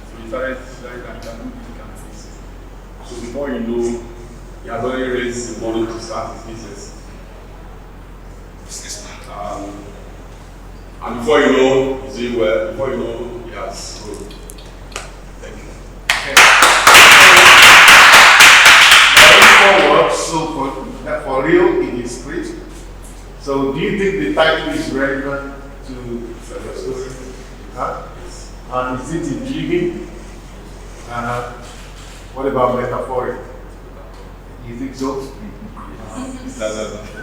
So he started saying that he can do this. So before you know, he has already raised the money to start his business. And before you know, he's doing well. Before you know, he has grown. Thank you. Forward, so for real in his spirit. So do you think the title is relevant to the story? Huh? And is it intriguing? What about metaphoric? Is it so?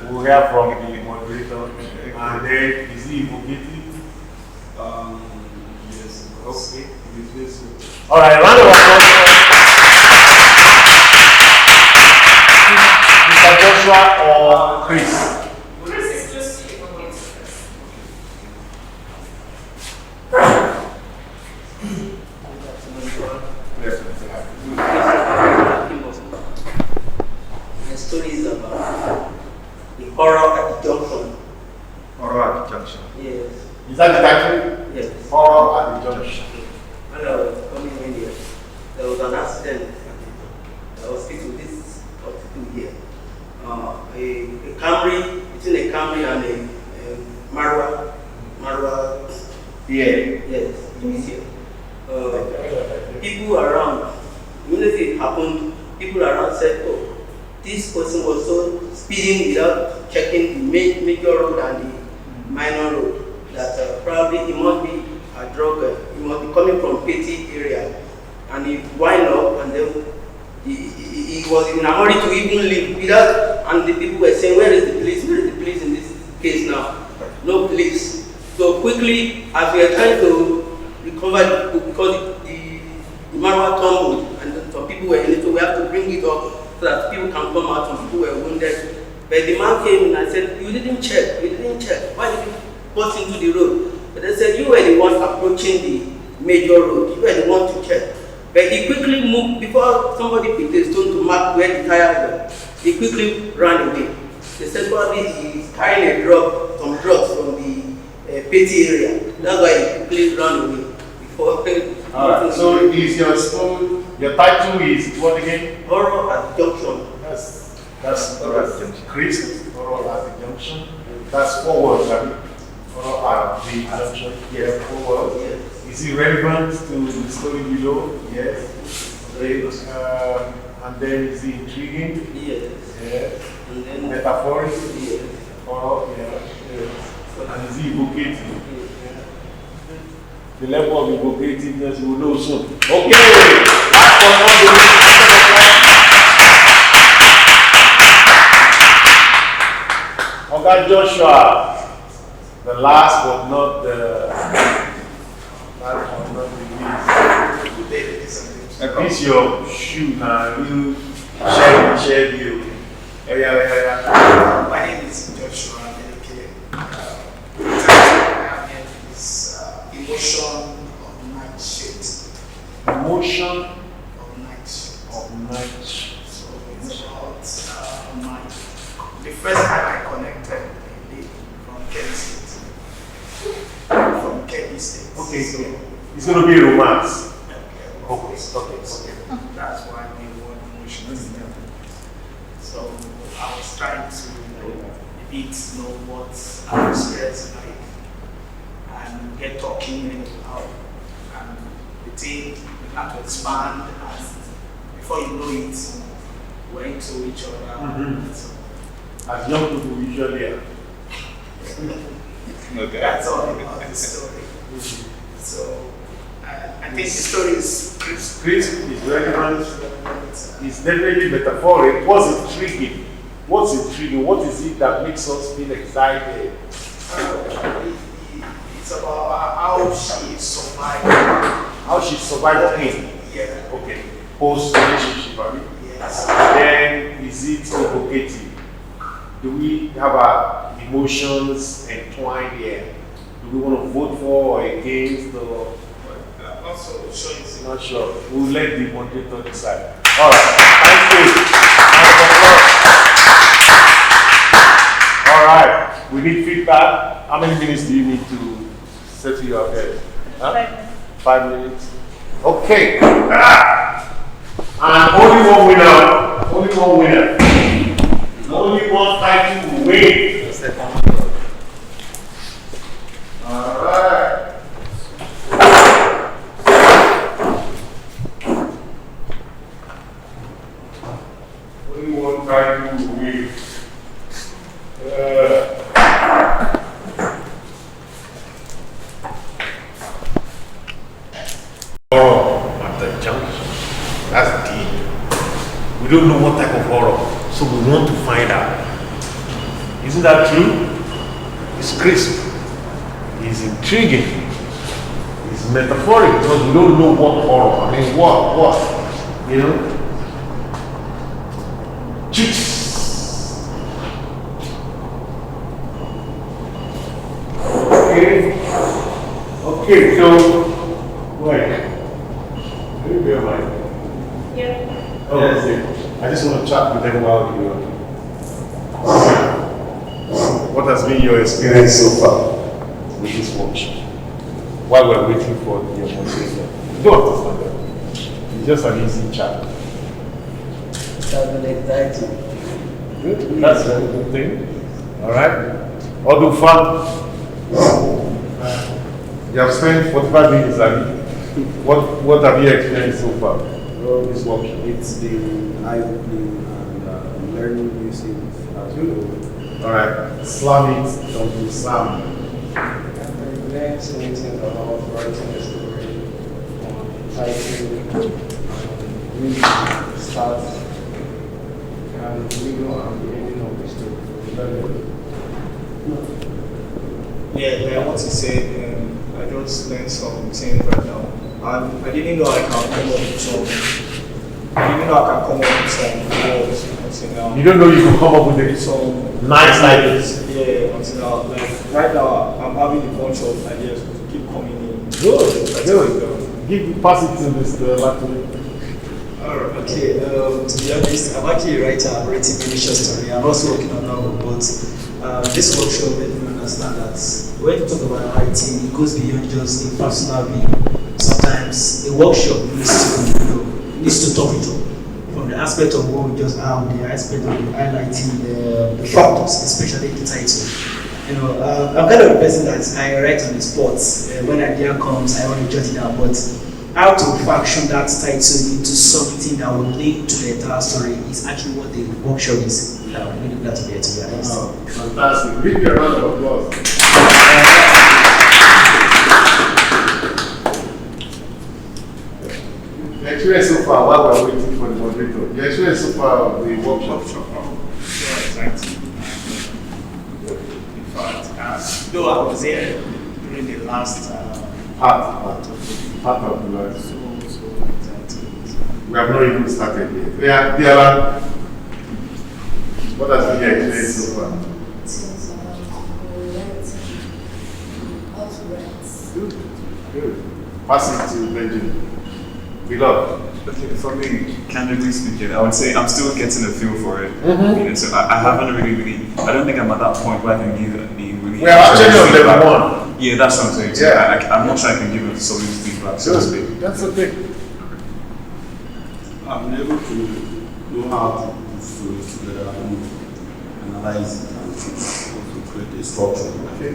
We'll hear from the moderator. And then is he evocative? Yes. Okay. All right, round of applause. Mr. Joshua or Chris? Chris is just evocative. Josh. When I was coming in here, there was an accident at the hospital this hospital here. A Camry, between a Camry and a Marwa, Yeah. yes, this here. People around, immediately it happened, people around said, oh, this person was so speeding without checking the major road and the minor road, that probably he must be a drug, he must be coming from petty area, and he wind up, and then he was in a hurry to even leave without, and the people were saying, where is the police in this case now? No police. So quickly, as we are trying to recover the book, because the Marwa tumbled, and then some people were in it, so we have to bring it up so that people can come out and people were wounded. But the man came in and said, you didn't check. Why did you bust into the road? But they said, you were the one approaching the major road. You were the one to check. But he quickly moved, before somebody picked a stone to mark where the tire was, he quickly ran away. They said probably he's carrying some drugs from the petty area. That's why he quickly ran away. Alright, so is your school, your title is what again? Horror at Junction. That's Chris, Horror at the Junction. That's 4 words, right? Horror at the Junction. Yes, 4 words. Yes. Is it relevant to the story below? Yes. And then is it intriguing? Yes. Yes. And then Metaphoric? yes. Horror, yeah. Yes. And is it evocative? The level of evocativeness you will know soon. Okay! Okay, Joshua, the last but not the least. A piece your shoe now, you share you. Yeah. My name is Joshua Meleke. The title I have here is Emotion of Night Shift. Emotion Of Night Shift. of night. So it's about the first time I connected from Kebbi State. From Kebbi State. Okay, so it's going to be a romance. okay. That's why the word emotion is there. So I was trying to a bit know what our experience like and get talking anyhow. And the team began to expand, and before you know it, we're into each other. So, As young people usually are. Okay. that's all about the story. So I think the story is Chris is relevant. It's definitely metaphoric. What's intriguing? What is it that makes us feel excited? it's about how she survived. How she survived pain. Yeah. Okay. Post relationship, I mean. Yes. Then is it evocative? Do we have our emotions entwined here? Do we want to vote for or against or Also, sure it's not sure? We'll let the moderator decide. All right. Thank you. All right. We need feedback. How many minutes do you need to settle your affairs? Huh? 5 minutes. 5 minutes. Okay. And only one winner. Only one winner. Only one title will win. All right. Only one title will win. At the junction. That's deep. We don't know what type of horror, so we want to find out. Isn't that true? It's crisp. It's intriguing. It's metaphoric because we don't know what horror. I mean, what? You know? Chicks. Okay, so, wait. Can you bear mine? Yeah. Oh, yes. I just want to chat with them while you are. What has been your experience so far with this watch? While we're waiting for the for motivation. You don't understand that. It's just an easy chat. That's an exciting. Good. That's a very good thing. All right. All fun. You have spent 45 minutes, Ali. What have you experienced so far? Well, this workshop, it's been eye-opening and learning new things as you know. All right. Slam it. Don't do slam. I've learned so many things about writing a story, title, really start, and the middle and the ending of the story. Very good. Yeah, I want to say, I just learned something right now. And I didn't know I can come up with some. I didn't know I can come up with some words until now. You don't know you can come up with Some nice ideas. Yeah, until now. Like right now, I'm having a bunch of ideas to keep coming in. Good. Good. Pass it to Mr. Latuli. Alright, okay. To be honest, I'm actually a writer. I'm writing many short stories. I'm also working on novel, but this workshop made me understand that when you talk about writing, it goes beyond just a personal view. Sometimes a workshop needs to talk it up from the aspect of what we just have, the aspect of highlighting the factors, especially the title. You know, I'm kind of a person that I write on the spot. When an idea comes, I want to jot it down, but how to fashion that title into something that will link to the entire story is actually what the workshop is. I'm really glad to be here, to be honest. Oh, fantastic. Give me a round of applause. The experience so far, while we're waiting for the moderator, the experience so far of the workshop. So exciting. In fact, though I was here during the last part of the life. so exciting. We have not even started yet. They are what has been your experience so far? Since how to write. Good. Good. Pass it to Benjamin. Beloved. Okay, for me, candidly speaking, I would say I'm still getting a feel for it. Mm-hmm. You know, so I haven't really, I don't think I'm at that point where I can give a really. We are actually on level 1. Yeah, that's what I'm saying. So Yeah. I'm not sure I can give a solid feedback, so to speak. That's okay. I'm able to know how to put stories together and analyze it and also create a structure. Okay.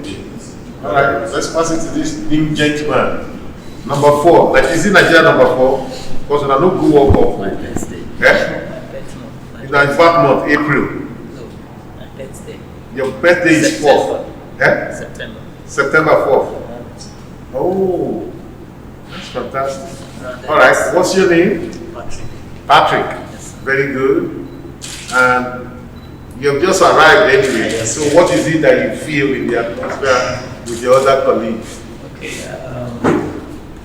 All right, let's pass it to this new gentleman. Number 4. Like, is it Nigeria number 4? Because when I know go walk off. My birthday. Yeah? My birthday. It's like back month, April. No, my birthday. Your birthday is 4th. Yeah? September. September 4th. Oh, that's fantastic. All right, what's your name? Patrick. Patrick. Yes. Very good. And you've just arrived anyway. So what is it that you feel in the atmosphere with your other colleagues? Okay,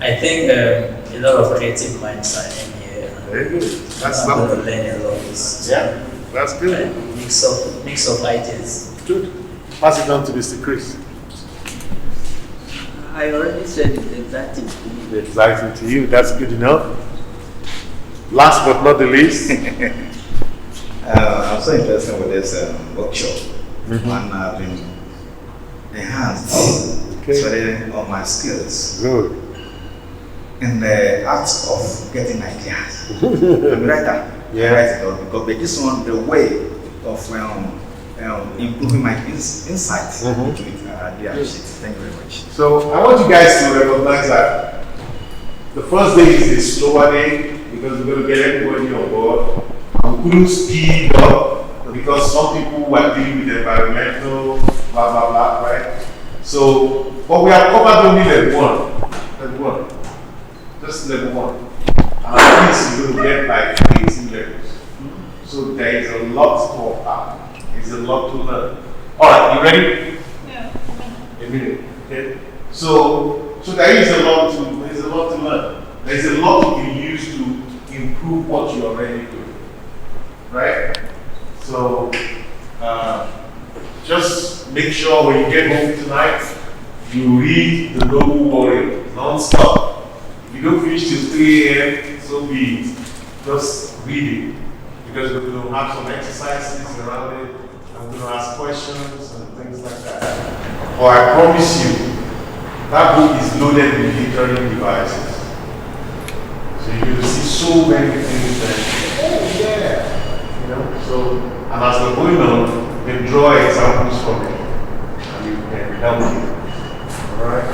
I think a lot of creative minds are in here. Very good. That's I'm going to something. learn a lot of this. Yeah, that's good. Mix of ideas. Good. Pass it on to Mr. Chris. I already said it's exciting to me. Exciting to you. That's good enough. Last but not the least. I'm so interested with this workshop, and I've been enhanced studying all my skills Good. in the art of getting ideas. I'm a writer. Yeah. I write it all because but this one, the way of improving my insight into it, I appreciate it. Thank you very much. So I want you guys to recognize that the first day is a slower day because we're going to get everybody on board. And we couldn't speed up because some people were dealing with environmental, blah, blah, blah, right? So, but we have covered only level 1. Level 1. Just level 1. And at least you're going to get like 18 levels. So there is a lot to offer. There's a lot to learn. Alright, you ready? Yeah. A minute. Okay. So there is a lot to learn. There's a lot you can use to improve what you already do. Right? So just make sure when you get home tonight, you read The Noble Warrior non-stop. If you don't finish till 3 a.m., so be it. Just read it. Because we're going to have some exercises around it. I'm going to ask questions and things like that. Or I promise you, That book is loaded with literary devices. So you will see so many things that, oh yeah, you know. So, and as we're going on, they draw examples from it, and you can help you. All right.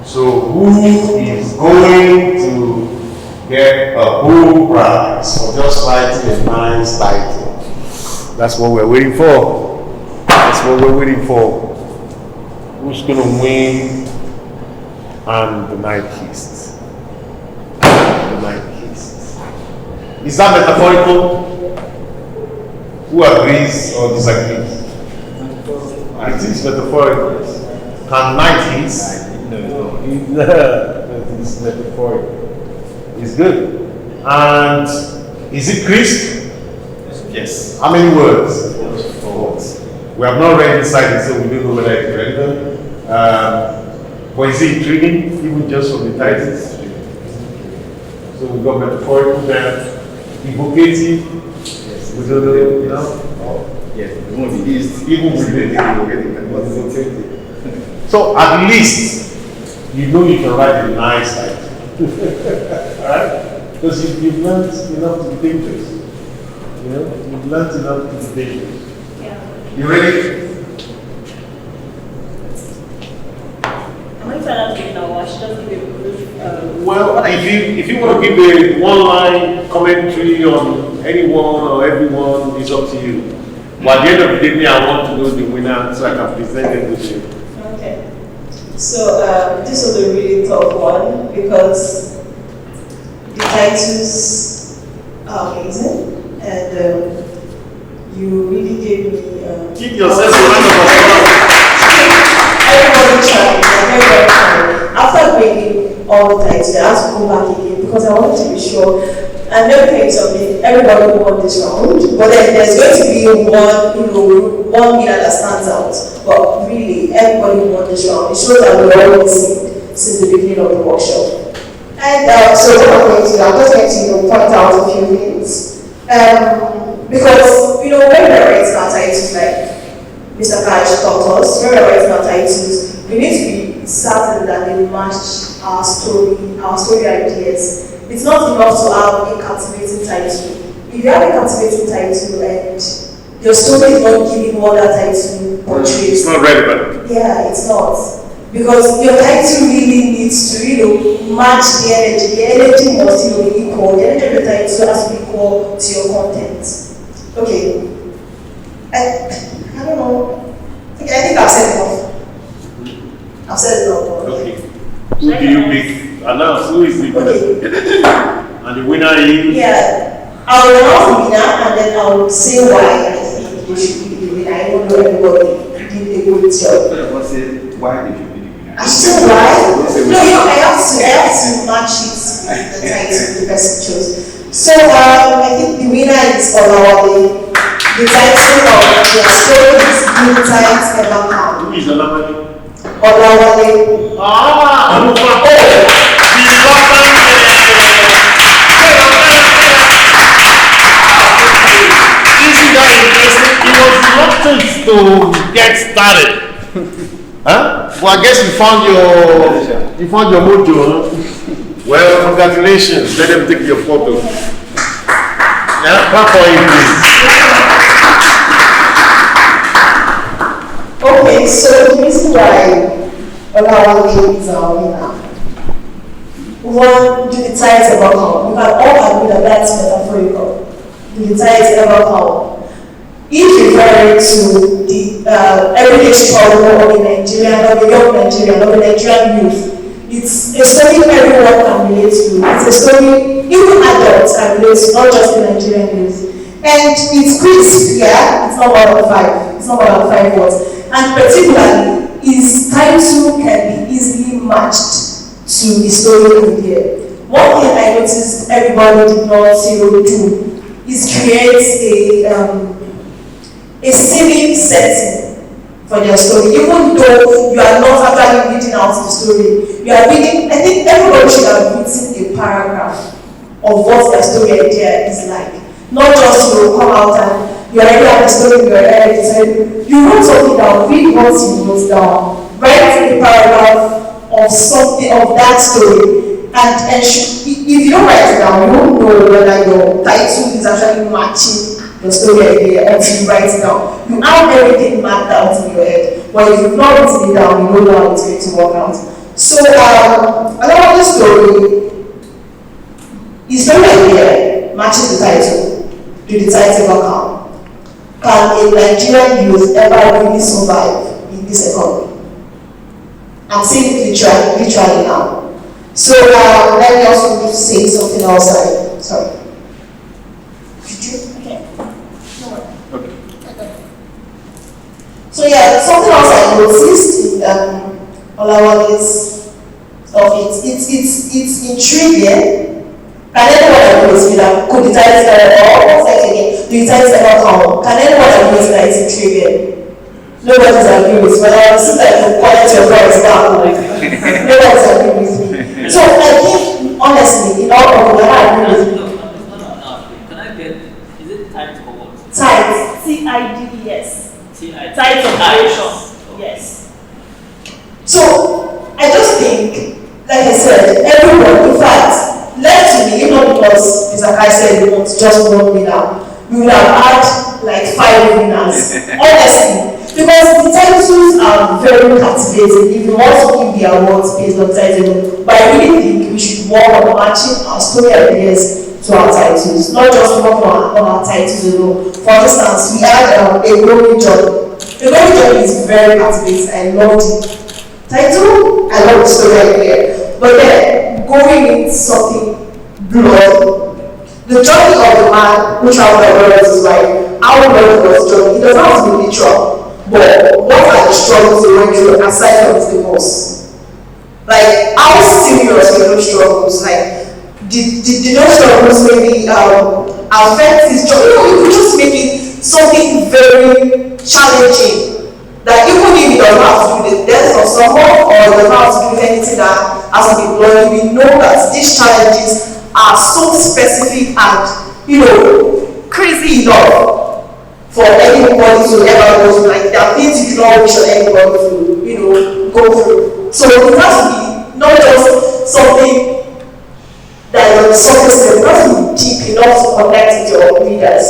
So, who is going to get a book prize for just writing a nice title? That's what we're waiting for. That's what we're waiting for. Who's going to win? And the night kissed. The night kissed. Is that metaphorical? Who agrees or disagrees? I think it's metaphorical. Can night kiss? No. It's metaphorical. It's good. And is it crisp? Yes. How many words? 4 words. We have not read inside it, so we don't know whether it's relevant. But is it intriguing, even just from the titles? So we got metaphorical there, evocative. Yes. We don't know, you know? Oh. Yes. Even with the So at least you know you can write a nice title. Alright? Because you've learned enough to be dangerous. You know, you've learned enough to be dangerous. Yeah. You ready? How many finals do you know? I should just give a brief. Well, if you want to give a one-line commentary on anyone or everyone, it's up to you. But at the end of the day, I want to know the winner so I can present them with you. Okay. So this was a really tough one because the titles are amazing. And you really gave me. Keep yourself a round of applause. Everybody tried. Everybody tried. After bringing all the titles, I had to go back again because I wanted to be sure. And let me tell you something. Everybody won this round, but then there's going to be one winner that stands out. But really, everybody won this round. It shows that we're all listening since the beginning of the workshop. And so what I'm just going to point out a few things. Because, when we're writing our titles, like Mr. Kash taught us, when we're writing our titles, we need to be certain that they match our story ideas. It's not enough to have a captivating title. If you have a captivating title and your story is not giving what that title portrays. It's not relevant. Yeah, it's not. Because your title really needs to, match the energy. The energy must, be equal. The energy of the title has to be equal to your content. Okay. I don't know. I think I've said enough. I've said enough. Okay. Who do you pick? Announce who is the winner. Okay. And the winner is? Yeah. I'll announce the winner and then I'll say why I think you should be the winner. I don't know everybody did a good job. What's it? Why did you? I still why? No, I have to match it with the title the person chose. So I think the winner is Onadele. The title of the story is Good Times Ever Come. Who is Onadele? Onadele. Ah! Isn't that interesting? He was reluctant to get started. Huh? Well, I guess you found your mojo, huh? Well, congratulations. Let them take your photo. Yeah, clap for him, please. Okay, so the reason why Onadele is our winner. One, do the tides ever come? We can all agree that that's metaphorical. Do the tides ever come? If referring to the everyday struggle of the Nigerian, of the young Nigerian, of the Nigerian youth, it's a story everyone can relate to. It's a story even adults can relate to, not just the Nigerian youth. And it's crisp, yeah, it's not 1 out of 5. It's not 1 out of 5 words. And particularly, his title can be easily matched to the story idea. One thing I noticed everybody did not do is create a scenic setting for their story. Even though you are not actually reading out the story, you are reading, I think everybody should have written a paragraph of what their story idea is like. Not just come out and you already have the story in your head. You said, you wrote something down, read what you wrote down, write a paragraph of something of that story. And if you don't write it down, you won't know whether your title is actually matching your story idea until you write it down. You have everything mapped out in your head. But if you've not written it down, you don't know how it's going to work out. So, along the story, his story idea matches the title. Do the title ever come? Can a Nigerian youth ever really survive in this economy? I'm saying it literally now. So let me also say something outside. Sorry. Did you? Okay. No worry. Okay. So yeah, something else I noticed in Olawade's stuff. It's intriguing. Can anyone agree with me that could the title ever, or what's that again? Do the title ever come? Can anyone agree with me that it's intriguing? Nobody's agreeing with me, but I see that you collect your voice down. Nobody's agreeing with me. So I think, honestly, in all of them, I agree with you. No. Can I get, is it tight or what? Tight. TIDES. T-I-D. Tight operation. Yes. So I just think, like I said, everyone, in fact, left to me, not because Mr. Kai said we want just one winner, we would have had like 5 winners. Honestly. Because the titles are very captivating. If you want to give the awards based on title, but I really think we should work on matching our story ideas to our titles, not just work on our titles alone. For instance, we had a growing journey. The growing journey is very captivating. I love the title, I love the story idea. But then, going into something blood, the journey of the man who traveled abroad is like, how blood was his journey. It doesn't have to be literal. But what are the struggles they went through aside from the divorce? Like, how serious were those struggles? Like, did those struggles maybe affect his job? You know, it could just make it something very challenging. That even if it doesn't have to do with the death of someone, or it doesn't have to do with anything that has to be bloody, we know that these challenges are so specific and, you know, crazy enough for anybody to ever go through. Like, there are things you do not wish on anybody to, you know, go through. So it has to be not just something that is on the surface, it has to be deep enough to connect with your readers.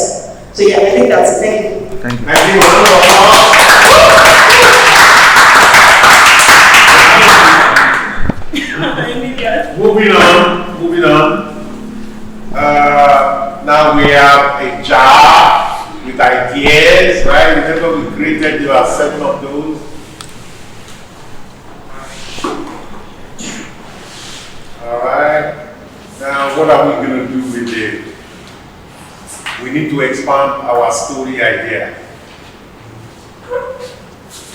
So yeah, I think that's it. Thank you. Thank you. Moving on. Now we have a jar with ideas, right? Remember we created, there are 7 of those. Alright. Now what are we going to do with it? We need to expand our story idea.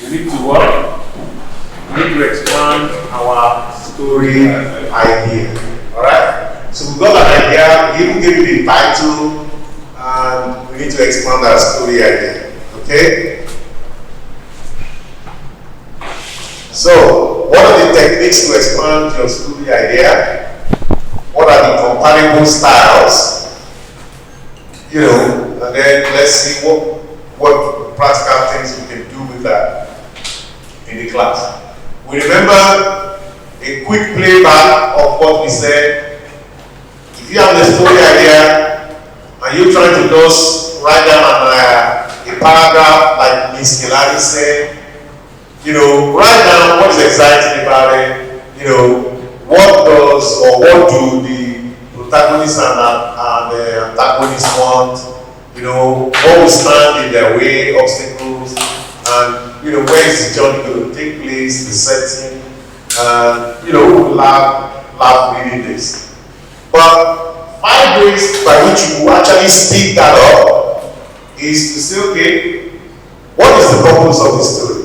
We need to what? We need to expand our story idea. Alright? So we've got an idea, we even gave it a title, and we need to expand our story idea. Okay? So, what are the techniques to expand your story idea? What are the comparable styles? You know, and then let's see what practical things we can do with that in the class. We remember a quick playback of what we said. If you have the story idea and you're trying to just write down a paragraph like Ms. Kilari said, you know, write down what is exciting about it, you know, what does or what do the protagonist and the antagonist want, you know, what will stand in their way, obstacles, and, you know, where is the journey going to take place, the setting, and, you know, we will laugh reading this. But 5 ways by which you actually speed that up is to say, okay, what is the purpose of the story?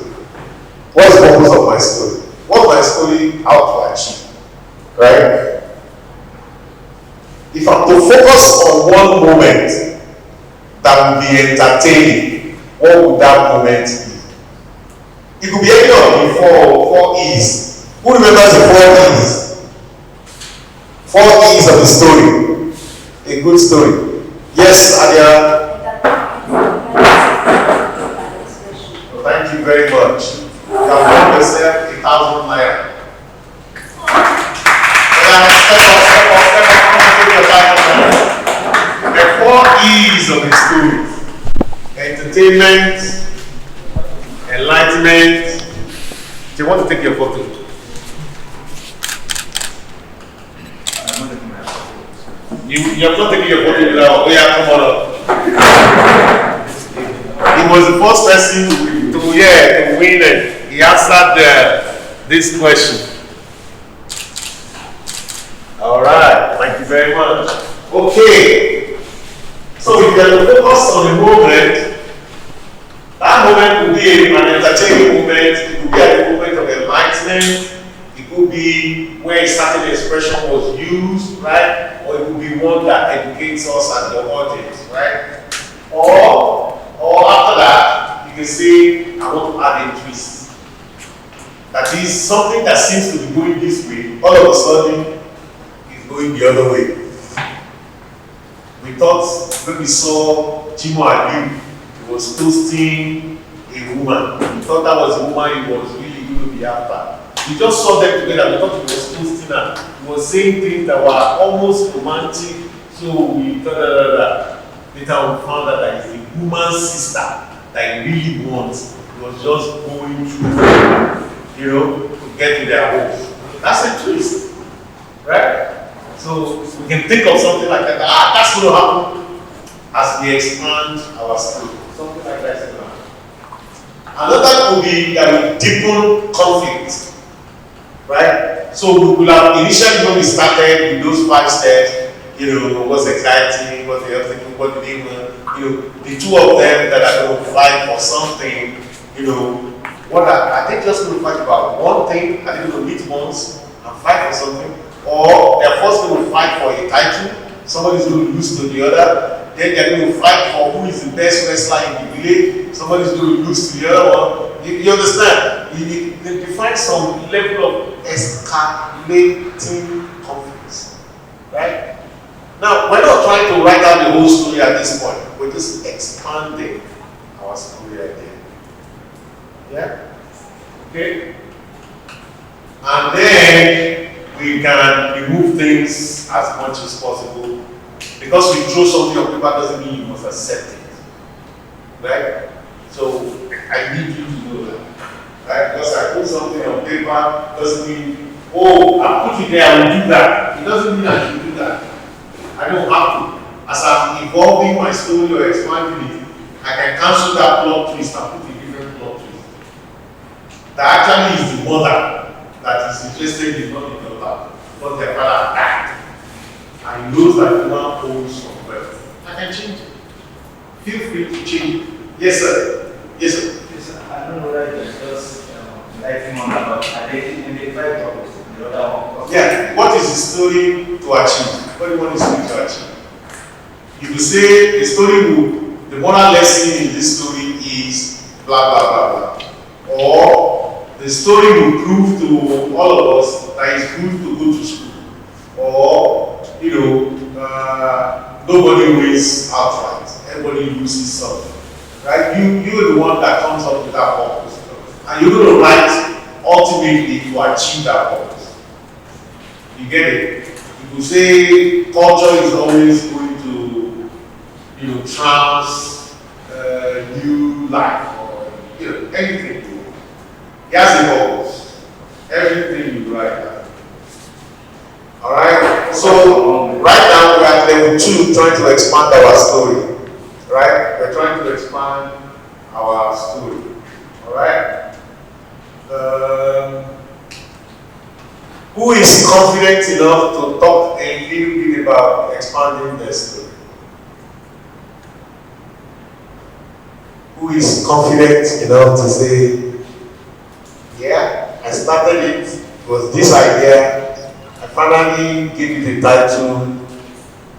What is the purpose of my story? What my story out to achieve? Right? If I'm to focus on one moment that will be entertaining, what would that moment be? It could be any of the 4 E's. Who remembers the 4 E's? 4 E's of the story. A good story. Yes, Adia. entertainment, enlightenment. Do you want to take your photo? You're not taking your photo now. Oh yeah, come on up. He was the first person to win it. He answered this question. All right, thank you very much. Okay, so if you are to focus on the moment, that moment could be an entertaining moment, it could be a moment of enlightenment, it could be where a certain expression was used, right? Or it could be one that educates us as the audience, right? Or after that, you can say, I want to add a twist. That is something that seems to be going this way, all of a sudden, is going the other way. We thought when we saw Chimo Aliu, he was toasting a woman. We thought that was the woman he was really going to be after. We just saw them together, we thought he was toasting her. He was saying things that were almost romantic, so we thought later we found out that it's the woman's sister that he really wants. He was just going through, to get to their home. That's a twist, right? So we can think of something like that. That's going to happen as we expand our story. Something like that is going to happen. Another could be that we deepen conflict, right? So we will have initially when we started with those 5 steps, what's exciting, what's the other thing, what do they want, the two of them that are going to fight for something, what are they just going to fight about one thing? Are they going to meet once and fight for something? Or they're first going to fight for a title, somebody's going to lose to the other, then they're going to fight for who is the best wrestler in the village, somebody's going to lose to the other one. You understand? They define some level of escalating conflicts, right? Now, we're not trying to write out the whole story at this point, we're just expanding our story idea. Yeah? Okay? And then we can remove things as much as possible. Because we throw something on paper doesn't mean you must accept it. Right? So I need you to know that. Right? Because I put something on paper doesn't mean, oh, I put it there, I will do that. It doesn't mean I should do that. I don't have to. As I'm evolving my story or expanding it, I can cancel that plot twist and put a different plot twist. That actually is the mother that is interested in not the daughter, but their father died. And he knows that the one owns some wealth. I can change it. Feel free to change it. Yes, sir. Yes, sir. Yes, sir. I don't know whether it's just lighting on that, but I think in the 5 topics, the other one. Yeah, what is the story to achieve? What do you want the story to achieve? You will say the story the moral lesson in this story is blah, blah, blah, blah. Or the story will prove to all of us that it's good to go to school. Or, nobody wins outright. Everybody loses something. Right? You're the one that comes up with that purpose. And you're going to write ultimately to achieve that purpose. You get it? You could say culture is always going to, trans new life or anything. Yes, it goes. Everything you write down. Alright? So, right now we are at level 2 trying to expand our story. Right? We're trying to expand our story. Alright? Who is confident enough to talk a little bit about expanding their story? Who is confident enough to say, yeah, I started it was this idea, I finally gave it a title,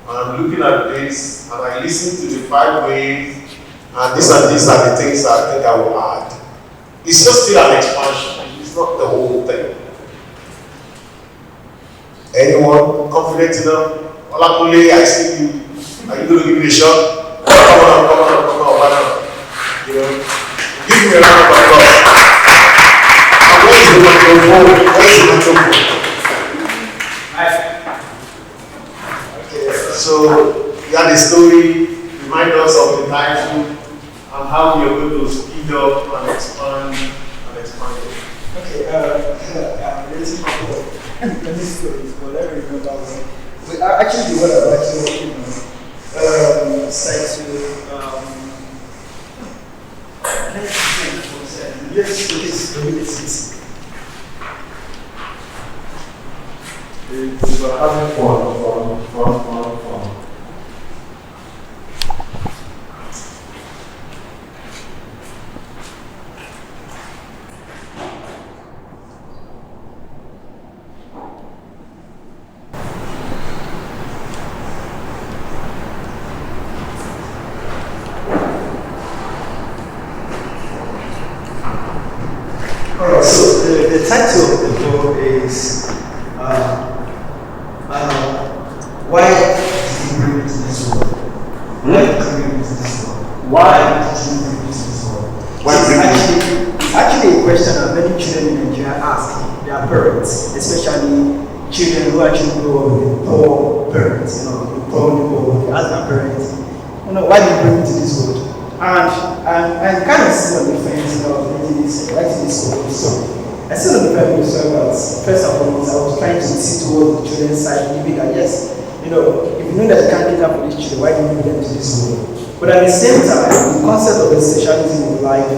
I'm looking at this, and I listened to the 5 ways, and these are the things I think I will add. It's just still an expansion, it's not the whole thing. Anyone confident enough? Olakule, I see you. Are you going to give me a shot? Come on. Give me a round of applause. And where is the microphone? Okay, so you had a story, remind us of the title, and how you're going to speed up and expand and expand it. Okay, I'm ready to go. Many stories, but let me remember one. But actually, the one I'm actually working on, let's see, It's about having fun. Alright, so the title of the book is Why Did You Bring Me to This World? Why did you bring me to this world? Why did you bring me to this world? It's actually a question that many children in Nigeria ask their parents, especially children who actually grow up with poor parents, the poor people, they ask their parents, why did you bring me to this world? And I'm kind of still on the fence writing this book. So I still on the fence because first and foremost, I was trying to see towards the children's side, giving that yes, if you know that you can't cater for these children, why do you bring them to this world? But at the same time, the concept of essentialism of life,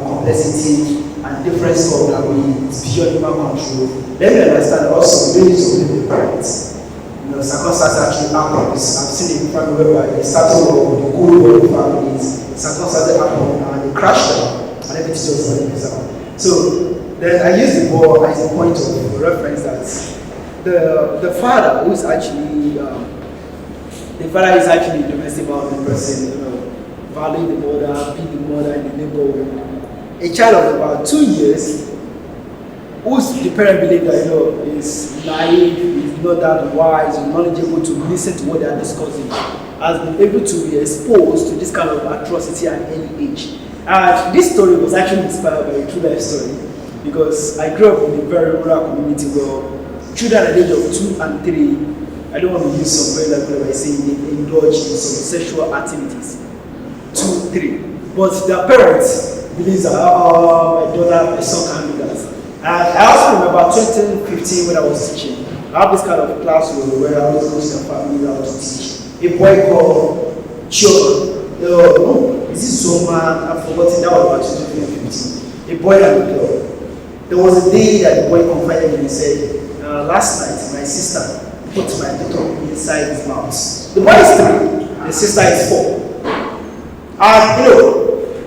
complexity, and different stuff that is beyond human control, let me understand also we need to blame the parents. Circumstances actually happen. I've seen a family whereby they started with the good world families, circumstances happen and they crash down, and everything just went out. So then I use the ball as a point of reference that the father who is actually the father is actually a domestic violence person, valuing the mother, being the mother in the neighborhood. A child of about 2 years, whose the parent believe that is naive, is not that wise, is knowledgeable to listen to what they are discussing, has been able to be exposed to this kind of atrocity at any age. And this story was actually inspired by a true life story because I grew up in a very rural community where children at the age of 2 and 3, I don't want to use some very like by saying they indulge in some sexual activities. 2, 3. But their parents believe that my daughter, my son can't do that. And I also remember 2015 when I was teaching, I have this kind of classroom where I was going to the family how to teach. A boy called Children. Is this Zoma? I've forgotten, that was about 2015. A boy and a girl. There was a day that the boy confided in me and said, last night my sister put my daughter inside his mouth. The boy is 3, the sister is 4. And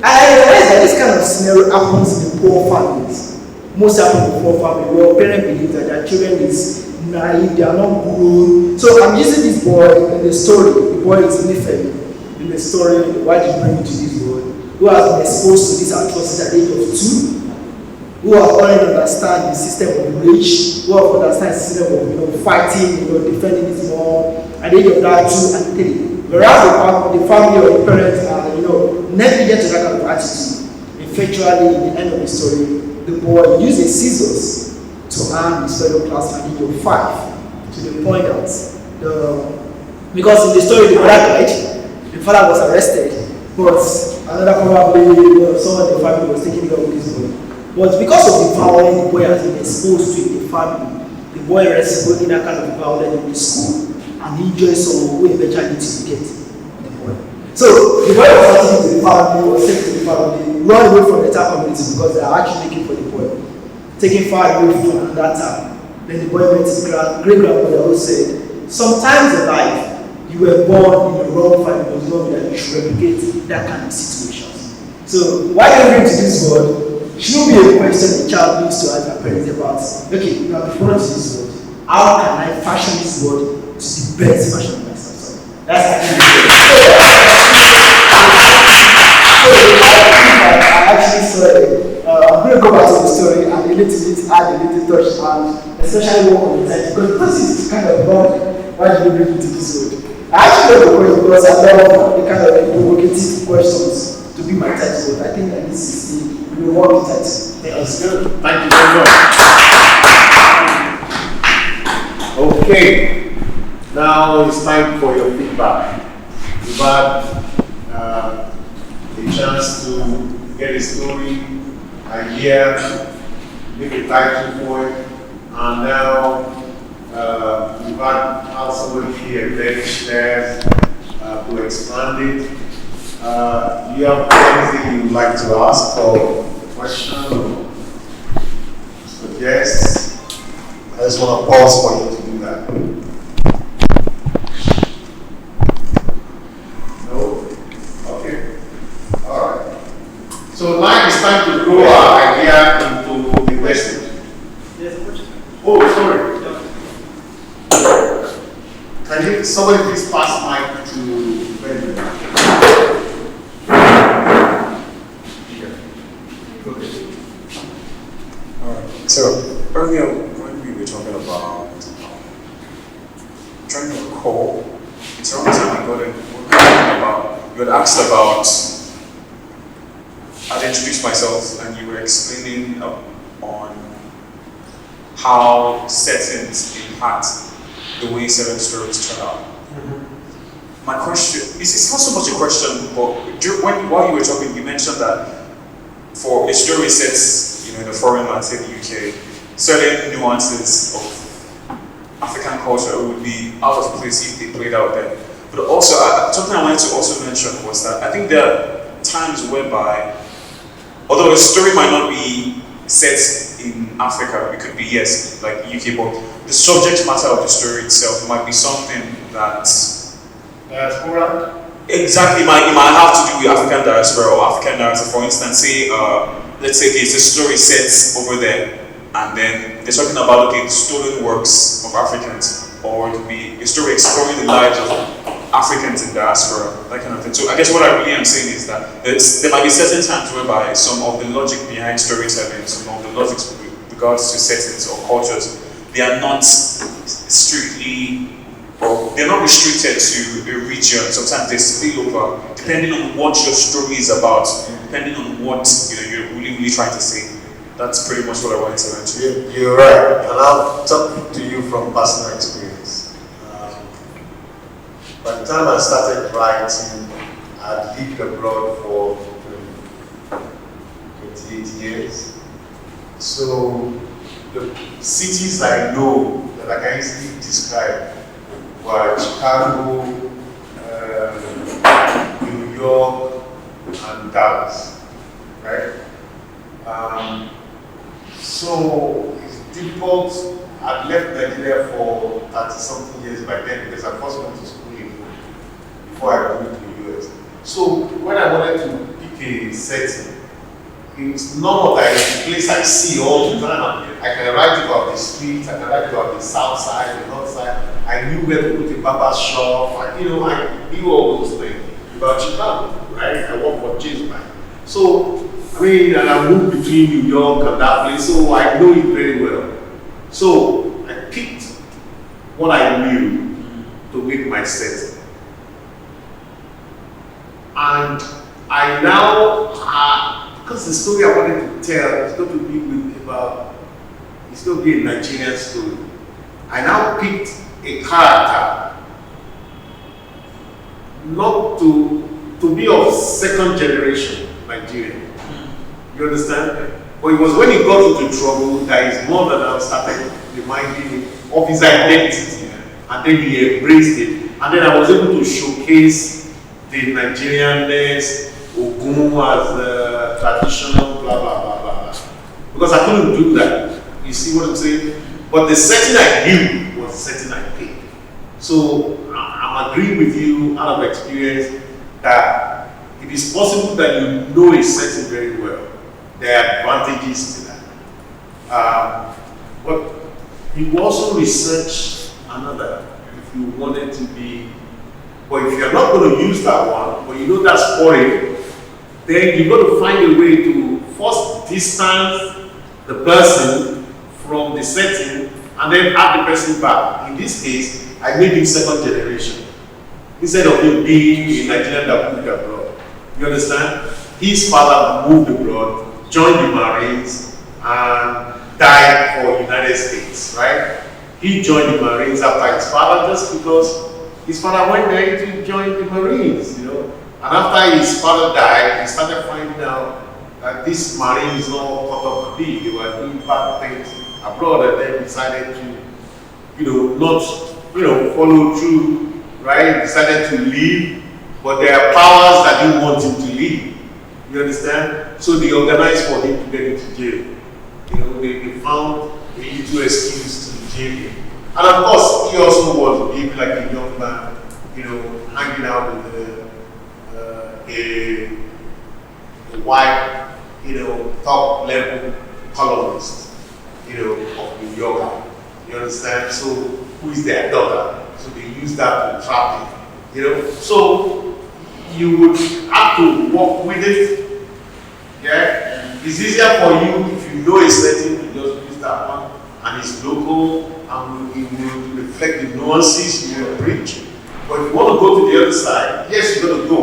I realized that this kind of scenario happens in poor families. Most happen in poor families where parents believe that their children is naive, they are not grown. So I'm using this boy in the story. The boy is Nifemi in the story, why did you bring me to this world? Who has been exposed to this atrocity at the age of 2, who have already understand the system of rage, who have understand the system of fighting, defending his mom at the age of that 2 and 3. Whereas the family or the parents are, negligent to that kind of attitude. Eventually, in the end of the story, the boy used his scissors to harm his fellow classmate at the age of 5, to the point that because in the story the brother died, the father was arrested, but another probably someone in the family was taking care of this boy. But because of the violence the boy has been exposed to in the family, the boy reciprocated that kind of violence in the school and he enjoyed someone who eventually to get the boy. So the boy was taken to the family, was taken to the family, run away from the entire community because they are actually looking for the boy. Taken far away from that time. Then the boy met his great-grandmother who said, sometimes in life, you were born in the wrong family, it was not that you should replicate that kind of situations. So why are you bring to this world? Shouldn't be a question the child needs to ask their parents about. Okay, you have been born to this world. How can I fashion this world to the best version of myself? So that's actually I actually saw it. I'm going to go back to the story and a little bit add a little touch and especially work on the title because this is kind of long. Why did you bring me to this world? I actually love the question because I love the kind of provocative questions to be my title, but I think that this is the reward title. That's good. Thank you very much. Okay. Now it's time for your feedback. You've had a chance chance to get a story, idea, make a title for it, and now we've had somebody here embellish theirs to expand it. You have anything you'd like to ask or question or suggest? I just want to pause for you to do that. No? Okay. Alright. So now it's time to grow our idea into the message. There's a question. Oh, sorry. Can you, somebody please pass mic to Benjamin? Alright, so earlier when we were talking about trying to recall, it's almost like you had asked about, I'd introduced myself and you were explaining on how settings impact the way certain stories turn out. My question, it's not so much a question, but while you were talking, you mentioned that for a story set in a foreign land, say the UK, certain nuances of African culture would be out of place if they played out there. But also, something I wanted to also mention was that I think there are times whereby, although a story might not be set in Africa, it could be, yes, like UK, but the subject matter of the story itself might be something that diaspora? Exactly, it might have to do with African diaspora or African narrative. For instance, say, let's say there's a story set over there, and then they're talking about, okay, the stolen works of Africans, or it could be a story exploring the lives of Africans in diaspora, that kind of thing. So I guess what I really am saying is that there might be certain times whereby some of the logic behind storytelling, some of the logics with regards to settings or cultures, they are not strictly, or they're not restricted to a region. Sometimes they spill over, depending on what your story is about, depending on what you're really trying to say. That's pretty much what I wanted to mention. You're right, and I'll talk to you from personal experience. By the time I started writing, I'd lived abroad for 28 years. So the cities I know that I can easily describe were Chicago, New York, and Dallas, right? So it's difficult. I'd left Nigeria for 30-something years by then because I first went to school before I moved to the US. So when I wanted to pick a setting, it's not that it's a place I see all the time. I can write about the streets, I can write about the south side, the north side. I knew where to put a barber shop, I knew all those things about Chicago, right? I worked for James Bank. So, and I moved between New York and that place, so I know it very well. So, I picked what I knew to make my setting. And I now, because the story I wanted to tell is going to be it's going to be a Nigerian story. I now picked a character not to be of second generation Nigerian. You understand? But it was when he got into trouble that his mother now started reminding him of his identity. And then he embraced it. And then I was able to showcase the Nigerianness, Ogun as traditional, blah, blah, blah, blah. Because I couldn't do that. You see what I'm saying? But the setting I knew was the setting I picked. So I'm agreeing with you out of experience that it is possible that you know a setting very well. There are advantages to that. But you also research another if you want it to be. But if you're not going to use that one, but you know that's foreign, then you've got to find a way to first distance the person from the setting and then add the person back. In this case, I made him second generation. Instead of him being a Nigerian that moved abroad. You understand? His father moved abroad, joined the Marines, and died for the United States, right? He joined the Marines after his father just because his father went there to join the Marines, and And after his father died, he started finding out that this marine is not cut up to be. They were doing bad things abroad, and then decided to, not, follow through, right? Decided to leave, but there are powers that didn't want him to leave. You understand? So they organized for him to get into jail. They found a little excuse to jail him. And of course, he also was behaving like a young man, hanging out with a white, top level columnist, of New York. You understand? So who is their daughter? So they use that to trap him. So you would have to work with it. Yeah? It's easier for you if you know a setting to just use that one and it's local and it will reflect the nuances you will preach. But if you want to go to the other side, yes, you're going to go,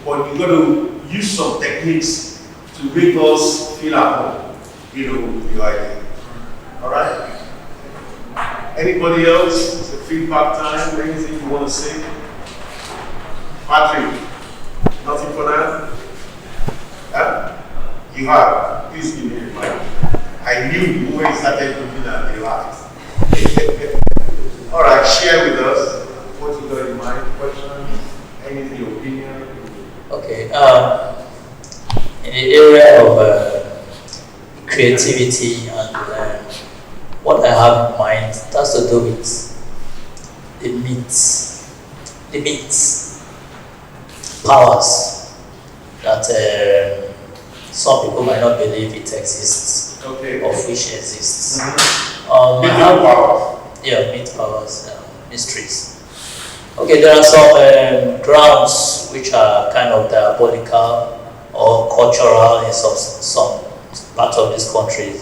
but you're going to use some techniques to make us feel at home, with your idea. Alright? Anybody else? It's a feedback time. Anything you want to say? Patrick, nothing for now? Huh? You have. Please give me the mic. I knew when you started looking at the relax. Alright, share with us what you got in mind, questions, anything, your opinion. Okay, in the area of creativity and what I have in mind, that's to do with the myths, powers that some people might not believe it exists, okay, of which exists. Powers. Yeah, myth powers, mysteries. Okay, there are some grounds which are kind of diabolical or cultural in some part of this country.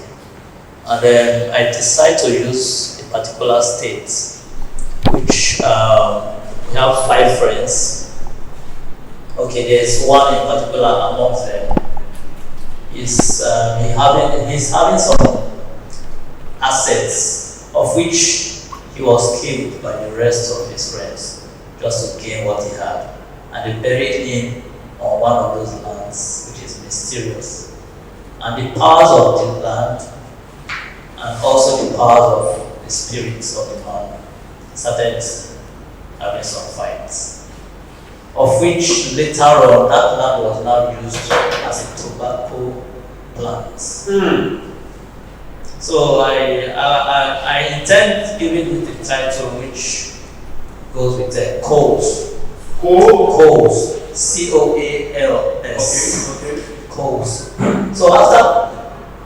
And then I decide to use a particular state, which we have 5 friends. Okay, there's one in particular amongst them. He's having some assets of which he was killed by the rest of his friends just to gain what he had. And they buried him on one of those lands, which is mysterious. And the powers of the land and also the powers of the spirits of the man started having some fights, of which later on that land was now used as a tobacco plant. So I intend giving it the title which goes with coals. Coals. C-O-A-L-S. Okay. Coals. So after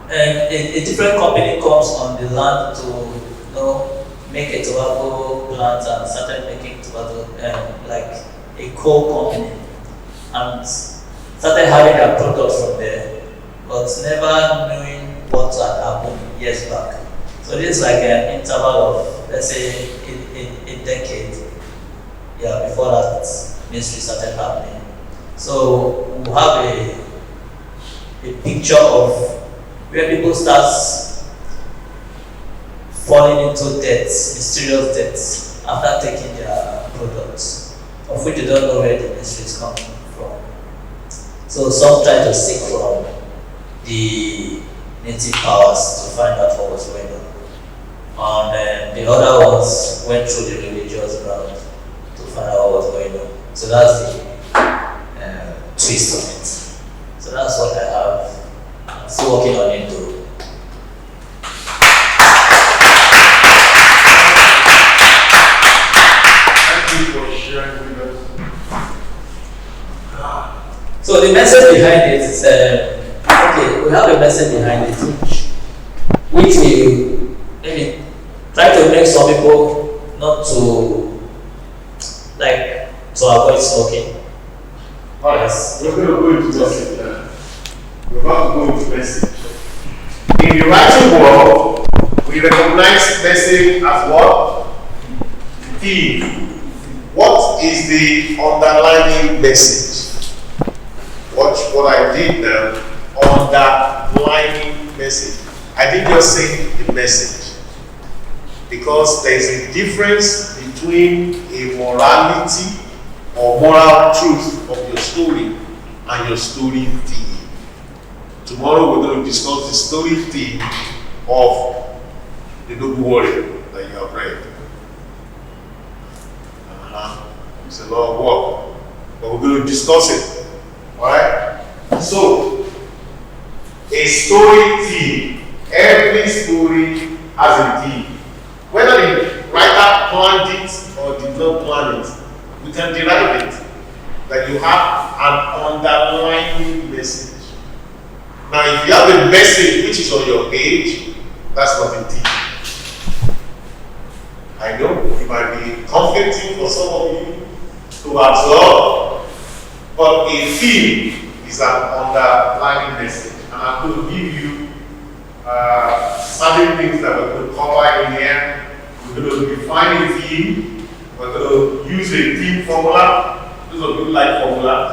a different company comes on the land to make a tobacco plant and started making tobacco like a coal company and started having their products from there, but never knowing what had happened years back. So this is like an interval of, let's say, a decade, before that mystery started happening. So we have a picture of where people start falling into debts, mysterious debts, after taking their products, of which they don't know where the mystery is coming from. So some try to seek from the native powers to find out what was going on. And the other ones went through the religious ground to find out what was going on. So that's the twist of it. So that's what I have. I'm still working on it too. Thank you for sharing with us. So the message behind it is, we have a message behind it, which we maybe try to make some people not to avoid smoking. Yes. We're going to go into message now. We're about to go into message. In the writing world, we recognize message as what? Theme. What is the underlying message? Watch what I did there. Underlying message. I didn't just say the message, because there is a difference between a morality or moral truth of your story and your story theme. Tomorrow we're going to discuss the story theme of the Noble Warrior that you have read. It's a lot of work, but we're going to discuss it. Alright? So, a story theme. Every story has a theme. Whether the writer planned it or did not plan it, we can derive it. That you have an underlying message. Now, if you have a message which is on your page, that's not a theme. I know it might be conflicting for some of you to absorb, but a theme is an underlying message. And I'm going to give you certain things that we're going to cover in here. We're going to define a theme. We're going to use a theme formula. Those of you who like formulas,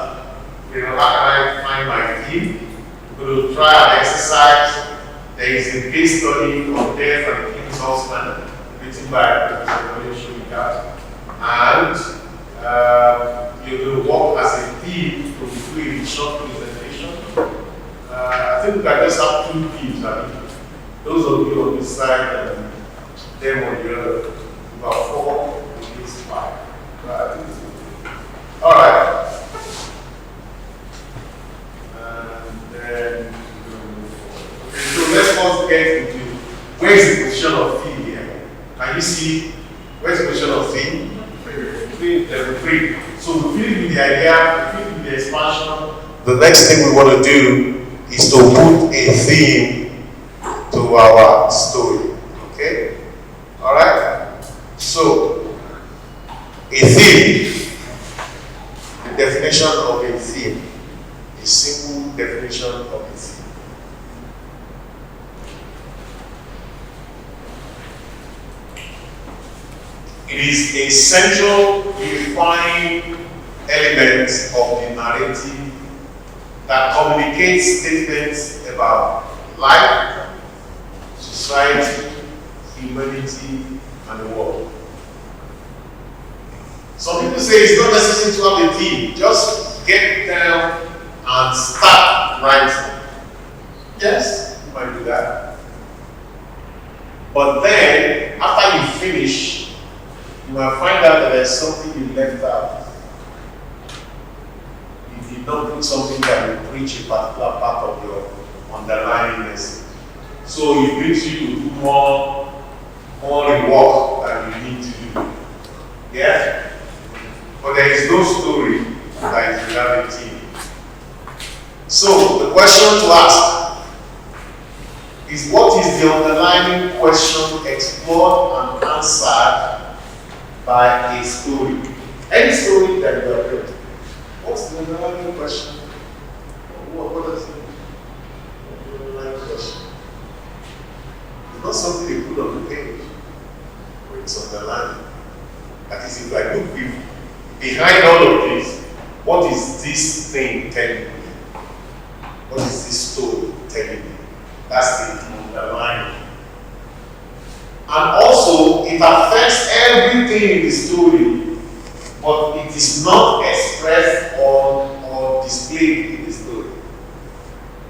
you know, how can I find my theme? We're going to try an exercise. There is a case study on Death and the King's Husband, written by Professor Shulika. And you're going to work as a team to do a short presentation. I think we can just have 2 teams. I mean, those of you on this side and them on the other, about 4, at least 5. All right. And then okay, so let's first get into where is the position of theme here. Can you see where's the position of theme? There's a 3. So we finish with the idea, we finish with the expansion. The next thing we want to do is to put a theme to our story. Okay? Alright? So, a theme, the definition of a theme, a simple definition of a theme. It is a central unifying element of the narrative that communicates statements about life, society, humanity, and the world. Some people say it's not necessary to have a theme, just get down and start writing. Yes, you might do that. But then, after you finish, you might find out that there's something you left out. You did not put something that will preach a particular part of your underlying message. So it brings you to do more work than you need to do. Yeah? But there is no story that is without a theme. So the question to ask is, what is the underlying question explored and answered by a story? Any story that you have read. What's the underlying question? What does it mean? The underlying question. It's not something they put on the page, but it's underlined. That is, if I look behind all of this, what is this thing telling me? What is this story telling me? That's the underlying. And also, it affects everything in the story, but it is not expressed or displayed in the story.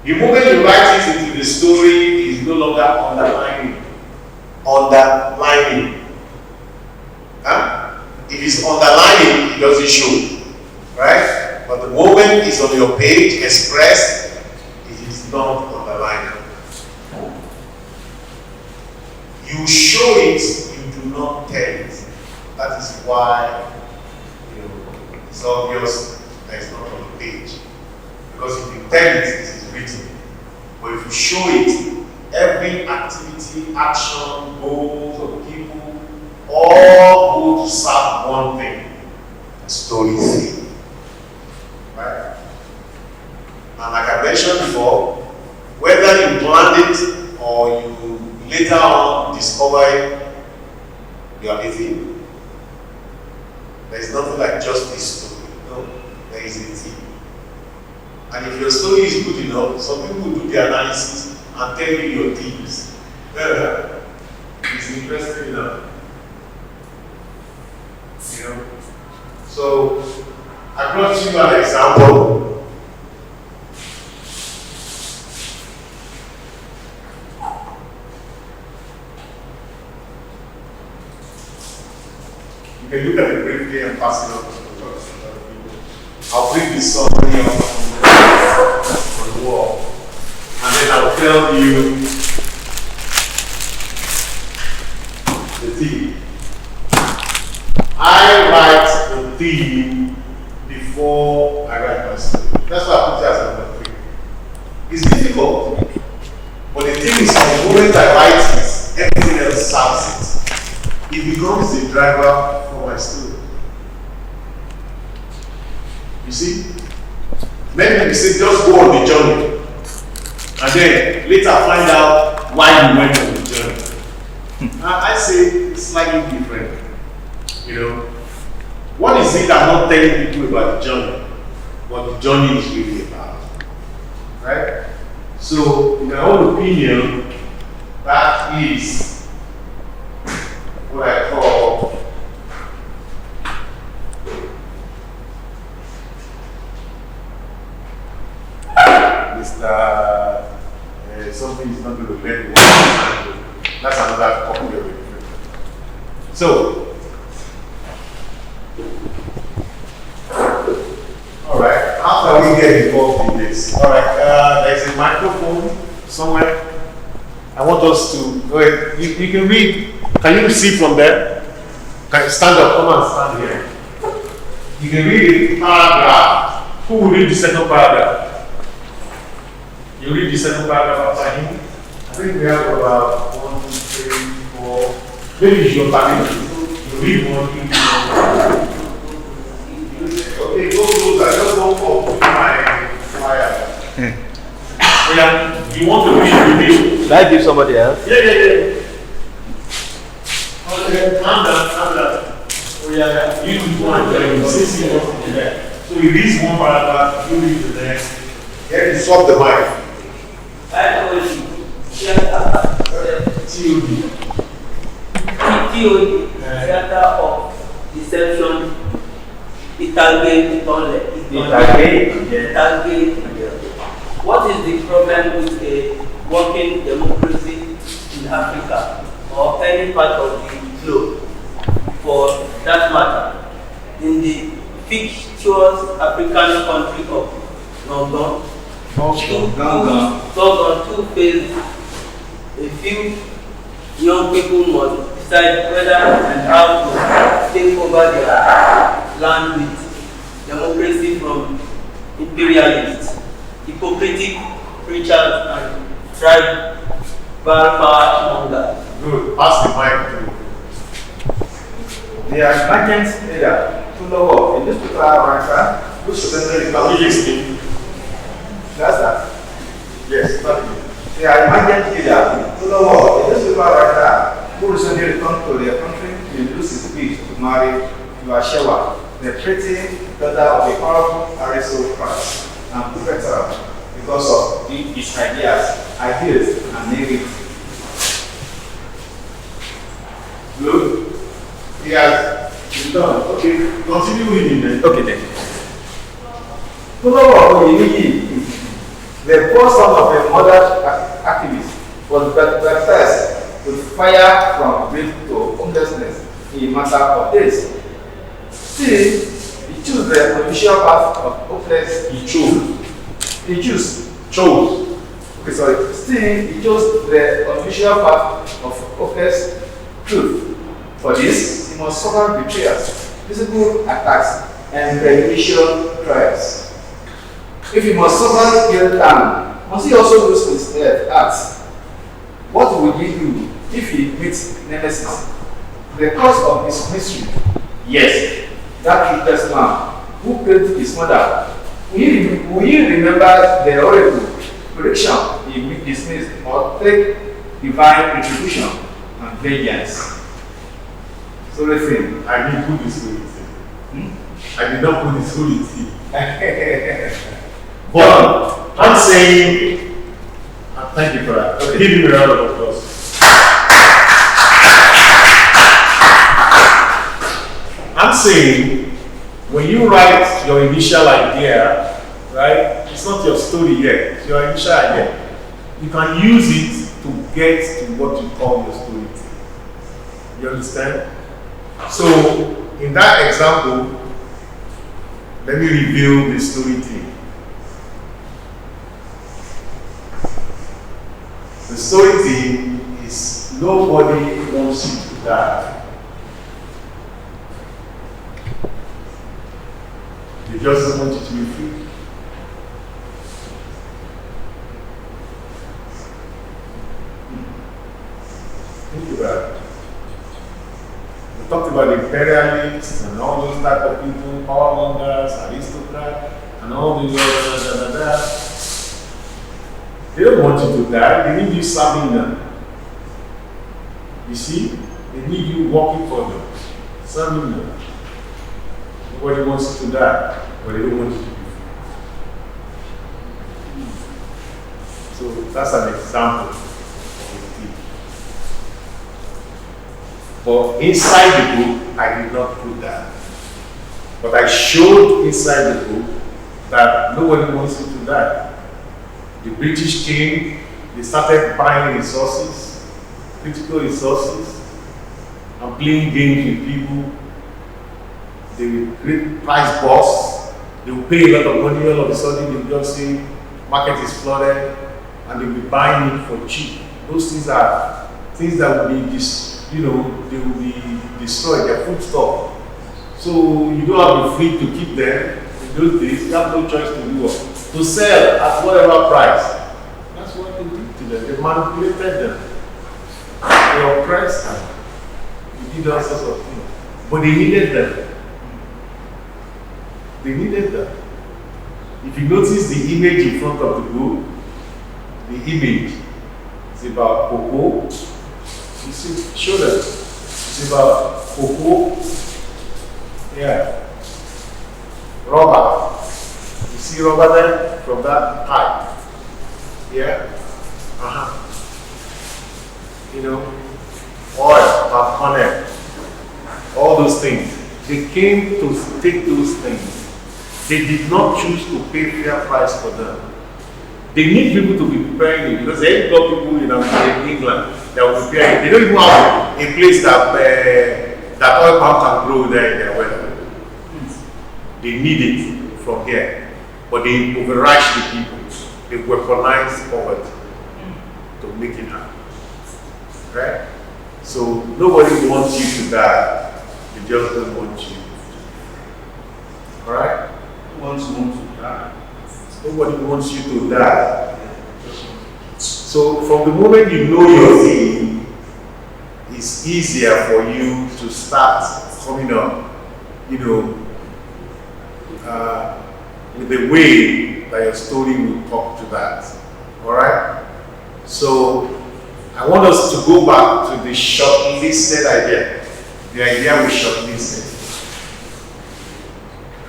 The moment you write it into the story, it is no longer underlining. Huh? If it's underlining, it doesn't show. Right? But the moment it's on your page, expressed, it is not underlining. You show it, you do not tell it. That is why it's obvious that it's not on the page. Because if you tell it, it is written. But if you show it, every activity, action, goals of people, all go to serve one thing: a story theme. Right? And like I mentioned before, whether you planned it or you later on discover it, you are a theme. There is nothing like just a story. No, there is a theme. And if your story is good enough, some people will do the analysis and tell you your themes. It's interesting enough. So give you an example. You can look at it briefly and pass it on to the people. I'll bring the summary on the wall, and then I'll tell you the theme. I write the theme before I write my story. That's why I put it as number 3. It's difficult, but the thing is, from the moment I write it, everything else serves it. It becomes the driver for my story. You see? Many people say just go on the journey, and then later find out why you went on the journey. I say it's slightly different. You know, what is it I'm not telling people about the journey? What the journey is really about, right? So, in my own opinion, that is what I call Mr. Something is not going to let me. That's another popular way. So, all right, how can we get involved in this? All right, there's a microphone somewhere. I want us to go ahead. You can read. Can you see from there? Can you stand up? Come and stand here. You can read the paragraph. Who will read the second paragraph? You read the second paragraph after him. I think we have about 1, 2, 3, 4. Maybe it's your family. You read 1, 2, 3, 4. Okay, go closer. Just go up to my fire. Yeah, you want to read with me? Should I give somebody else? Yeah. Okay, calm down. Oh yeah. You do one, then since you want to do that. So you read one paragraph, you read the next. Yeah, you swap the mic. TOD. Theater of Deception. Italgate. What is the problem with a working democracy in Africa or any part of the globe, for that matter, in the fictitious African country of London? Two phase, a few young people must decide whether and how to take over their land with democracy from imperialists, hypocritic preachers, and tribal power mongers. Good. Pass the mic to The emergent leader to the world in this particular ranker, which is listening. That's that. Yes, certainly. They are emergent leader to the world in this particular ranker, who recently returned to their country to use his bid to marry Yuashewa, the pretty daughter of a powerful aristocrat and protector, because of his ideas, and narrative. Good. He has done. Okay, continue reading then. Okay then. The poor son of a mother activist was baptized with fire from grief to homelessness in a matter of days. Still, he chose the official path of hopeless. Still, he chose the official path of hopeless truth. For this, he must suffer betrayals, physical attacks, and religious trials. If he must suffer guilt and must he also lose his acts? What would he do if he meets Nemesis? The cause of his mystery. Yes, that ruthless man who killed his mother. Will you remember the oracle prediction he dismissed or take divine retribution and vengeance? So listen. I didn't put this with it. I did not put this with it. But I'm saying, thank you for that. Okay. Give me a round of applause. I'm saying, when you write your initial idea, right, it's not your story yet, it's your initial idea. You can use it to get to what you call your story. You understand? So, in that example, let me reveal the story thing. The story thing is nobody wants you to die. They just want you to be free. Think about it. We talked about imperialists and all those type of people, power mongers, aristocrats, and all these They don't want you to die, they need you serving them. You see? They need you working for them, serving them. Nobody wants you to die, but they don't want you to be free. So that's an example of a thief. But inside the book, I did not put that. But I showed inside the book that nobody wants you to die. The British came, they started buying resources, critical resources, and playing games with people. They will create price boss, they will pay a lot of money, all of a sudden they will just say, market is flooded, and they will be buying it for cheap. Those things are things that will be, they will be destroyed, their food stuff. So you don't have the free to keep them. In those days, you have no choice to do what? To sell at whatever price. That's what they did to them. They manipulated them. They oppressed them. They did all sorts of things. But they needed them. They needed them. If you notice the image in front of the book, the image is about cocoa. You see, show them. It's about cocoa. Yeah. Rubber. You see rubber there from that pipe. Yeah? Oil, palm kernel, all those things. They came to take those things. They did not choose to pay fair price for them. They need people to be preparing it because they ain't got people in England that will prepare it. They don't even have a place that oil palm can grow there in their weather. They need it from here. But they overrush the people. They weaponize poverty to make it happen. Right? So nobody wants you to die. They just don't want you. Alright? Who wants you to die? Nobody wants you to die. So from the moment you know your thing, it's easier for you to start coming up, with the way that your story will talk to that. Alright? So I want us to go back to the shortlisted idea. The idea we shortlisted.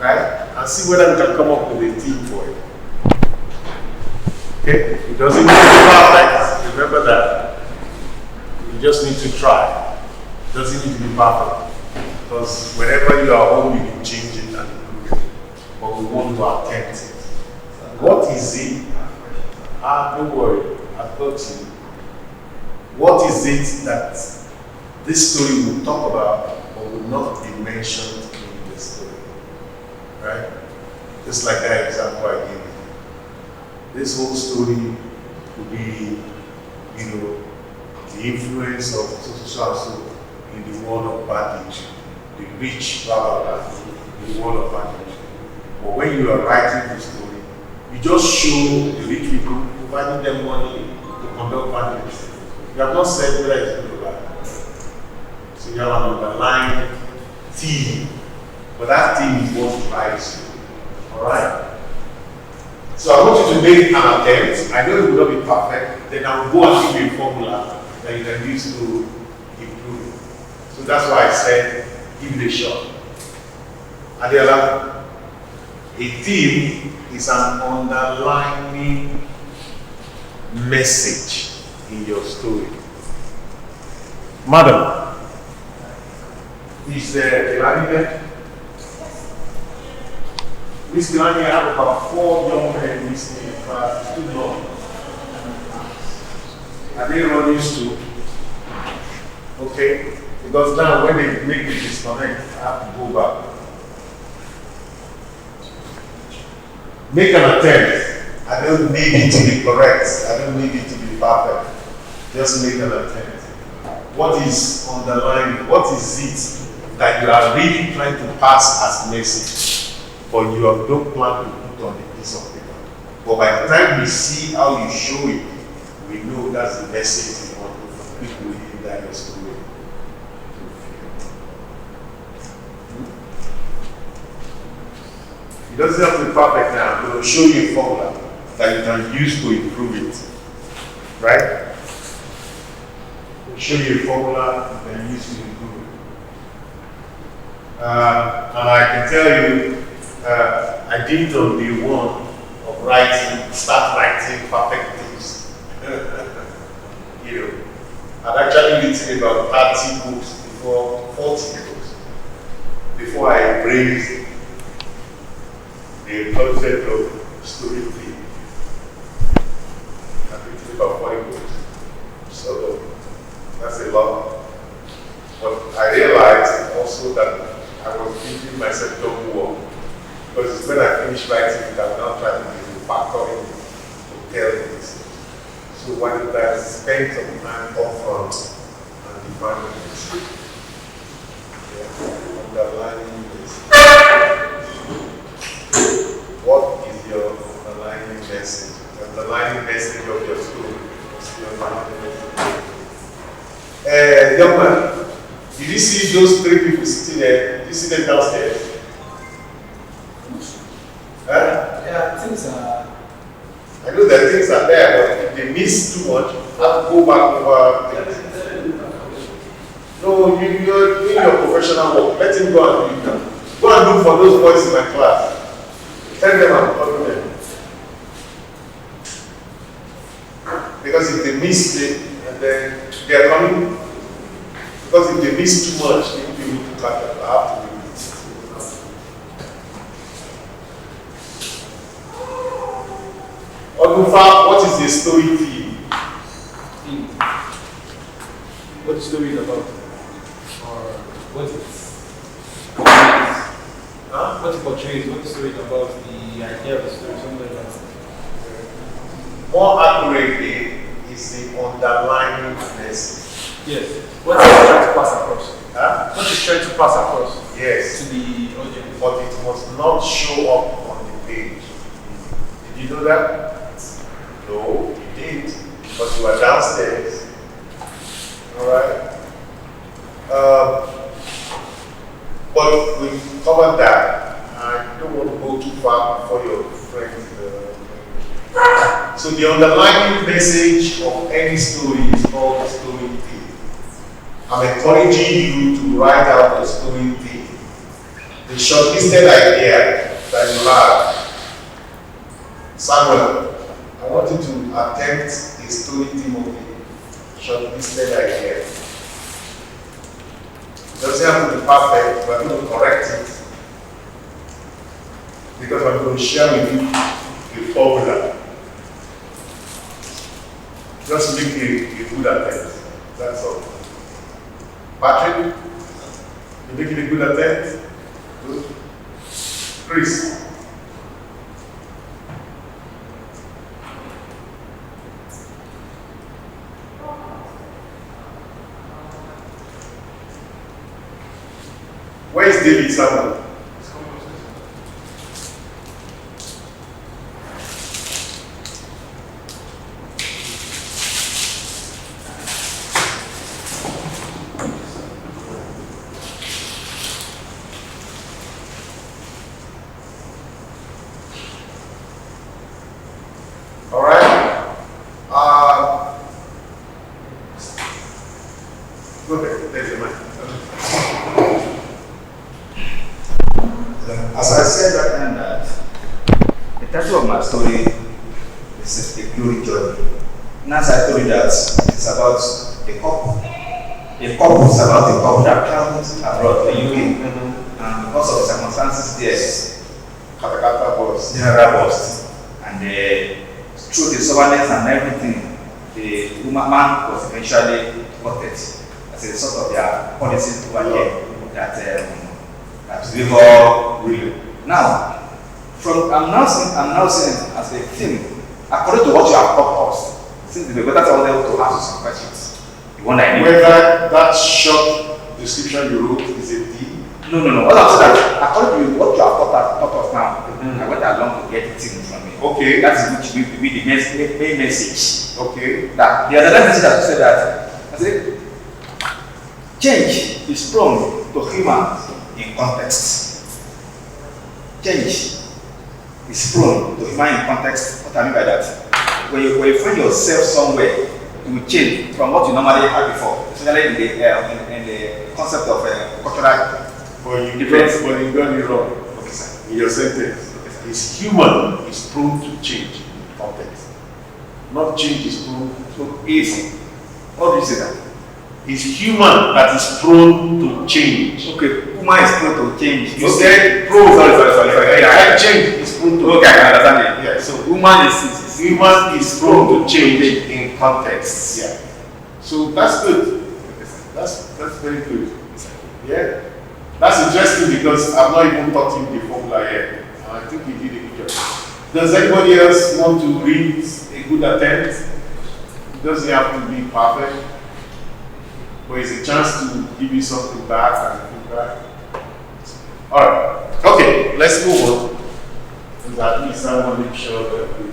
Right? And see whether we can come up with a theme for it. Okay? It doesn't need to be perfect. Remember that. You just need to try. It doesn't need to be perfect. Because whenever you are home, you can change it and improve it. But we want to attempt it. What is it? Don't worry. I've got you. What is it that this story will talk about but will not be mentioned in the story? Right? Just like that example I gave you. This whole story will be, the influence of so in the world of banditry, the rich, blah, blah, blah, in the world of banditry. But when you are writing the story, you just show the rich people, providing them money to conduct banditry. You have not said whether it's good or bad. So you have an underlying theme, but that theme is what drives you. Alright? So I want you to make an attempt. I know it will not be perfect. Then I will go and give you a formula that you can use to improve it. So that's why I said, give it a shot. Adela, a theme is an underlying message in your story. Madam, is there a there? This Granny, I have about 4 young men with me in class. It's too long. Are they running to? Okay? Because now when they make the disconnect, I have to go back. Make an attempt. I don't need it to be correct. I don't need it to be perfect. Just make an attempt. What is underlying? What is it that you are really trying to pass as message, but you have no plan to put on a piece of paper? But by the time we see how you show it, we know that's the message you want people in that story. It doesn't have to be perfect now. I'm going to show you a formula that you can use to improve it. Right? I'll show you a formula you can use to improve it. And I can tell you, I didn't on day one of writing, start writing perfect things. You know, I'd actually written about 30 books before, 40 books, before I embraced the concept of storytelling. I've written about 40 books. So that's a lot. But I realized also that I was giving myself double work. Because it's when I finish writing it, I'm now trying to do the factoring to tell this. So why did I spend some time up front and define this? Underlining this. What is your underlying message? The underlying message of your story. What's the underlying message? Young man, did you see those 3 people sitting there? Did you see them downstairs? Huh? Yeah, things are. I know that things are there, but if they miss too much, I have to go back over. No, you're doing your professional work. Let him go and do it now. Go and look for those boys in my class. Tell them I'm calling them. Because if they miss it, and then they are coming. Because if they miss too much, they will be able to catch up. I have to do it. Odufa, what is the story theme? What the story is about? Or what it Huh? what it portrays, what the story is about, the idea of the story, something like that. More accurately is the underlying message. Yes. What is trying to pass across? Huh? What is trying to pass across Yes. to the audience? But it must not show up on the page. Did you know that? No, you didn't. Because you were downstairs. Alright? But we covered that. I don't want to go too far before your friends. So the underlying message of any story is called the story theme. I'm encouraging you to write out the story theme. The shortlisted idea that you have. Samuel, I want you to attempt a story theme of a shortlisted idea. It doesn't have to be perfect, we're going to correct it. Because I'm going to share with you the formula. Just make a good attempt. That's all. Patrick, you making a good attempt? Good. Chris. Where is David Samuel? All right. Go ahead. There's the mic. As I said right now, that the title of my story is a glory journey. And as I told you that it's about a couple. The couple is about a couple that travels abroad, the UK. And because of the circumstances there, Katakata boss. General boss. And through the stubbornness and everything, the man was eventually deported as a result of their policies over here that we all real. Now, I'm now seeing as a thing, according to what you have taught us, since the better I was able to ask some questions. The one I need. Whether that short description you wrote is a D? No. What I'm saying that according to what you have taught us now, I went along to get it in from me. Okay. That is which will be the main message. Okay. That the other message that you said that I said change is prone to humans in context. Change is prone to human in context. What I mean by that? When you find yourself somewhere, you will change from what you normally had before, especially in the concept of cultural. But you got it wrong. Okay, sir. In your sentence, is human is prone to change in context. Not change is prone to easy. How do you say that? It's human that is prone to change. Okay, human is prone to change. You said prone. Sorry. Change is prone to. Okay, I understand it. Yeah. So human is prone to change in context. Yeah. So that's good. That's very good. Yeah. That's interesting because I've not even taught him the formula yet. And I think he did a good job. Does anybody else want to read a good attempt? It doesn't have to be perfect, but it's a chance to give you something back and feedback. Alright. Okay, let's move on. Because at least I want to make sure that we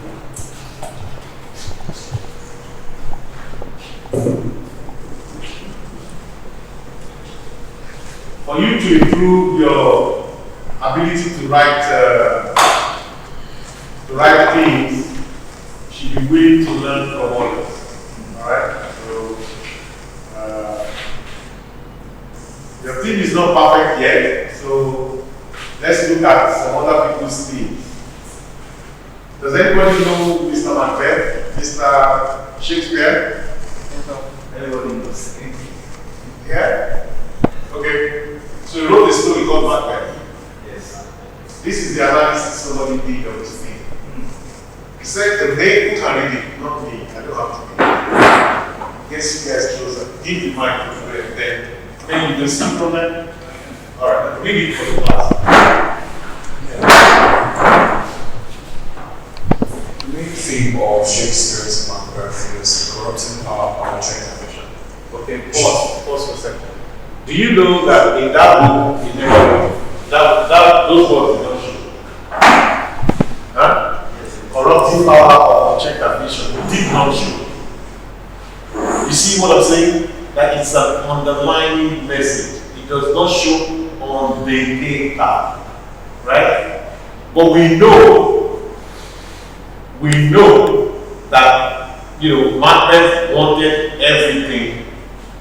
for you to improve your ability to write things, you should be willing to learn from others. Alright? So your team is not perfect yet, so let's look at some other people's teams. Does anybody know Mr. Macbeth? Mr. Shakespeare? Everybody knows. Yeah? Okay. So he wrote a story called Macbeth. Yes. This is the analysis somebody did of his thing. He said the main, who can read it? Not me. I don't have to read it. Guess you guys closer. Give the mic to them. Then maybe you can see from them. Alright, read it for the class. The main theme of Shakespeare's Macbeth is the corrupting power of our trained ambition. Okay, pause for a second. Do you know that in that book, in those words did not show? Huh? Yes. Corrupting power of unchecked ambition did not show. You see what I'm saying? That it's an underlying message. It does not show on the paper. Right? But we know that, Macbeth wanted everything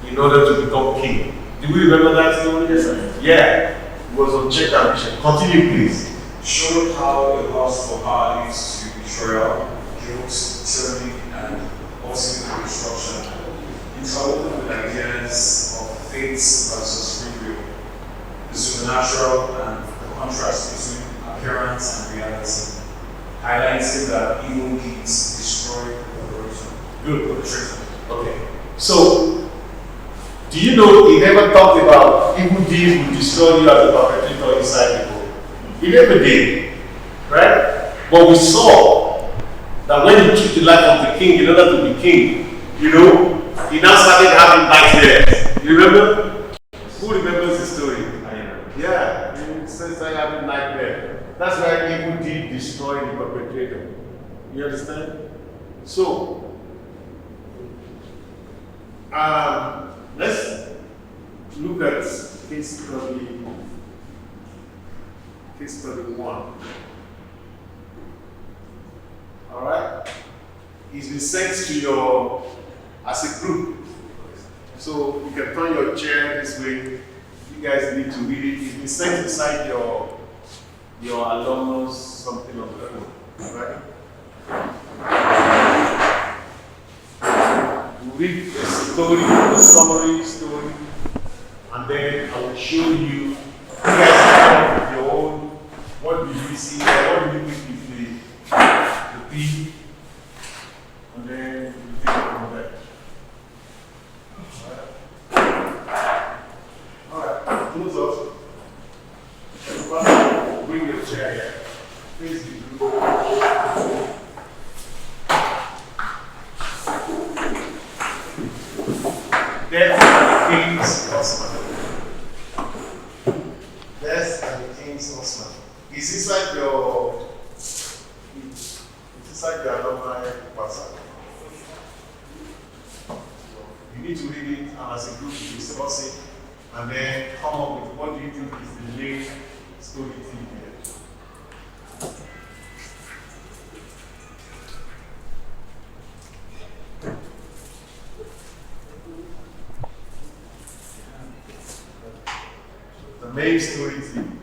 in order to become king. Do we remember that story? Yes, sir. Yeah. It was unchecked ambition. Continue, please. Showed how the lust for power leads to betrayal, guilt, tyranny, and ultimately destruction. Interwoven with ideas of fate versus free will, the supernatural and the contrast between appearance and reality, highlighting that evil deeds destroy the good. Okay. So, do you know he never talked about evil deeds will destroy you as a perpetrator inside the book? He never did. Right? But we saw that when he took the life of the king in order to be king, he now started having nightmares. You remember? Who remembers the story? Yeah, he started having nightmares. That's why evil did destroy the perpetrator. You understand? So, let's look at case study 1. Alright? It's been sent to your, as a group. So you can turn your chair this way. You guys need to read it. It's been sent inside your alumnus something on the phone. Alright? We'll read a story, a summary story, and then I will show you guys have your own, what do you see there. King's Horseman. Death and the King's Horseman. Is inside your alumni passage. You need to read it, and as a group you discuss it, and then come up with what do you think is the main story theme here. The main story theme.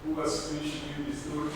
Who was finishing you the story?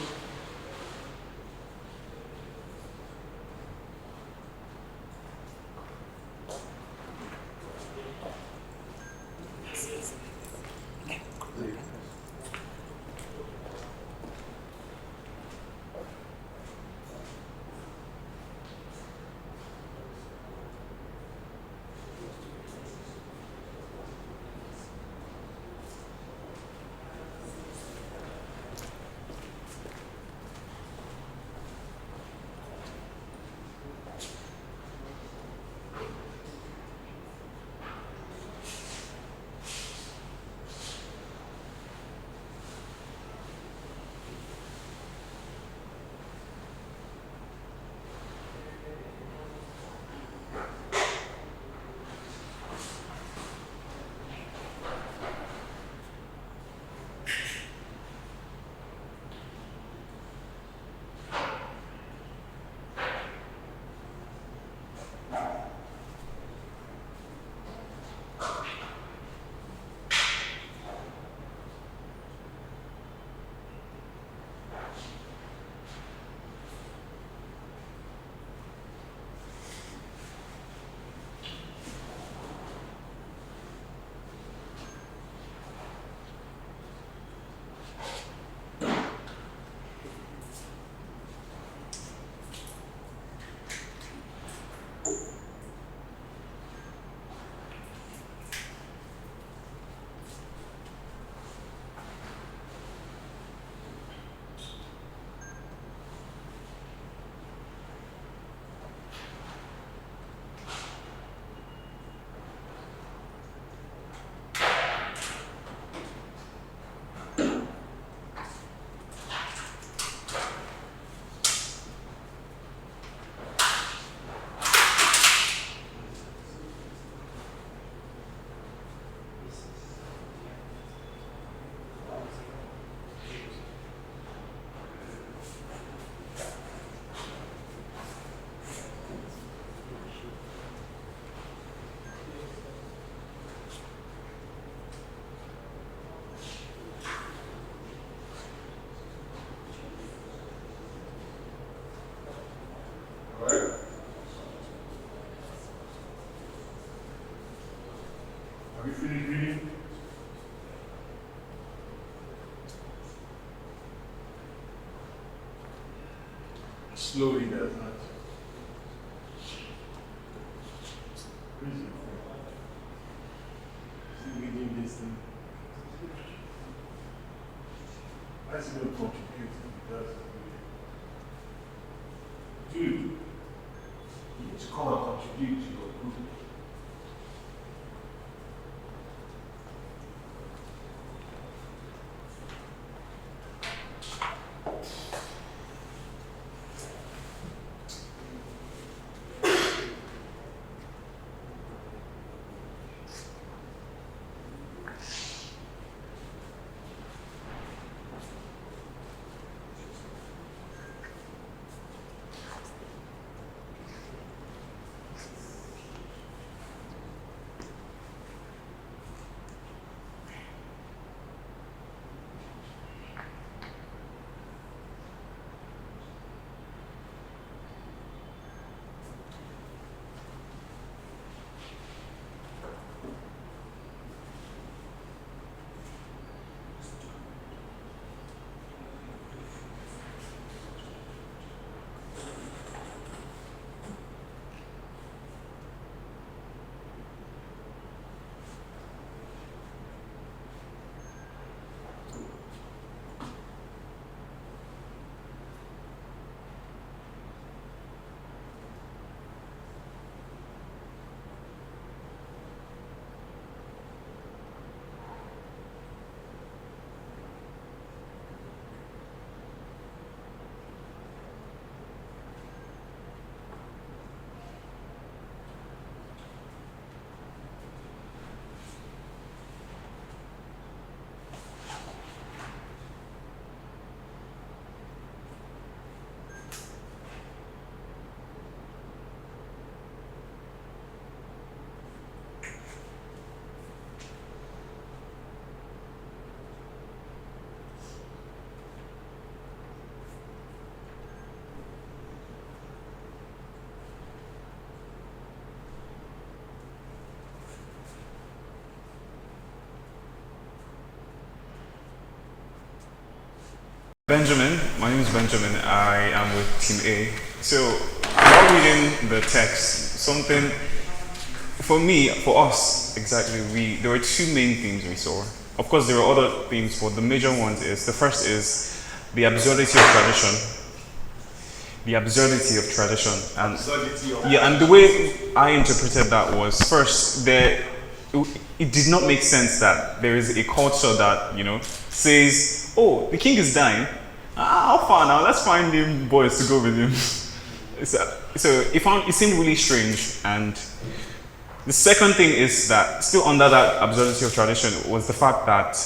Slowly does not. Where's your phone? See reading this thing. Why is it going to contribute? Because dude, you need to come and contribute to your group. Benjamin, my name is Benjamin. I am with Team A. So, while reading the text, something for me, for us, exactly, there were two main themes we saw. Of course, there were other themes, but the major ones is the first is the absurdity of tradition. The absurdity of tradition, and and the way I interpreted that was first it did not make sense that there is a culture that says, oh, the king is dying. How far now? Let's find him boys to go with him. So it seemed really strange. And the second thing is that still under that absurdity of tradition was the fact that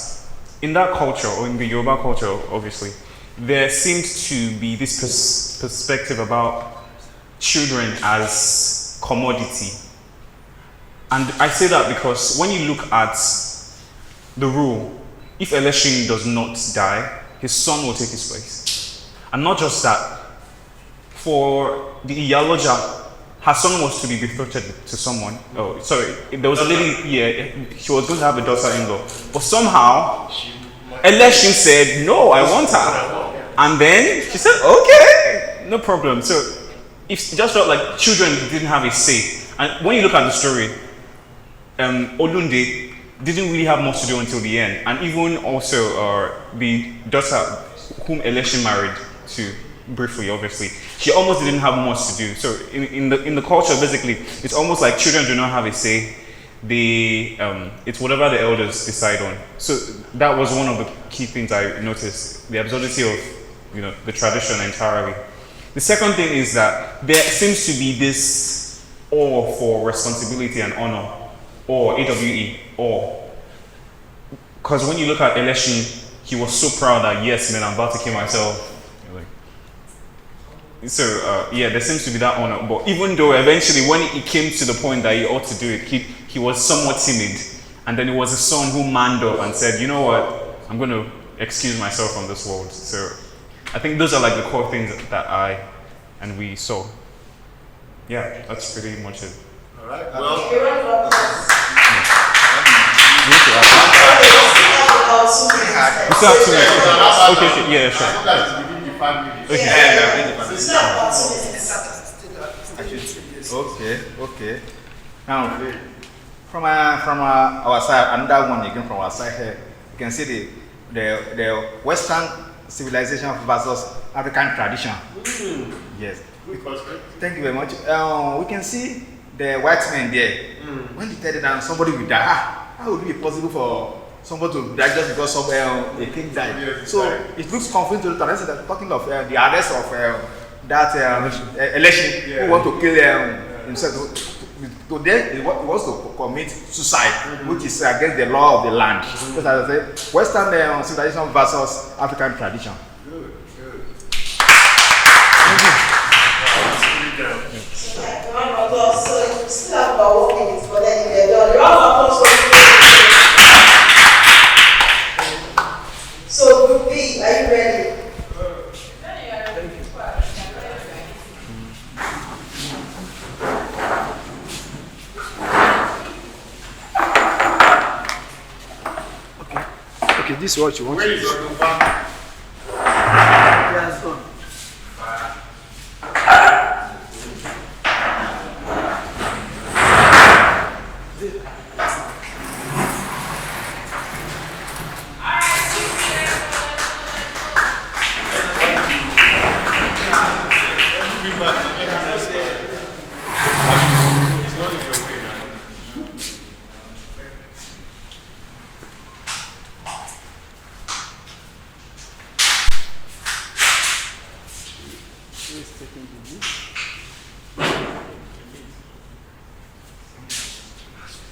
in that culture, or in the Yoruba culture, obviously, there seemed to be this perspective about children as commodity. And I say that because when you look at the rule, if Eleshin does not die, his son will take his place. And not just that, for the Iyaloja, her son was to be betrothed to someone. Oh, sorry, there was a lady, she was going to have a daughter-in-law. But somehow, Eleshin said, no, I want her. And then she said, okay, no problem. So it just felt like children didn't have a say. And when you look at the story, Olunde didn't really have much to do until the end, and even also the daughter whom Eleshin married to, briefly obviously, she almost didn't have much to do. So in the culture, basically, it's almost like children do not have a say. It's whatever the elders decide on. So that was one of the key things I noticed, the absurdity of the tradition entirely. The second thing is that there seems to be this awe for responsibility and honor, or AWE, or because when you look at Eleshin, he was so proud that yes, man, I'm about to kill myself. So there seems to be that honor. But even though eventually, when it came to the point that he ought to do it, he was somewhat timid, and then it was his son who manned up and said, you know what, I'm going to excuse myself from this world. So I think those are like the core things that we saw. Yeah, that's pretty much it. All right. Well. We still have 2 minutes. Okay, yeah, sure. family. Okay, Yeah. within the family. It's not about business. Okay. Now, from our side, another one again from our side here, you can see the Western civilization versus African tradition. Yes. Thank you very much. We can see the white men there. When they tell them that somebody will die, how would it be possible for somebody to die just because a king died? So it looks confusing to the talents that talking of the arrest of that election, who want to kill himself. Today he wants to commit suicide, which is against the law of the land. Because as I say, Western civilization versus African tradition. Good. So still have about 1 minute, but then they're done. The round of applause for So, Group B, are you ready? Okay, this is what you want. Where is your number? Yes, gone.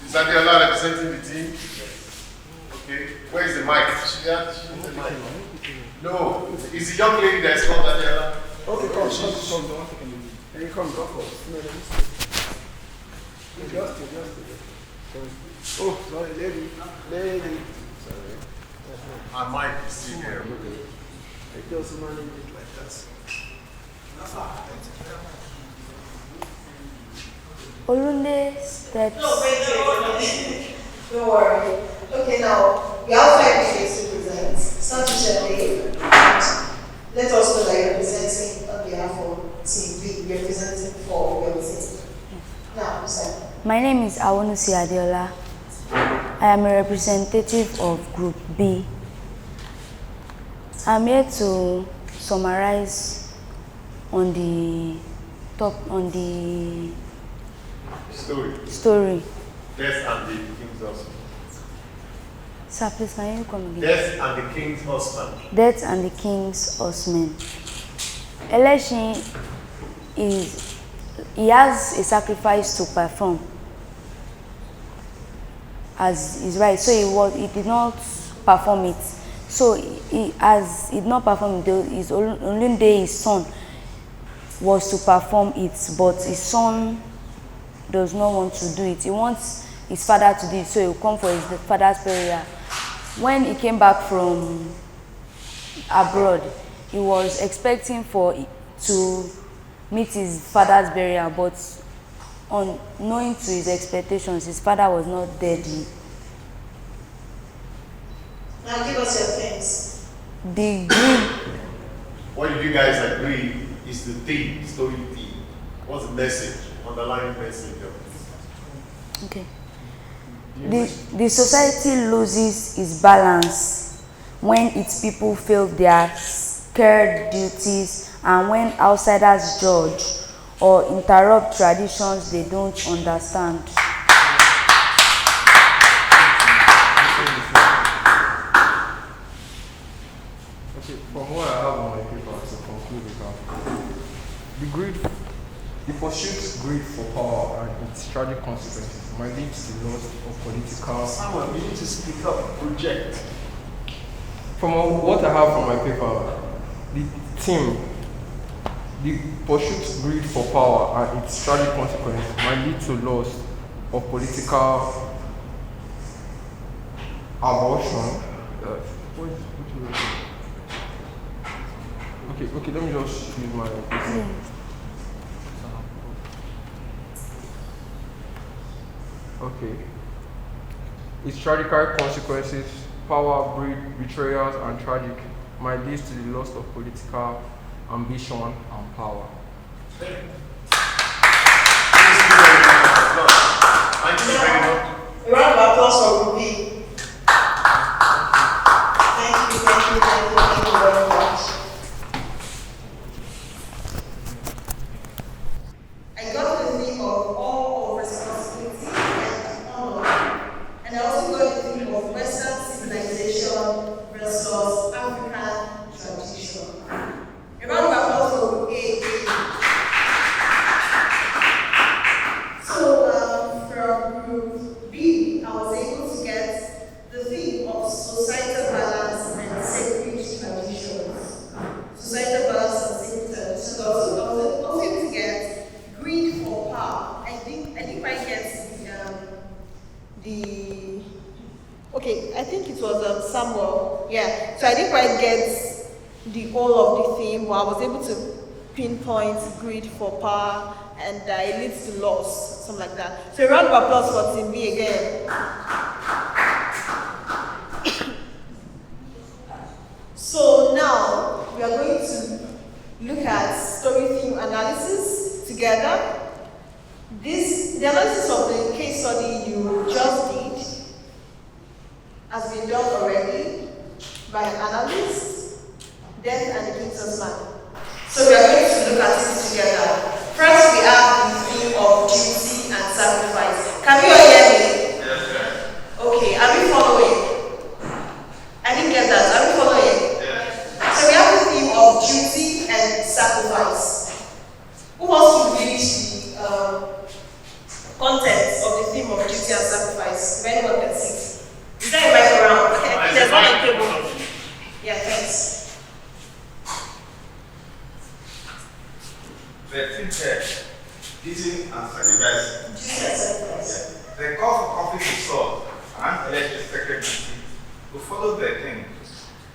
Is Adiola representing the team? Okay. Where is the mic? She needs the mic. No, it's the young lady that is called Adiola. Okay, come. Don't take any. Can you come? Go first. No, let me see. Just. Oh, sorry, lady. Sorry. Our mic is still there. I just manage it like that. Olunde steps. No, wait. Don't worry. Okay, now, we have 5 minutes to present. Start with your name. Let us know that you're representing on behalf of Team B, representing for your team. Now, sir. My name is Awonusi Adiola. I am a representative of Group B. I'm here to summarize on the story. Death and the king's husband. Sir, please, can you come again? Death and the king's husband. Death and the king's horsemen. Election he has a sacrifice to perform as is right. So he did not perform it. So he did not perform it, his only day his son was to perform it, but his son does not want to do it. He wants his father to do it, so he will come for his father's burial. When he came back from abroad, he was expecting to meet his father's burial, but unknowing to his expectations, his father was not dead. Now give us your things. The greed. What did you guys agree is the theme, story theme? What's the message, underlying message of this? Okay. The society loses its balance when its people fail their scared duties and when outsiders judge or interrupt traditions they don't understand. Okay, from what I have on my paper to conclude with the pursuit greed for power and its tragic consequences might lead to the loss of political. Someone, you need to speak up, project. From what I have on my paper, the pursuit greed for power and its tragic consequences might lead to loss of political abortion. Okay, let me just use my paper. Okay. Its tragic consequences, power, greed, betrayals, and tragic might lead to the loss of political ambition and power. Thank you very much. A round of applause for Ruby. Thank you very much. I got the theme of all of responsibility and honor, and I also got the theme of Western civilization versus African tradition. A round of applause for Ruby. So from Group B, I was able to get the theme of societal balance and sacred traditions. Societal balance and sacred traditions. Also, I was also able to get greed for power. I think I get the okay. I think it was Samuel. Yeah. So I didn't quite get the whole of the theme, but I was able to pinpoint greed for power and it leads to loss, something like that. So a round of applause for Team B again. So now we are going to look at story theme analysis together. The analysis of the case study you just did has been done already by an analyst, Death and the King's Man. So we are going to look at it together. First, we have the theme of duty and sacrifice. Can you all hear me? Yes, sir. Okay, are we following? I didn't get that. Are we following? Yes. So we have the theme of duty and sacrifice. Who wants to read the content of the theme of duty and sacrifice? If anyone can see. Is there a mic around? Okay, there's one on the table. Yeah, thanks. The thing duty and sacrifice. Duty and sacrifice. The call for conflict is solved and elected secretary to follow the king,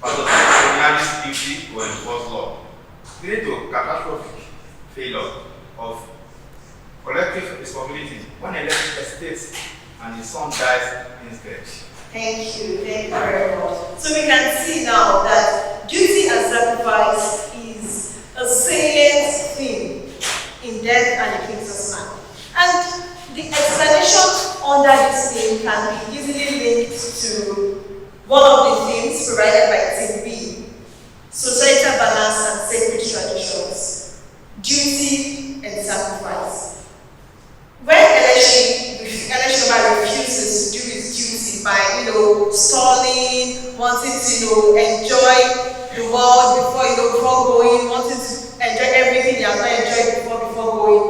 but the colonialist duty to enforce law, leading to catastrophic failure of collective responsibility when elected estates and his son dies instead. Thank you very much. So we can see now that duty and sacrifice is a salient theme in Death and the King's Man. And the explanation under this theme can be easily linked to one of the themes provided by Team B, societal balance and sacred traditions, duty and sacrifice. When election refuses to do his duty by, stalling, wanting to, enjoy the world before going, wanting to enjoy everything he has not enjoyed before going,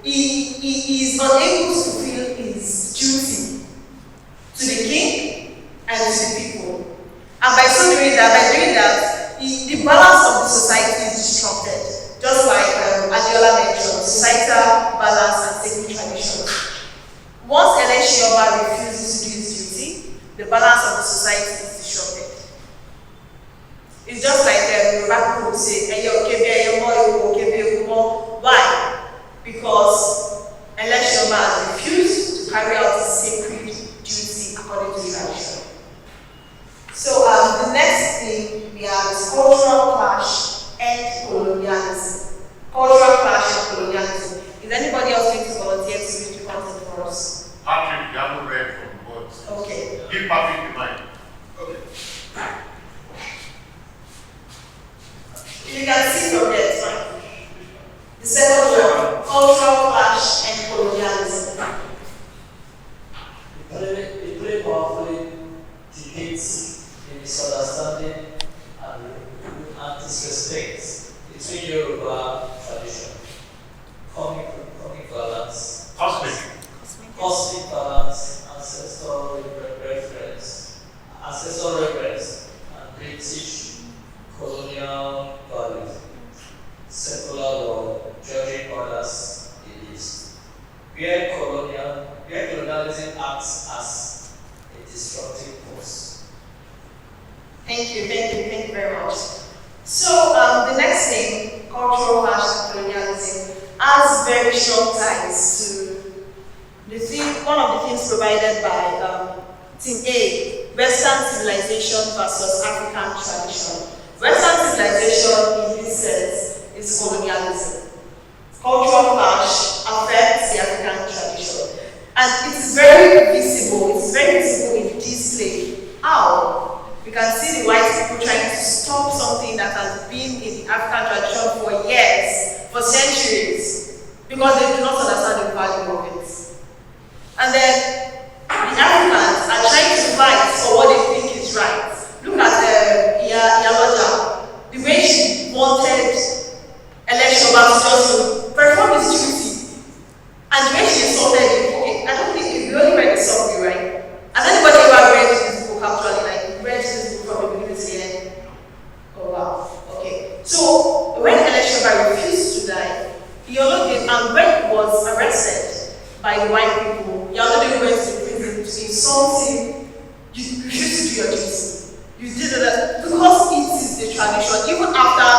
he is unable to fulfill his duty to the king and to the people. And by doing that, the balance of the society is disrupted. Just like Adiola mentioned, societal balance and sacred traditions. Once Eleshioma refuses to do his duty, the balance of the society is disrupted. It's just like Yoruba people say, why? Because Eleshioma has refused to carry out his sacred duty according to tradition. So the next thing we have is cultural clash and colonialism. Cultural clash and colonialism. Is anybody else going to volunteer to read the content for us? Patrick, you haven't read from words. Okay. Give Patrick the mic. Okay. You can see from there, it's fine. The second one, cultural clash and colonialism. It very powerfully depicts the misunderstanding and disrespect between Yoruba tradition, cosmic balance, cosmic balance, ancestral reverence, and British colonial values, secular law, judging others beliefs, where colonialism acts as a destructive force. Thank you very much. So the next thing, cultural clash and colonialism, has very strong ties to the theme, one of the themes provided by Team A, Western civilization versus African tradition. Western civilization in this sense is colonialism. Cultural clash affects the African tradition. And it's very visible in display. How? We can see the white people trying to stop something that has been in the African tradition for years, for centuries, because they do not understand the value of it. And then the Africans are trying to fight for what they think is right. Look at Yaloja, the way she wanted election back to perform his duty. And the way she insulted him, okay, I don't think you only read the summary, right? Has anybody ever read this book actually? Like, read this book from the beginning to the end? Oh wow, okay. So, when Elisheba refused to die, Yolode, and when he was arrested by the white people, Yolode went to prison to insult him. You refused to do your duty. You did it because it is the tradition, even after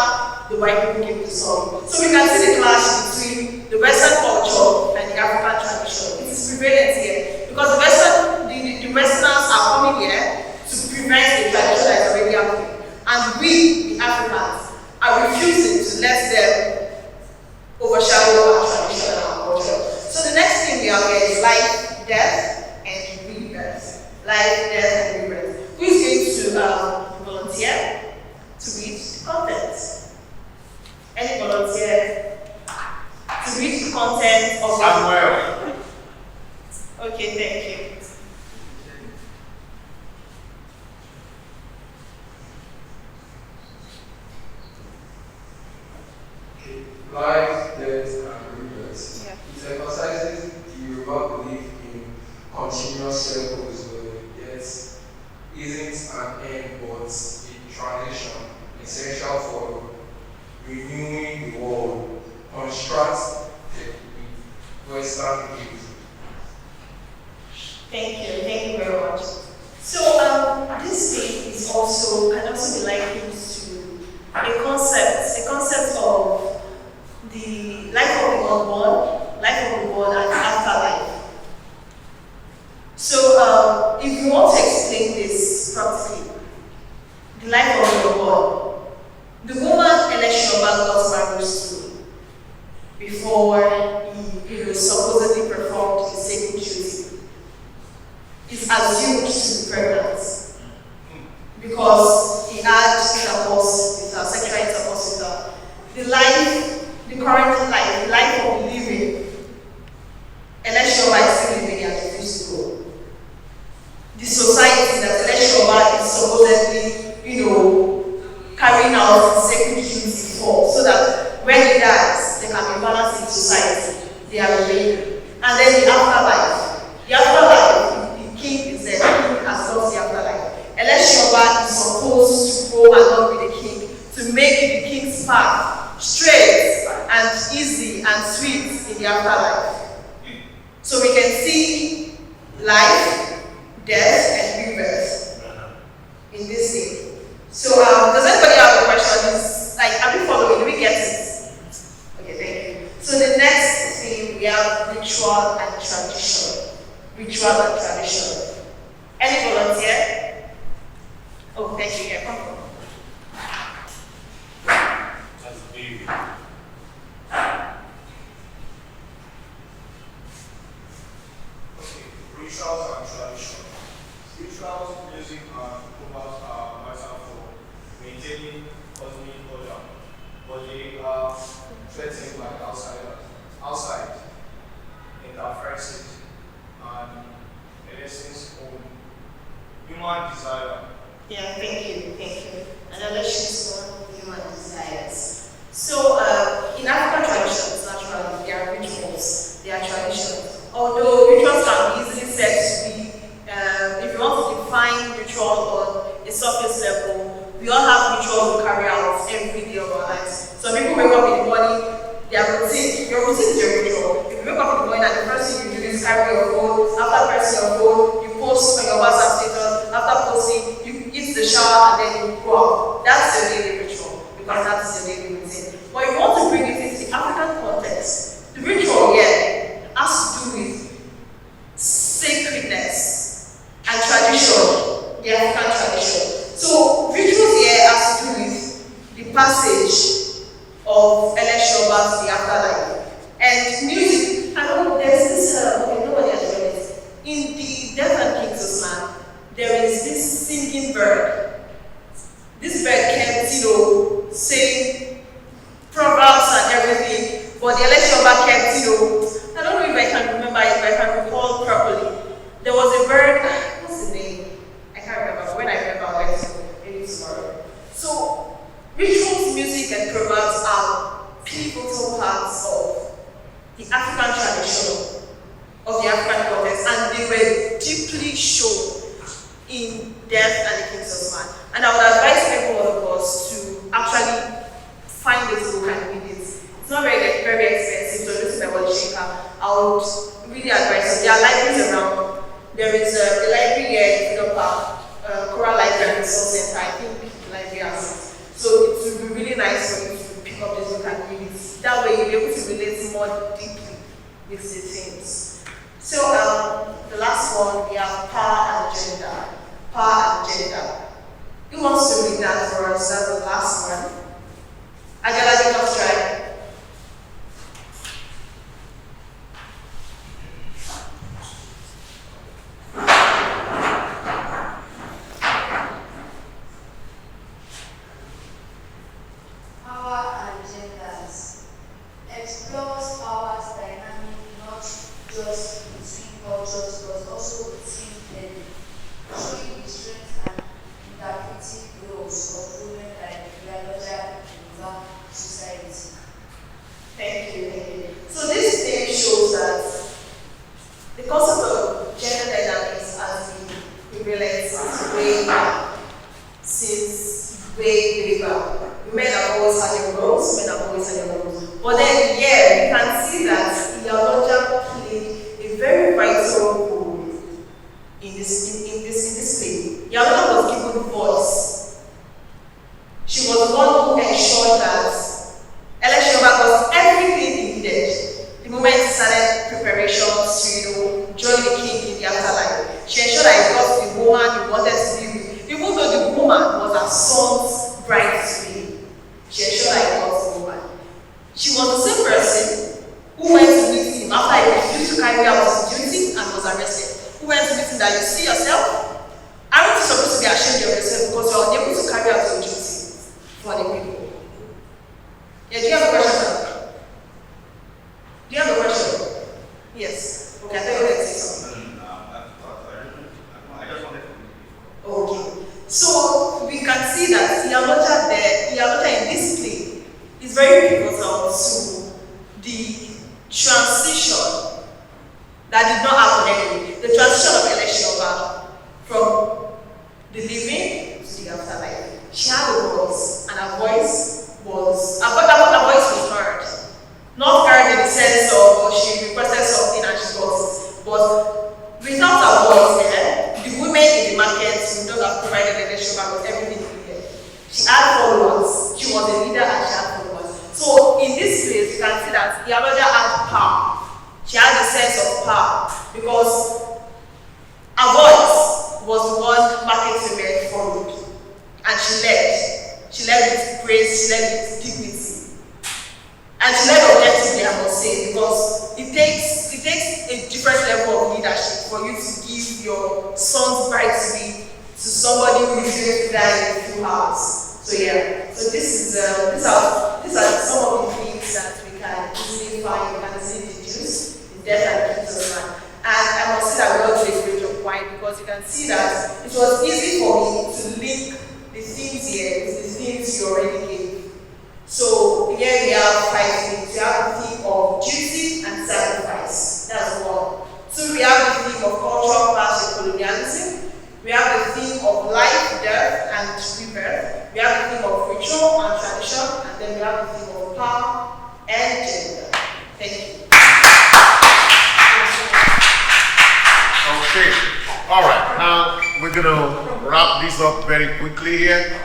the white people came to solve. So we can see the clash between the Western culture and the African tradition. It is prevalent here because the Westerners are coming here to prevent the tradition that is already happening. And we, the Africans, are refusing to let them overshadow our tradition and our culture. So the next thing we have here is life, death, and rebirth. Life, death, and rebirth. Who is going to volunteer to read the content? Any volunteer to read the content of Samuel. Okay, thank you. Life, death, and rebirth. Yeah. It emphasizes the Yoruba belief in continuous circles where death isn't an end but a transition essential for renewing the world. Contrast with Western views. Thank you very much. So this thing is also can also be likened to a concept of the life of the unborn, and afterlife. So if you want to explain this practically, the life of the unborn, the woman Elisheba got married to before he was supposedly performed his sacred duty is assumed to be pregnant because he had intercourse with her, sexual intercourse with her. The current life, the life of living, Elisheba is still living and refused to go. The society that Elisheba is supposedly, carrying out his sacred duty for, so that when he dies, there can be balance in society. They are remaining. And then the afterlife, the king is there, the king has lost the afterlife. Elisheba is supposed to go along with the king to make the king's path straight and easy and sweet in the afterlife. So we can see life, death, and rebirth in this thing. So does anybody have a question? Are we following? Do we get it? Okay, thank you. So the next thing we have ritual and tradition. Ritual and tradition. Any volunteer? Oh, thank you. Yeah, come. That's big. Okay, rituals and tradition. Rituals, music, and performance are vital for maintaining cosmic order, but they are threatened by outside interferences and essence of human desire. Yeah, thank you. And let's choose one of human desires. So, in African traditions, naturally, there are rituals, there are traditions. Although rituals can be easily said to be, if you want to define ritual on a surface level, we all have rituals we carry out every day of our lives. Some people wake up in the morning, their routine, your routine is your ritual. If you wake up in the morning and the first thing you do is carry your phone, after pressing your phone, you post on your WhatsApp status, after posting, you eat the shower and then you go out. That's your daily ritual because that's your daily routine. But if you want to bring it into the African context, the ritual here has to do with sacredness and tradition, the African tradition. So rituals here has to do with of Eleshoba to the afterlife. And music, I don't know, there's this, okay, nobody has read it. In the Death and Kings of Man, there is this singing bird. This bird kept, saying proverbs and everything, but the Eleshoba kept, I don't know if I can remember it, if I can recall properly. There was a bird, what's the name? I can't remember. When I remember, I'll let you know. Maybe tomorrow. So, rituals, music, and proverbs are pivotal parts of the African tradition, of the African context, and they were deeply shown in Death and the Kings of Man. And I would advise every one of us to actually find this book and read it. It's not very, very expensive, so this is my shaker. I would really advise it. There are libraries around. There is a library here in Freedom Park, Coral Library Resource Center, I think the library has it. So it would be really nice for you to pick up this book and read it. That way you'll be able to relate more deeply with the themes. So the last one, we have power and gender. Power and gender. Who wants to read that for us? That's the last one. Adela, you must try. Power and genders explores power's dynamic not just between cultures but also within them, showing the strength and interpretive roles of women like the larger Yoruba society. Thank you, thank you. So this thing shows that the concept of gender dynamics has been prevalent since way back. Since way back. Men have always had their roles, men have always had their roles. But then, yeah, you can see that Iyaloja played a very vital role in this play. Iyaloja was given voice. She was the one who ensured that Eleshoba got everything he needed. The moment he started preparations to, join the king in the afterlife, she ensured that he got the woman he wanted to be with. Even though the woman was her son's bride to be. She ensured that he got the woman. She was the same person who went to meet him after he refused to carry out his duty and was arrested. Who went to meet him that you see yourself? Aren't you supposed to be ashamed of yourself because you are unable to carry out your duty for the people? Yeah, do you have a question, sir? Do you have a question? Yes. Okay, I thought you were going to say something. I just wanted to. Okay. So we can see that Iyaloja in this play is very pivotal to the transition that did not happen anyway. The transition of Eleshoba from the living to the afterlife. She had a voice, and her voice was heard. Not heard in the sense of she requested something and she got it, but without her voice there, the women in the market would not have provided Eleshoba with everything needed. She had followers. She was a leader and she had followers. So in this place, you can see that Iyaloja had power. She had a sense of power because her voice was the one market women followed. And she led. She led with grace, she led with dignity. And she led objectively, I must say, because it takes a different level of leadership for you to give your son's bride to somebody who is going to die in a few hours. So yeah, so these are some of the things that we can easily find, we can easily deduce in Death and the Kings of Man. And I must say that we all did a great job. Why? Because you can see that it was easy for me to link the themes here with the themes you already gave. So here we have 5 themes. We have the theme of duty and sacrifice. That's 1. 2, we have the theme of cultural clash and colonialism. We have the theme of life, death, and rebirth. We have the theme of ritual and tradition, and then we have the theme of power and gender. Thank you. Okay. All right. Now we're gonna wrap this up very quickly here.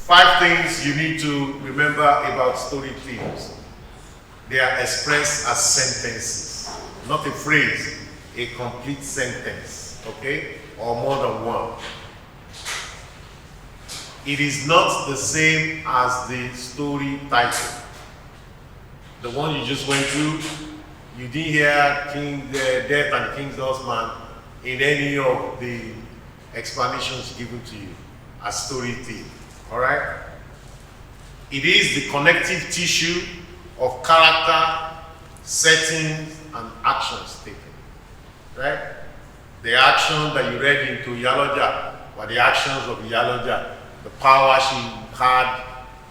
5 things you need to remember about story themes. They are expressed as sentences, not a phrase, a complete sentence, okay? Or more than one. it is not the same as the story title. The one you just went through, you didn't hear King Death and the King's Horseman in any of the explanations given to you as story theme. All right? It is the connective tissue of character, settings, and actions taken. Right? The action that you read into Yaloja were the actions of Yaloja. The power she had,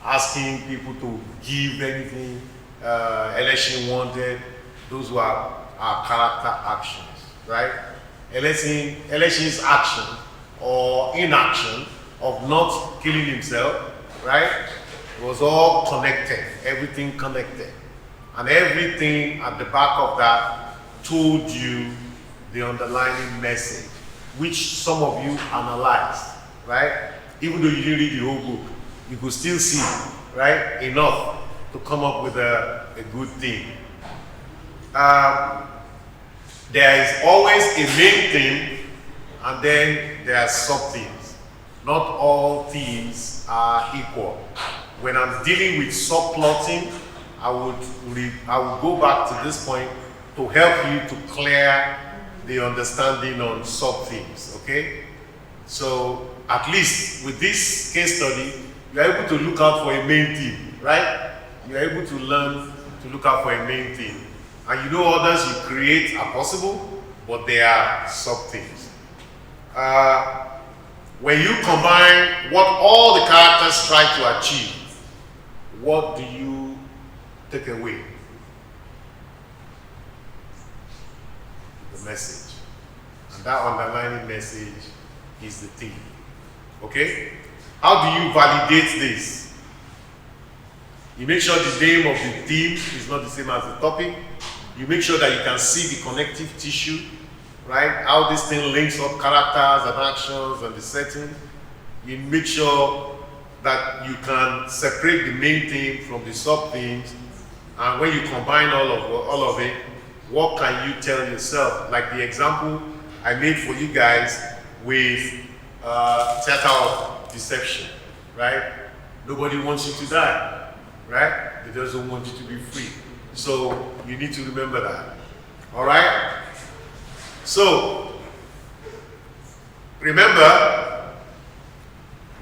asking people to give anything election wanted, those were our character actions, right? Election's action or inaction of not killing himself, right, was all connected, everything connected. And everything at the back of that told you the underlying message, which some of you analyzed, right? Even though you didn't read the whole book, you could still see, right, enough to come up with a good theme. There is always a main theme, and then there are sub-themes. Not all themes are equal. When I'm dealing with subplotting, I would go back to this point to help you to clear the understanding on sub-themes, okay? So at least with this case study, you're able to look out for a main theme, right? You're able to learn to look out for a main theme. And you know others you create are possible, but they are sub-themes. When you combine what all the characters try to achieve, what do you take away? The message. And that underlying message is the theme. Okay? How do you validate this? You make sure the name of the theme is not the same as the topic. You make sure that you can see the connective tissue, right? How this thing links up characters and actions and the setting. You make sure that you can separate the main theme from the sub-themes. And when you combine all of it, what can you tell yourself? Like the example I made for you guys with theater of deception, right? Nobody wants you to die, right? They just don't want you to be free. So you need to remember that. All right? So remember,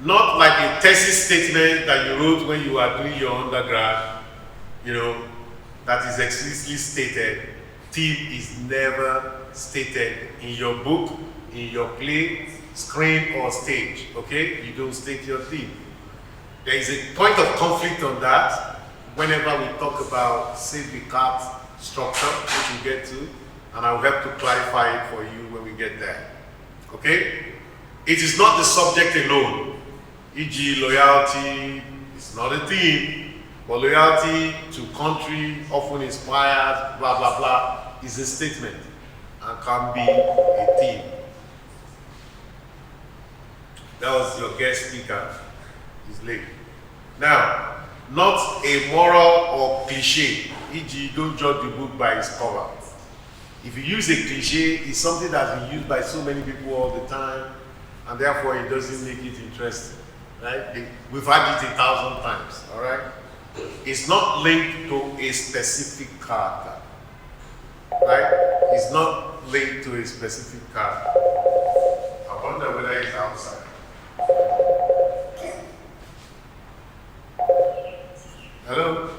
not like a thesis statement that you wrote when you were doing your undergrad, you know, that is explicitly stated. Theme is never stated in your book, in your play, screen, or stage. Okay? You don't state your theme. There is a point of conflict on that whenever we talk about Save the Cat structure, which we get to, and I'll help to clarify it for you when we get there. Okay? It is not the subject alone, e.g. loyalty is not a theme, but loyalty to country often inspires blah blah blah is a statement and can be a theme. That was your guest speaker, he's late. Now, not a moral or cliche, e.g. don't judge the book by its cover. If you use a cliche, it's something that's been used by so many people all the time, and therefore it doesn't make it interesting, right? We've had it 1,000 times, all right? It's not linked to a specific character, right? It's not linked to a specific character. I wonder whether it's outside. Hello?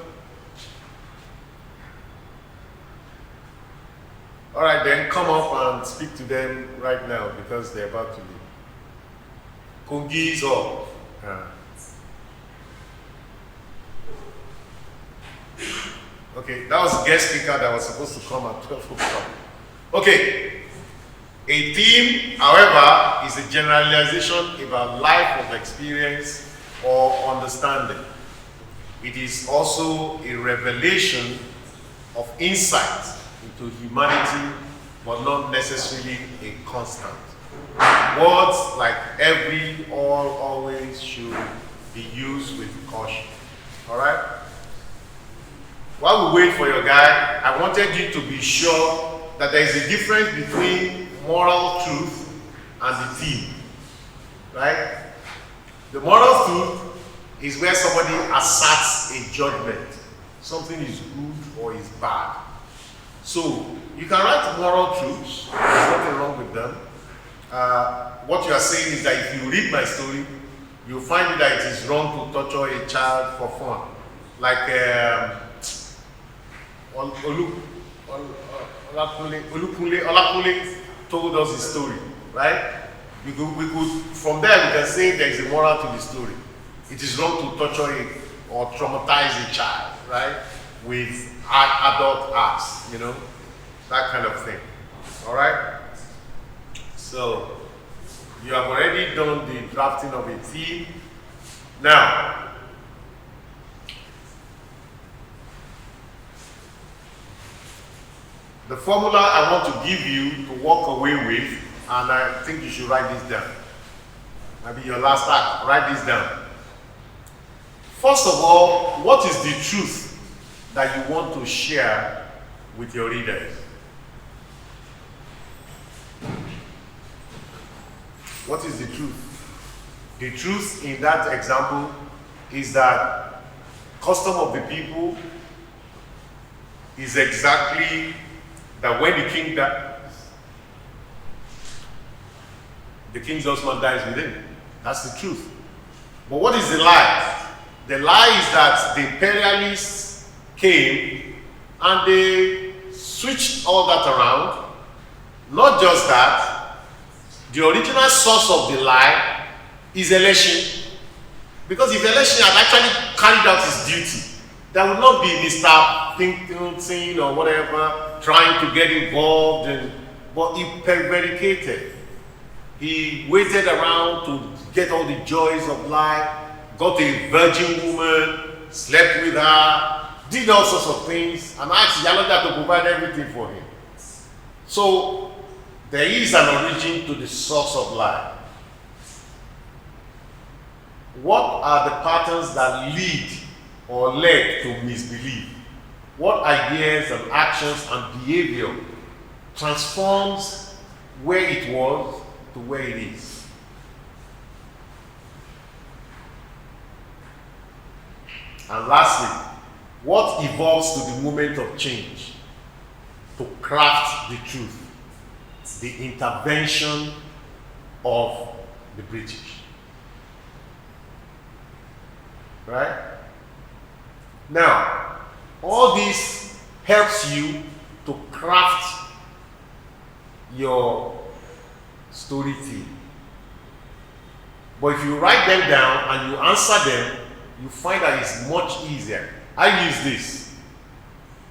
All right, then come up and speak to them right now because they're about to leave. Kongi's up. Okay, that was a guest speaker that was supposed to come at 12 o'clock. Okay, a theme, however, is a generalization about life of experience or understanding. It is also a revelation of insight into humanity, but not necessarily a constant. Words like every, all, always should be used with caution. All right? While we wait for your guy, I wanted you to be sure that there is a difference between moral truth and the theme. Right? The moral truth is where somebody asserts a judgment. Something is good or is bad. So you can write moral truths, there's nothing wrong with them. What you are saying is that if you read my story, you'll find that it is wrong to torture a child for fun. Like Olakunle told us his story, right? We could, from there we can say there is a moral to the story. It is wrong to torture or traumatize a child, right? With adult acts, you know, that kind of thing. All right? So, you have already done the drafting of a theme. Now, the formula I want to give you to walk away with, and I think you should write this down. Maybe your last act, write this down. First of all, what is the truth that you want to share with your readers? What is the truth? The truth in that example is that custom of the people is exactly that when the king dies, the king's husband dies with him. That's the truth. But what is the lie? The lie is that the imperialists came and they switched all that around. Not just that, the original source of the lie is election. Because if election had actually carried out his duty, there would not be Mr. Thinking or whatever trying to get involved, but he prevaricated. He waited around to get all the joys of life, got a virgin woman, slept with her, did all sorts of things, and asked Yaloja to provide everything for him. So there is an origin to the source of life. What are the patterns that lead or led to misbelief? What ideas and actions and behavior transforms where it was to where it is? And lastly, what evolves to the moment of change to craft the truth? The intervention of the British. Right? Now, all this helps you to craft your story theme. But if you write them down and you answer them, you find that it's much easier. I use this.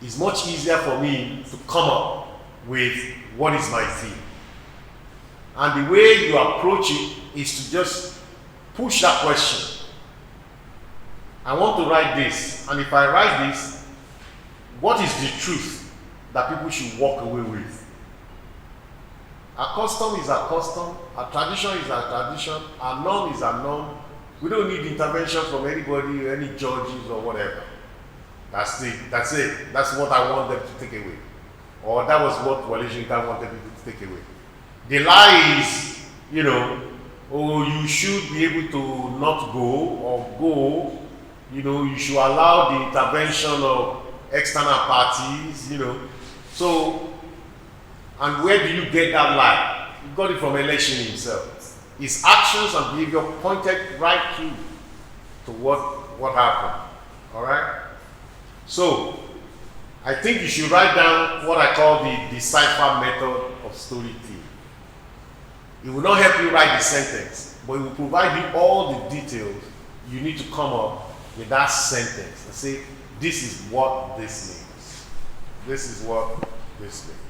It's much easier for me to come up with what is my theme. And the way you approach it is to just push that question. I want to write this, and if I write this, what is the truth that people should walk away with? Our custom is our custom, our tradition is our tradition, our norm is our norm. We don't need intervention from anybody, any judges or whatever. That's it. That's what I want them to take away. Or that was what Wale Soyinka wanted people to take away. The lie is, you know, oh, you should be able to not go or go. You know, you should allow the intervention of external parties, you know. So, and where do you get that lie? You got it from election himself. His actions and behavior pointed right through to what happened. All right? So, I think you should write down what I call the decipher method of storytelling. It will not help you write the sentence, but it will provide you all the details you need to come up with that sentence and say, this is what this means. This is what this means.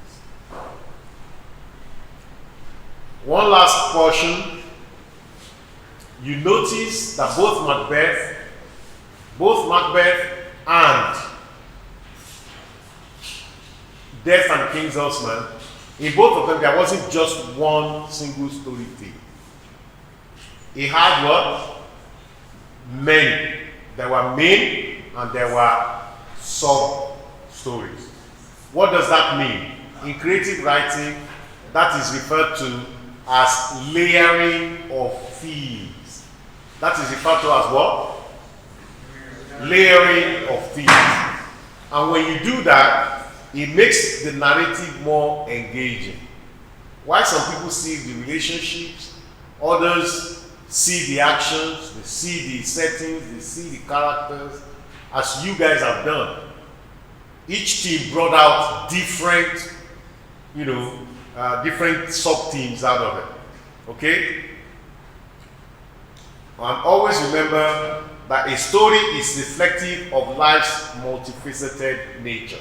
One last portion. You notice that both Macbeth and Death and King's Husband, in both of them, there wasn't just one single story theme. He had what? Many. There were main and there were sub-stories. What does that mean? In creative writing, that is referred to as layering of themes. That is referred to as what? Layering of things. And when you do that, it makes the narrative more engaging. Why some people see the relationships, others see the actions, they see the settings, they see the characters, as you guys have done. Each team brought out different, different sub-teams out of it. Okay? And always remember that a story is reflective of life's multifaceted nature.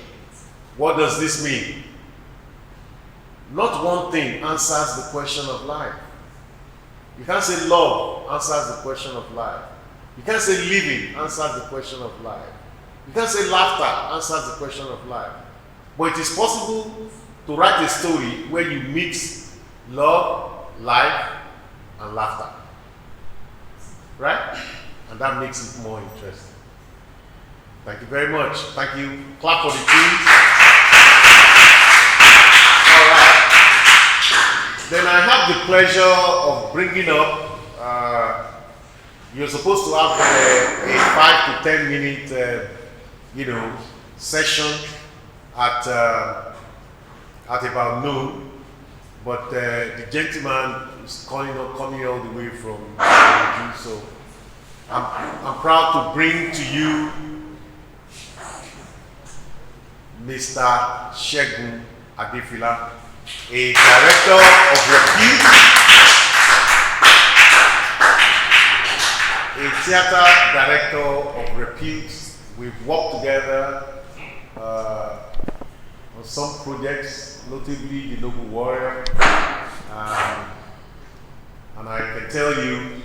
What does this mean? Not one thing answers the question of life. You can't say love answers the question of life. You can't say living answers the question of life. You can't say laughter answers the question of life. But it is possible to write a story where you mix love, life, and laughter. Right? And that makes it more interesting. Thank you very much. Thank you. Clap for the team. All right. Then I have the pleasure of bringing up, you're supposed to have a 5 to 10 minute, session at about noon. But the gentleman is coming all the way from so I'm proud to bring to you Mr. Segun Adefila, a director of repute, a theater director of repute. We've worked together on some projects, notably The Noble Warrior, and I can tell you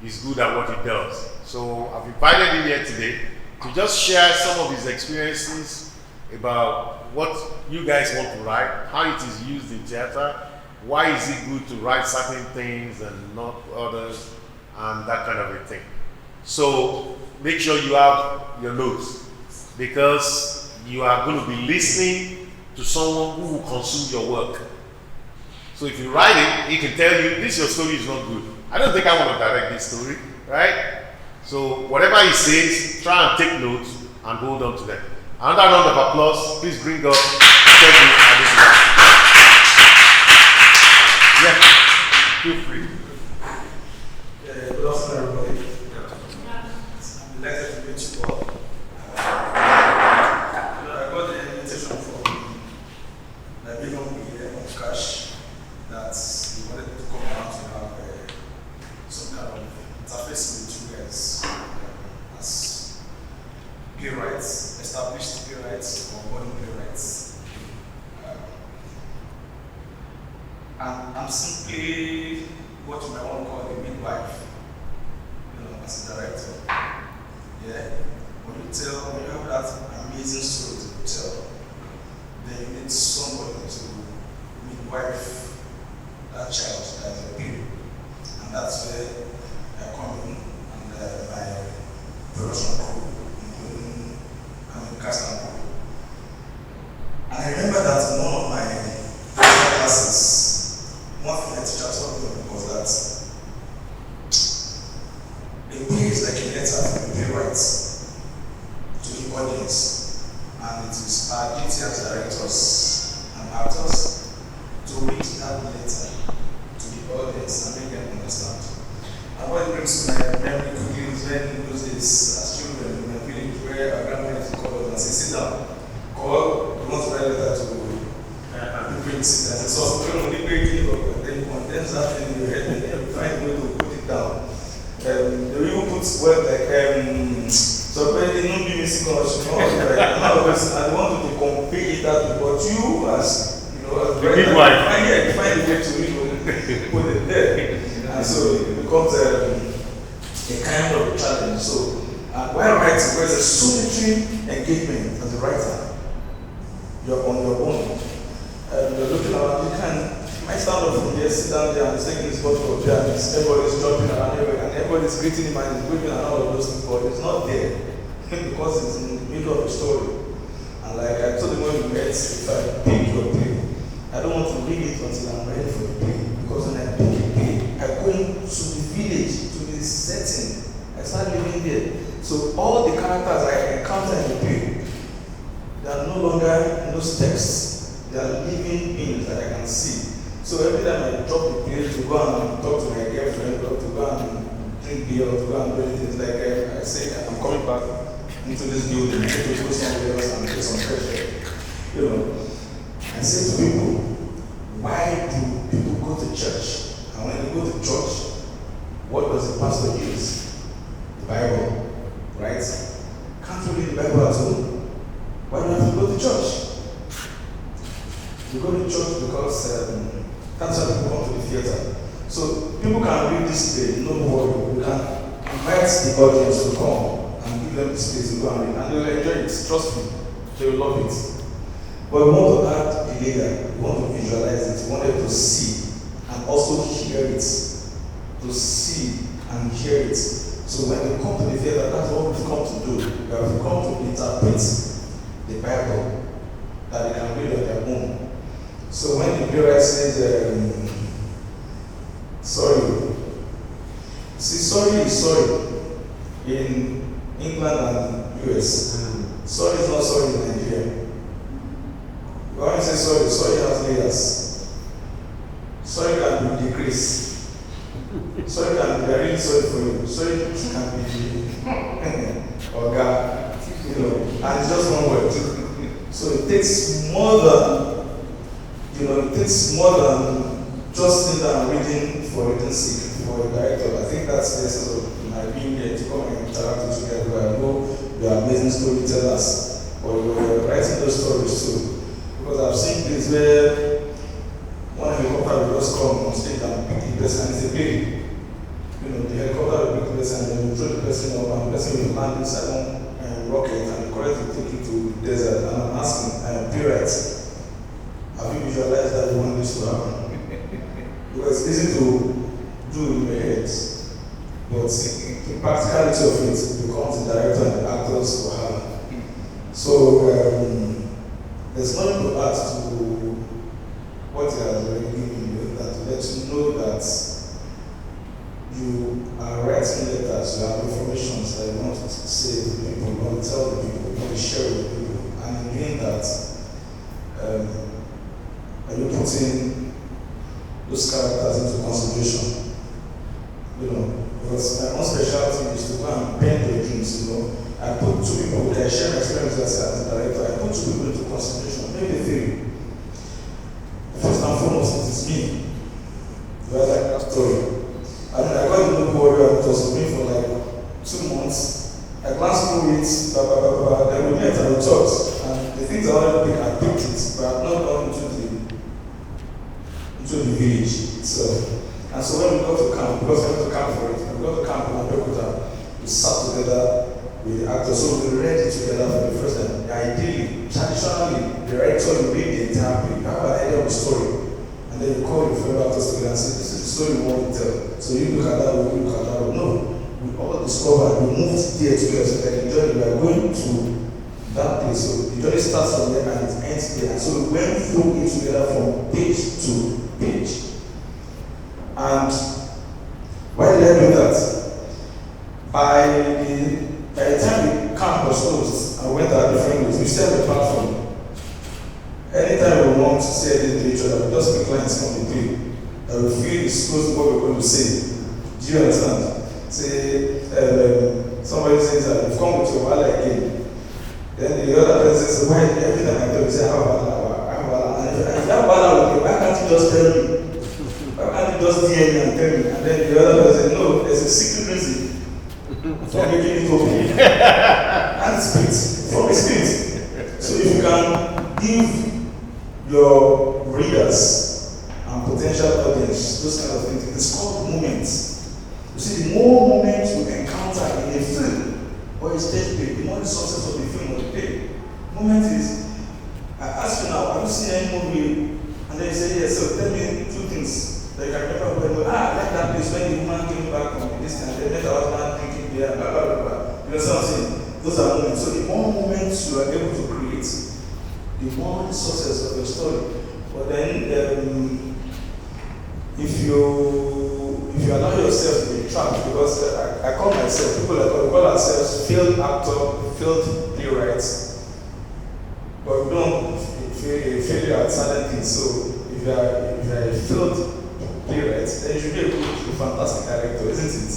he's good at what he does. So I've invited him here today to just share some of his experiences about what you guys want to write, how it is used in theater, why is it good to write certain things and not others, and that kind of a thing. So make sure you have your notes, because you are going to be listening to someone who will consume your work. So if you write it, he can tell you, this your story is not good. I don't think I want to direct this story, right? So whatever he says, try and take notes and hold on to them. Another round of applause. Please bring up Segun Adefila. Yeah, feel free. Good afternoon, everybody. I'm delighted to meet you all. I got the invitation from the big company of Cash that he wanted to come out to have some kind of interface with you guys as playwrights, established playwrights or modern playwrights. And I'm simply what you might want to call a midwife, as a director. Yeah. When you have that amazing story to tell, then you need somebody to midwife that child that you're giving. And that's where I come in and my production crew, including cast and crew. And I remember that in one of my classes, one thing my teacher told me was that a play is like a letter from the playwright to the audience, and it is our duty as directors and actors to read that letter to the audience and make them understand. And what it brings to my memory quickly is when in those days, as children in my village, where our grandparents would call us and say, sit down, call, we want to write a letter to people in sit down. So, when we break it up, then you condense that thing in your head and then you find a way to put it down. They even put word like, so when they don't be missing connection, I want to convey that, but you as, as the midwife, find a way to put it there. And so it becomes a kind of challenge. So while writing, there's a solitary engagement as a writer. You're on your own. You're looking around, you might stand up from here, sit down there, and he's taking his bottle of beer, and everybody's jumping around everywhere, and everybody's greeting him, and he's waving and all of those things, but it's not there because it's in the middle of the story. And like I told him when we met, if I pick your play, I don't want to read it until I'm ready for the play, because when I pick a play, I go to the village, to the setting. I started living there. So all the characters I encounter in the play, they are no longer in those texts. They are living beings that I can see. So every time I drop the play to go and talk to my girlfriend, or to go and drink beer, or to go and do anything, like I say, I'm coming back into this building, I need to go somewhere else and get some fresh air. You know, I say to people, why do people go to church? And when they go to church, what does the pastor use? The Bible, right? Can't you read the Bible at home? Why do you have to go to church? You go to church because that's why people come to the theater. So people can read this play, no worry. We can invite the audience to come and give them the space to go and read. And they will enjoy it, trust me. They will love it. But we want to add a layer, we want to visualize it, we want them to see and also hear it. To see and hear it. So when they come to the theater, that's what we've come to do. We have come to interpret the Bible that they can read on their own. So when the playwright says, sorry, see, sorry is sorry in England and US. Sorry is not sorry in Nigeria. When you say sorry, sorry has layers. Sorry can be decreased. Sorry can be really sorry for you. Sorry can be organ, you know, and it's just one word. So it takes more than, you know, it takes more than just sitting down reading for reading sake for a director. I think that's the essence of my being here, to come and interact with you guys. I know you are amazing storytellers, but you're writing those stories too. Because I've seen places where one helicopter will just come on stage and pick the person, and it's a play. You know, the helicopter will pick the person and then will throw the person up, and the person will land inside one rocket and the current will take you to the desert. And I'm asking, playwrights, have you visualized that you want this to happen? Because it's easy to do in your head, but the practicality of it becomes the director and the actors will have. So, there's nothing to add to what he has already given you, that to let you know that you are writing letters, you have information that you want to say to people, you want to tell the people, you want to share with people. And in doing that, are you putting those characters into consideration? You know, because my own specialty is to go and paint the dreams, you know. I put two people, I share my experience as a director, I put two people into consideration, maybe three. First and foremost, it is me. Do I like that story? I mean, I got the Nollywood warrior, and it was with me for like 2 months. I glanced through it, then we met and we talked. And the things I wanted to pick, I picked it, but I've not gone into the village itself. And so when we got to camp, because we went to camp for it, we got to camp in Abeokuta, we sat together with the actors, so we read it together for the first time. Ideally, traditionally, the director will read the entire play, you have an idea of the story, and then you call your fellow actors together and say, this is the story we want to tell. So you look at that, we look at that. No, we all discovered, we moved there together, so that the journey, we are going to that place. So the journey starts from there and it ends there. And so we went through it together from page to page. And why did I do that? By the time the camp was closed and went our different ways, we still have a platform. Anytime we want to say anything to each other, we just pick lines from the play that we feel is close to what we're going to say. Do you understand? Say, somebody says that you've come with your wallet again. Then the other person says, why every time I tell you, say, I have wallet. And if you have wallet with me, why can't you just tell me? Why can't you just DM me and tell me? And then the other person says, no, there's a secret reason for making it open. And spirit, from the spirit. So if you can give your readers and potential audience those kind of things, it's called moments. You see, the more moments you encounter in a film or a stage play, the more the success of the film or the play. Moment is, I ask you now, have you seen any movie? And then you say, yes, so tell me 2 things that you can remember when I like that place when the woman came back from the distance, they met our husband drinking beer, blah, blah, blah, blah. You know what I'm saying? Those are moments. So the more moments you are able to create, the more the success of your story. But then, if you you allow yourself to be trapped, because I call myself, people like we call ourselves failed actor, failed playwrights, but we don't failure at certain things. So if you are a failed playwright, then you should be a fantastic director, isn't it?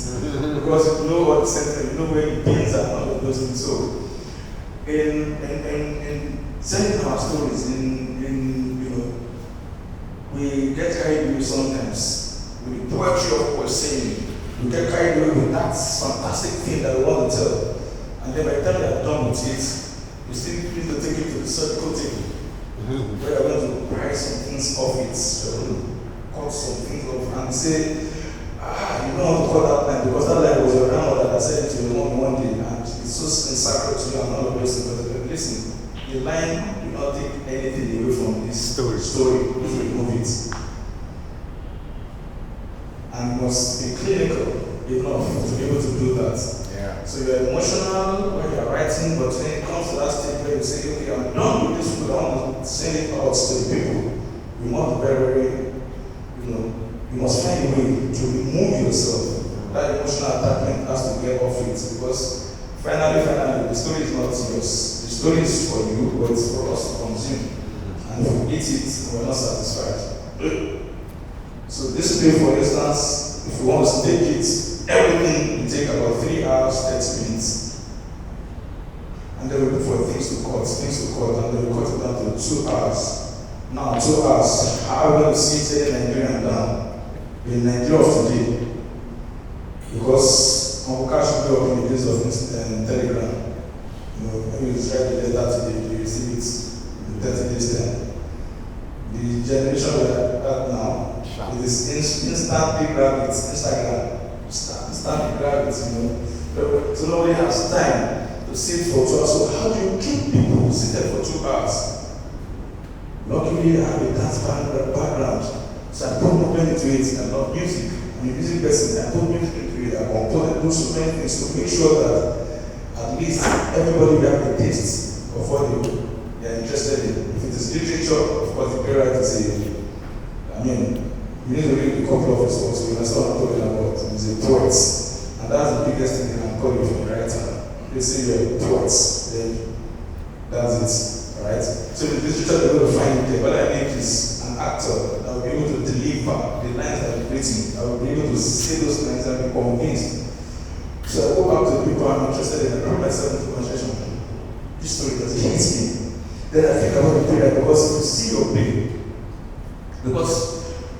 Because you know what the sentence, you know where the pins are, and all of those things. So in telling our stories, we get carried away sometimes with the poetry of what we're saying. We get carried away with that fantastic thing that we want to tell. And then by the time you're done with it, you still need to take it to the surgical table. Where you're going to pry some things off it, you're going to cut some things off and say, you don't want to call that line because that line was your grandmother that said it to your mom one day and it's so sacred to you and all of those things. But listen, the line will not take anything away from this story if you remove it. And must be clinical enough to be able to do that. Yeah. So you're emotional when you're writing, but when it comes to that stage where you say, okay, I'm done with this book, I want to send it out to the people. You must be very, you must find a way to remove yourself. That emotional attachment has to get off it, because finally, the story is not yours. The story is for you, but it's for us to consume. And if we eat it, we're not satisfied. So this play, for instance, if we want to stage it, everything will take about 3 hours, 30 minutes. And then we look for things to cut, and then we cut it down to 2 hours. Now, 2 hours, how are we going to see it Nigerian down? In Nigeria of today, because Uncle Cash grew up in the days of Telegram. When you write the letter today, you receive it in 30 days time. The generation we are at now, it is instantly grab it, Instagram, instantly grab it, So nobody has time to sit for 2 hours. So how do you keep people seated for 2 hours? Luckily, I have a dance background, so I put movement into it. I love music. I'm a music person. I put music into it. I compose and do so many things to make sure that at least everybody will have a taste of what they are interested in. If it is literature, of course, the playwright is you need to read a couple of his works, you understand what I'm talking about. He's a poet. And that's the biggest thing they can call you from a writer. They say you're a poet, then that's it. Alright? So in literature, they're going to find it. What I need is an actor that will be able to deliver the lines that I'm written. I will be able to say those lines and be convinced. So I go back to the people I'm interested in. I put myself into concentration. This story doesn't hit me. Then I think about the player, because if you see your play, because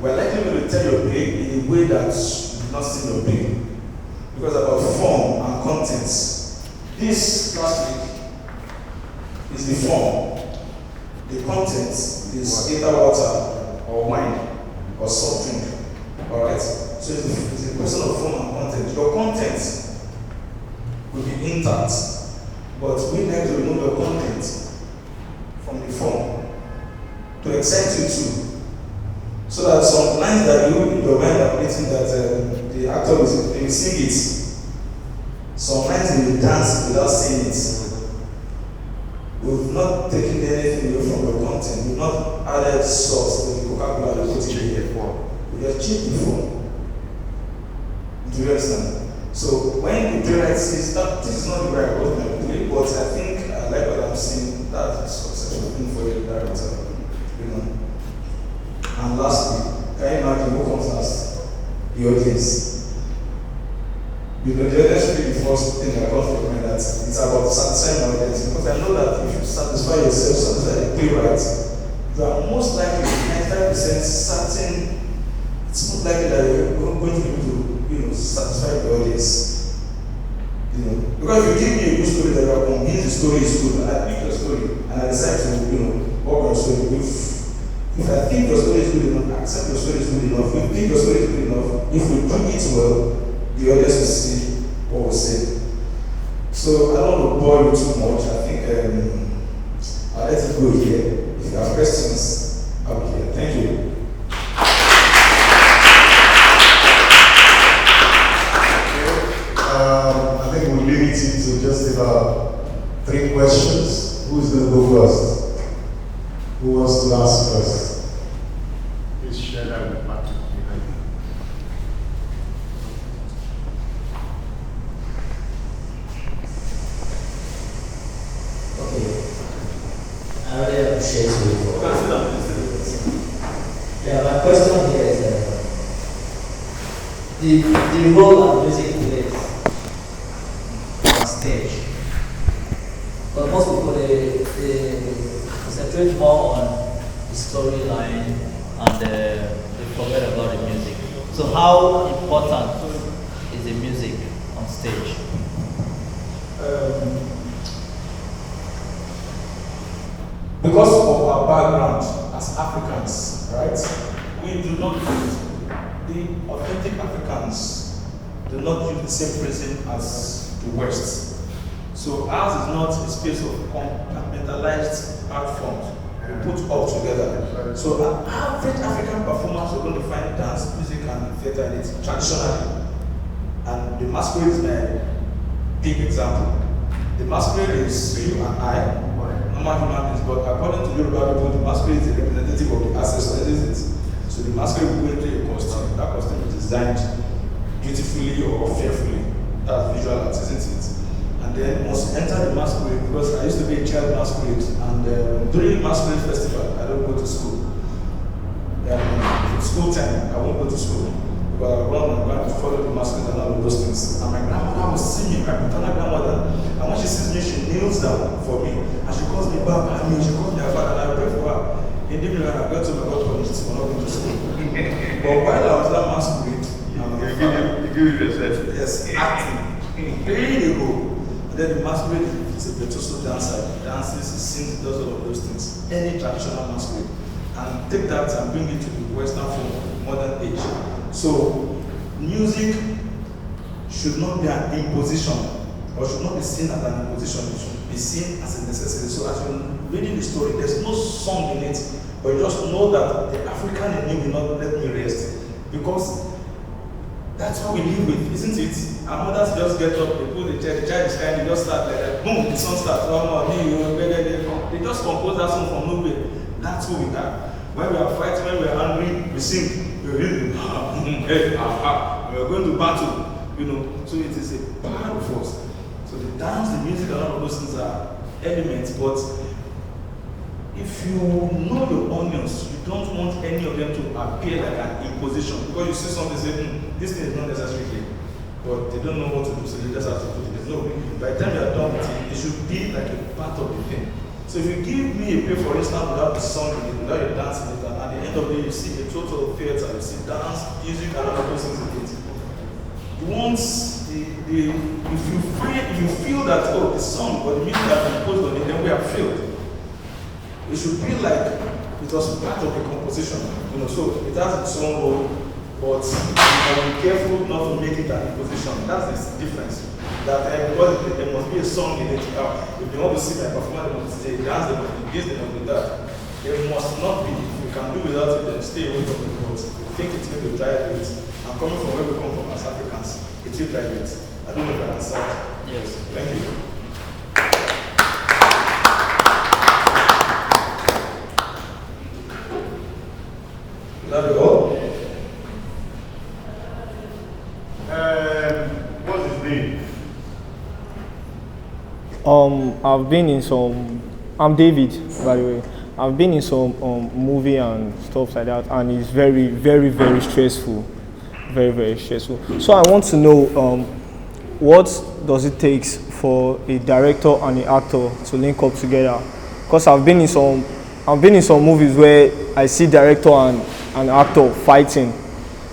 we're likely going to tell your play in a way that you've not seen your play. Because about form and contents. This last week is the form. The content is either water or wine or soft drink. Alright? So it's a question of form and content. Your content will be intact, but we need to remove your content from the form to excite you too. So that some lines that you in your mind are written that the actor will sing it. Some lines they will dance without saying it. We've not taken anything away from your content. We've not added sauce to the Coca-Cola that put in the form. We have changed the form. Do you understand? So when the playwright says that this is not the way I wrote my play, but I think I like what I'm seeing, that's a successful thing for the director. And lastly, can you imagine who comes last? The audience. The audience should be the first thing that comes to your mind, that it's about satisfying the audience. Because I know that if you satisfy yourself, satisfy the playwright, you are most likely 95% certain, it's most likely that you're going to be able to satisfy the audience. Because if you give me a good story that you are convinced the story is good, and I pick your story and I decide to work on your story, if I think your story is good enough, I accept your story is good enough. If you think your story is good enough, if we do it well, the audience will see what we say. So I don't want to bore you too much. I think I'll let it go here. If you have questions, I'll be here. Thank you. I think we'll limit it to just about 3 questions. Who's going to go first? Who wants to ask first? Please share that with Patrick behind you. appreciate you for. Yeah, my question here is the role that music plays on stage. But most people they concentrate more on the storyline and they forget about the music. So how important is the music on stage? Because of our background as Africans, right? We do not use the authentic Africans do not use the same phrasing as the West. So ours is not a space of compartmentalized art forms. We put all together. So an average African performance, we're going to find dance, music, and theater in it traditionally. And the masquerade is my big example. The masquerade is you and I, normal human beings, but according to Yoruba people, the masquerade is a representative of the ancestors, isn't it? So the masquerade will go into a costume. That costume is designed beautifully or fearfully. That's visual art, isn't it? And then once you enter the masquerade, because I used to be a child masquerade, and during masquerade festival, I don't go to school. School time, I won't go to school. But I run and to follow the masquerade and all of those things. And my grandmother will see me, my maternal grandmother, and when she sees me, she kneels down for me. And she calls me Baba, she calls me her father, and I pray for her. In the evening, I got to my God punished for not going to school. But while I was that masquerade, you give yourself. Yes, acting. Playing a role. And then the masquerade is a virtuoso dancer. He dances, he sings, he does all of those things. Any traditional masquerade. And take that and bring it to the Western form, modern age. So, music should not be an imposition, or should not be seen as an imposition. It should be seen as a necessity. So, as you're reading the story, there's no song in it, but you just know that the African in me will not let me rest, because that's what we live with, isn't it? Our mothers just get up, they put the child is crying, they just start like that, boom, the song starts. They just compose that song from nowhere. That's who we are. When we are fighting, when we are angry, we sing. We're really, we're going to battle, you know. So it is a part of us. So the dance, the music, and all of those things are elements, but if you know your onions, you don't want any of them to appear like an imposition. Because you see something say, this thing is not necessary here. But they don't know what to do, so they just have to put it. No, by the time you are done with it, it should be like a part of the thing. So if you give me a play, for instance, without the song in it, without your dance in it, and at the end of the day, you see a total theater, you see dance, music, and all of those things in it. Once if you feel that, oh, the song or the music that we imposed on it, then we have failed. It should be like it was part of the composition, you know. So it has its own role, but you must be careful not to make it an imposition. That's the difference. That because there must be a song in it. If they want to see my performance, they must say dance, they must be this, they must be that. There must not be. If you can do without it, then stay away from the words. I think it's going to drive it. I'm coming from where we come from as Africans. It will drive it. I don't know if I answered. Yes. Thank you. Is that all? What's his name? I've been in some. I'm David, by the way. I've been in some movie and stuff like that, and it's very, very, very stressful. Very, very stressful. So I want to know, what does it take for a director and an actor to link up together? Because I've been in some movies where I see director and an actor fighting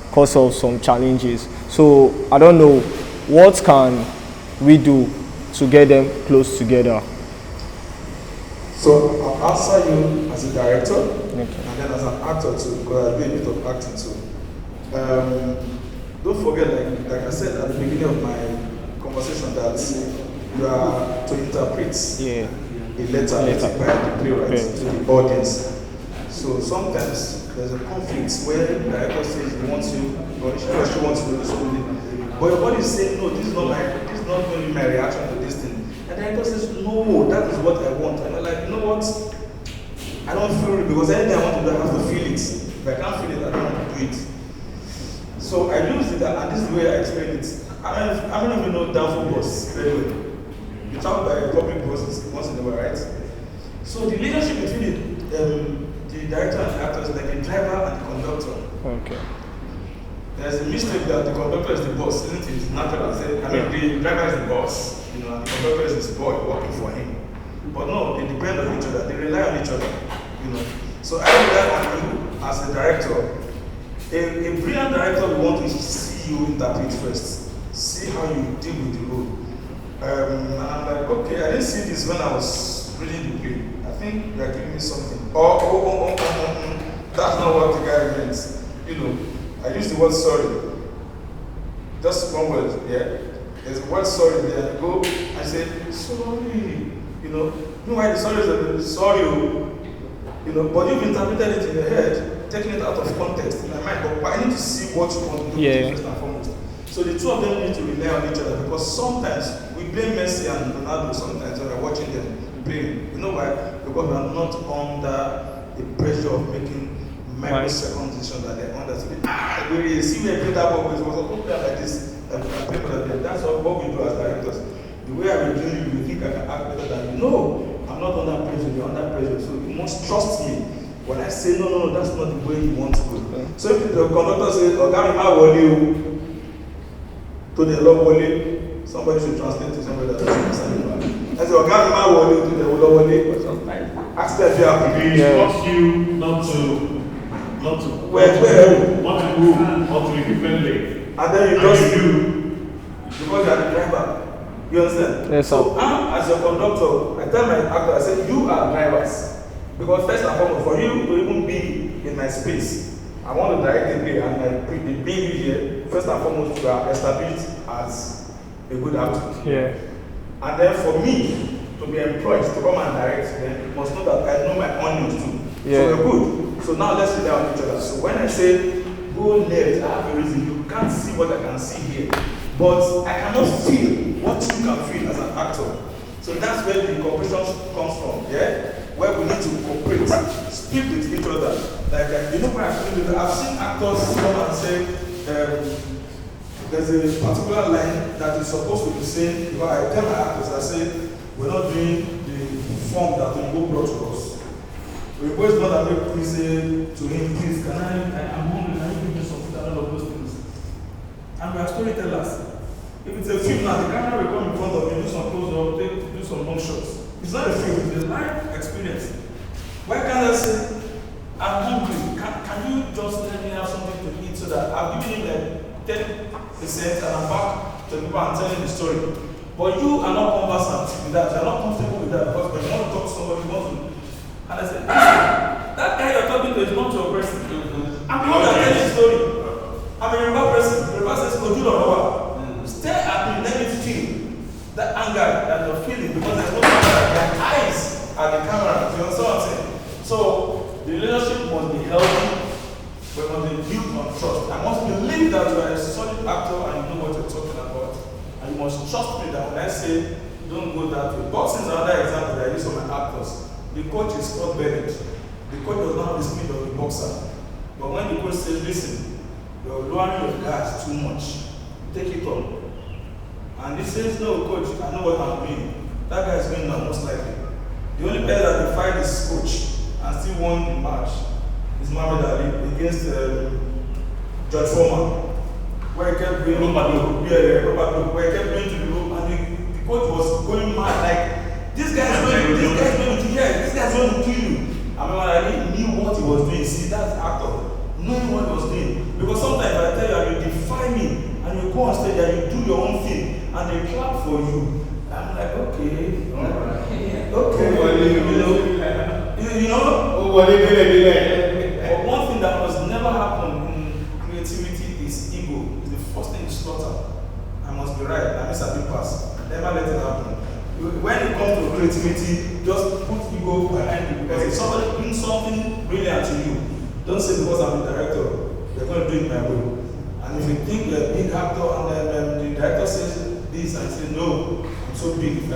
because of some challenges. So I don't know, what can we do to get them close together? So I'll answer you as a director, and then as an actor too, because I do a bit of acting too. Don't forget, like I said at the beginning of my conversation, that you are to interpret a letter by the playwright to the audience. So sometimes there's a conflict where the director says he wants you, or she wants you to do something, but your body is saying, no, this is not going to be my reaction to this thing. And the director says, no, that is what I want. And I'm like, you know what? I don't feel it, because anything I want to do, I have to feel it. If I can't feel it, I don't want to do it. So I used it, and this is the way I explain it. I don't even know downfall bus very well. You talk by public buses once in a while, right? So the relationship between the driver and the conductor. Okay. There's a mistake that the conductor is the boss, isn't it? It's natural. The driver is the boss, and the conductor is his boy working for him. But no, they depend on each other. They rely on each other. So I rely on you as a director. A brilliant director will want to see you interpret first, see how you deal with the role. And I'm like, okay, I didn't see this when I was reading the play. I think you are giving me something. That's not what the guy meant. I use the word sorry. Just one word, yeah. There's a word sorry there. I go, I say, sorry. Why the sorry is sorry, but you've interpreted it in your head, taking it out of context in my mind. But I need to see what you want to do first and foremost. So the two of them need to rely on each other because sometimes we blame Messi and Ronaldo sometimes when we're watching them playing. You know why? Because we're not under the pressure of making microsecond decisions that they're under. So we see where play that ball, it was a player like this, and people like that. That's what we do as directors. The way I will do you think I can act better than you. No, I'm not under pressure, you're under pressure. So you must trust me. When I say no, that's not the way you want to go. So if the conductor says, to the law wole, somebody should translate to somebody that doesn't understand it. I say, Ogami wole to the law wole. Ask them if you are Please, trust you not to move onto a different lane. And then you just do because you are the driver. You understand? Yes, so as your conductor, I tell my actor, I say, you are drivers. Because first and foremost, for you to even be in my space, I want to direct the play and the being you here, first and foremost, you are established as a good actor. Yeah. And then for me to be employed to come and direct, then you must know that I know my onions too. Yeah. So we're good. So now let's rely on each other. So when I say go left, I have a reason. You can't see what I can see here. But I cannot feel what you can feel as an actor. So that's where the cooperation comes from, yeah? Where we need to cooperate, speak with each other. Like, I've seen actors come and say, there's a particular line that is supposed to be saying, because I tell my actors, I say, we're not doing the form that Tinubu brought to us. We always know that we say to him, please, I'm hungry, can you give me some food and all of those things? And we are storytellers. If it's a film now, the camera will come in front of you, do some close-up, do some long shots. It's not a film, it's a live experience. Why can't I say, I'm hungry, can you just let me have something to eat so that I've given him like 10% and I'm back to people and telling the story. But you are not conversant with that, you are not comfortable with that because when you want to talk to somebody, you want to. And I said, that guy you're talking to is not your person. I'm the one that telling the story. I'm a Yoruba person. Yoruba says, stay at me, let me feel that anger that you're feeling because there's no camera. Their eyes are the camera. You understand what I'm saying? So the relationship must be healthy, but must be built on trust. I must believe that you are a solid actor and you know what you're talking about. And you must trust me that when I say don't go that way. Boxing is another example that I use for my actors. The coach is called Bennett. The coach does not have the speed of the boxer. But when the coach says, listen, you're lowering your guards too much, take it on. And he says, no, coach, I know what I'm doing. That guy is going now, most likely. The only player that defied his coach and still won the match is Muhammad Ali against George Foreman, where he kept going where he kept going to the room, and the coach was going mad, like, this guy's going to kill you. I mean, Ali knew what he was doing. See, that's actor, knowing what he was doing. Because sometimes I tell you, and you defy me, and you go on stage and you do your own thing, and they clap for you. I'm like, okay, But one thing that must never happen in creativity is ego. It's the first thing you slaughter. I must be right. I miss a big pass. Never let it happen. When it comes to creativity, just put ego behind it. Because if somebody brings something brilliant to you, don't say because I'm a director, they're going to do it my way. And if you think you're a big actor and the director says this and say, no, I'm so big, if I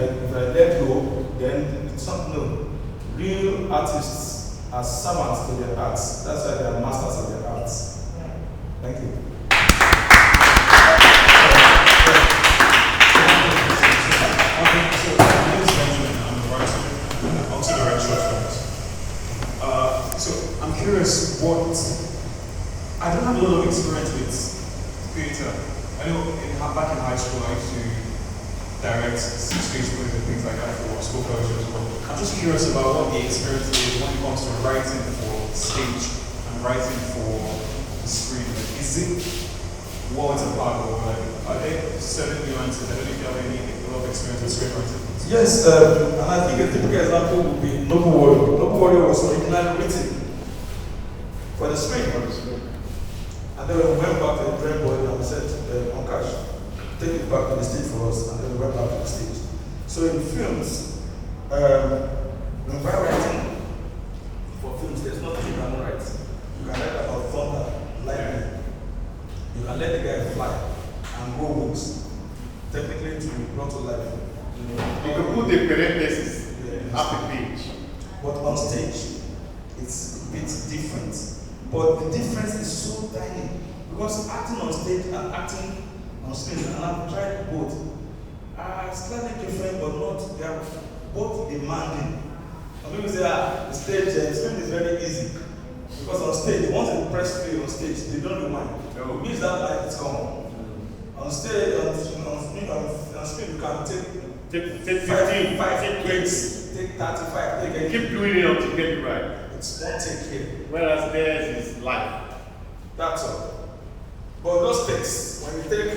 let go, then it's not, no. Real artists are servants to their arts. That's why they are masters of their arts. Thank you. So I'm curious what I don't have a lot of experience with theatre. I know back in high school I used to direct stage plays and things like that for school fellowships. But I'm just curious about what the experience is when it comes to writing for stage and writing for the screen. Like, is it worlds apart, or like, are there certain nuances? I don't know if you have a lot of experience with screenwriting. Yes, and I think a typical example would be Noble Warrior. Noble Warrior was originally written for the screen. And then we went back to the drawing board and we said, Onkash, take it back to the stage for us, and then we went back to the stage. So in films, when we're writing for films, there's nothing you can write. You can write about thunder, lightning. You can let the guy fly and go books. Technically, to be brought to life. You can put the parentheses half a page. But on stage, it's a bit different. But the difference is so tiny. Because acting on stage and acting on screen, and I've tried both, are slightly different, but not, they are both demanding. Some people say, the stage, screen is very easy. Because on stage, once you press play on stage, they don't rewind. It means that light is gone. On stage, on screen, you can take 15, 5 weeks, take 35, take keep doing it until you get it right. It's one take here. Whereas theirs is life. That's all. But those takes, when you take,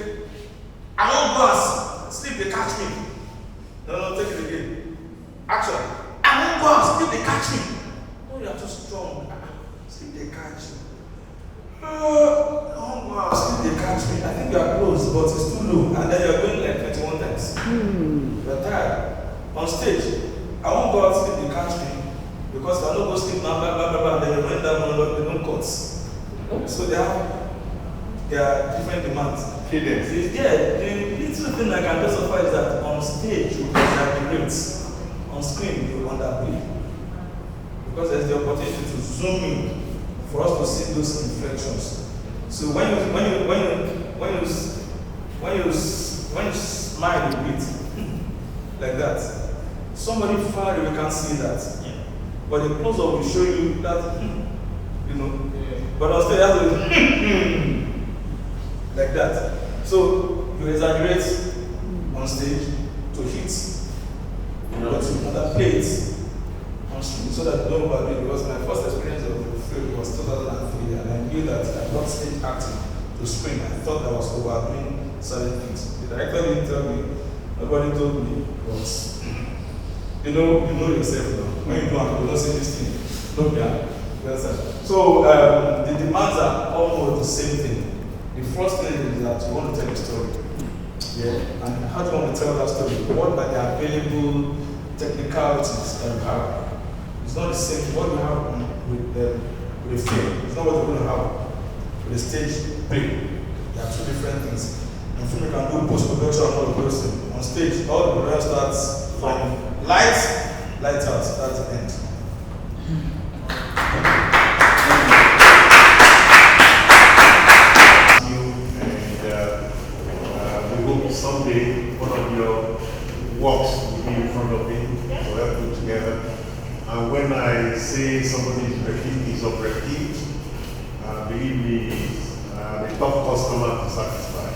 I won't go and sleep, they catch me. No, take it again. Action. I won't go and sleep, they catch me. No, you are too strong. Sleep, they catch you. I won't go and sleep, they catch me. I think you are close, but it's too low. And then you're going like 21 times. You're tired. On stage, I won't go and sleep, they catch me. Because if I don't go sleep now, blah, blah, blah, blah, then you went down monologue, they don't cut. So they are different demands. Yeah, the little thing I can justify is that on stage you exaggerate, on screen you underplay. Because there's the opportunity to zoom in for us to see those inflections. So when you smile a bit like that, somebody far away can see that. But the close up will show you that, you know. But on stage, you have to like that. So you exaggerate on stage to hit, but you underplay it on screen so that you don't overdo it. Because my first experience of the film was 2003, and I knew that I brought stage acting to screen. I thought I was overdoing certain things. The director didn't tell me, nobody told me, but you know yourself now. When you don't say this thing, don't be So the demands are almost the same thing. The first thing is that you want to tell a story. Yeah. And how do you want to tell that story? What are the available technicalities that you have? It's not the same. What you have with the film, it's not what you're going to have with the stage play. There are two different things. In film, you can do post-production and all of those things. On stage, all the production starts from lights out, that's the end. We hope someday one of your works will be in front of me, so help put together. And when I say somebody is of repute, believe me, the top customer to satisfy.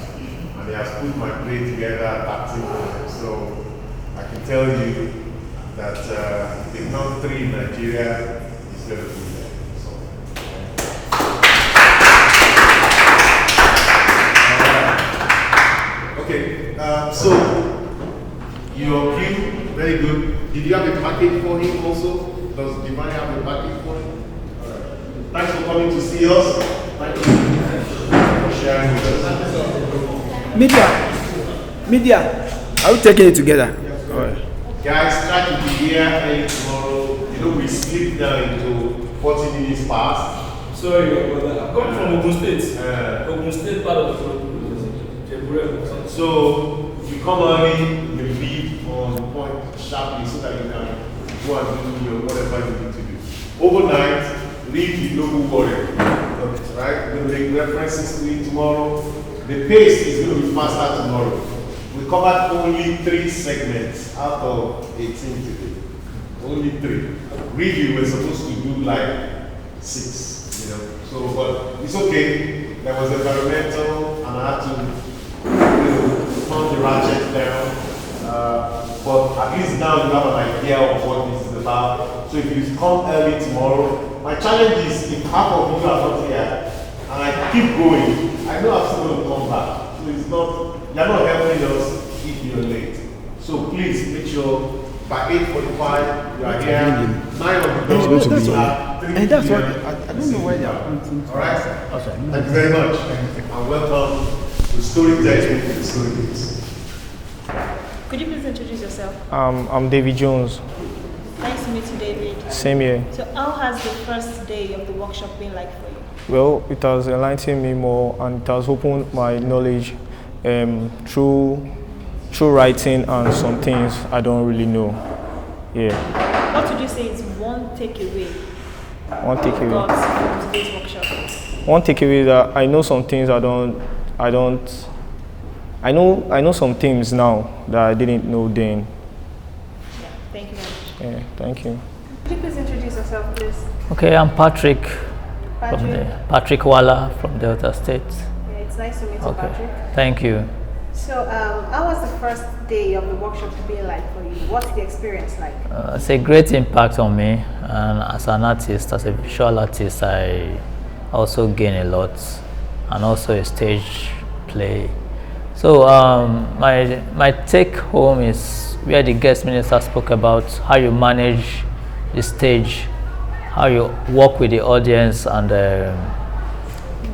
And he has put my play together, acting on it. So I can tell you that the country in Nigeria is going to be there. So, okay, so your cue, very good. Did you have a package for him also? Does Divine have a package for him? Thanks for coming to see us. Thank you for sharing with us. Media, are we taking it together? All right. Guys, try to be here early tomorrow. You know, we split down into 40 minutes past. Sorry, brother. I come from Ogun State. Ogun State part of the So, you come early, you leave on point sharply so that you can go and do your whatever you need to do. Overnight, leave the Noble Warrior. Right? We're going to make references to it tomorrow. The pace is going to be faster tomorrow. We covered only 3 segments out of 18 today. Only 3. Really, we're supposed to do like 6. You know, so but it's okay. There was environmental, and I had to, you know, turn the ratchet down. But at least now you have an idea of what this is about. So if you come early tomorrow, my challenge is if half of you are not here and I keep going, I know I'm still going to come back. So it's not, you're not helping us if you're late. So please make sure by 8:45 you are here. 9 of the doors are 3 And that's what p.m. I don't know why they are pointing to. Alright? Thank you very much. And welcome to Storytelling with Storytelling. Could you please introduce yourself? I'm David Jones. Nice to meet you, David. Same here. So how has the first day of the workshop been like for you? Well, it has enlightened me more and it has opened my knowledge through writing and some things I don't really know. Yeah. What would you say is one takeaway? One takeaway. Got from today's workshop? One takeaway is that I know some things I know some things now that I didn't know then. Yeah, thank you very much. Yeah, thank you. Could you please introduce yourself, please? Okay, I'm Patrick. Patrick. Patrick Wala from Delta State. Yeah, it's nice to meet you, Okay, Patrick. thank you. So, how was the first day of the workshop been like for you? What's the experience like? It's a great impact on me, and as an artist, as a visual artist, I also gain a lot, and also a stage play. So my take home is where the guest minister spoke about how you manage the stage, how you work with the audience, and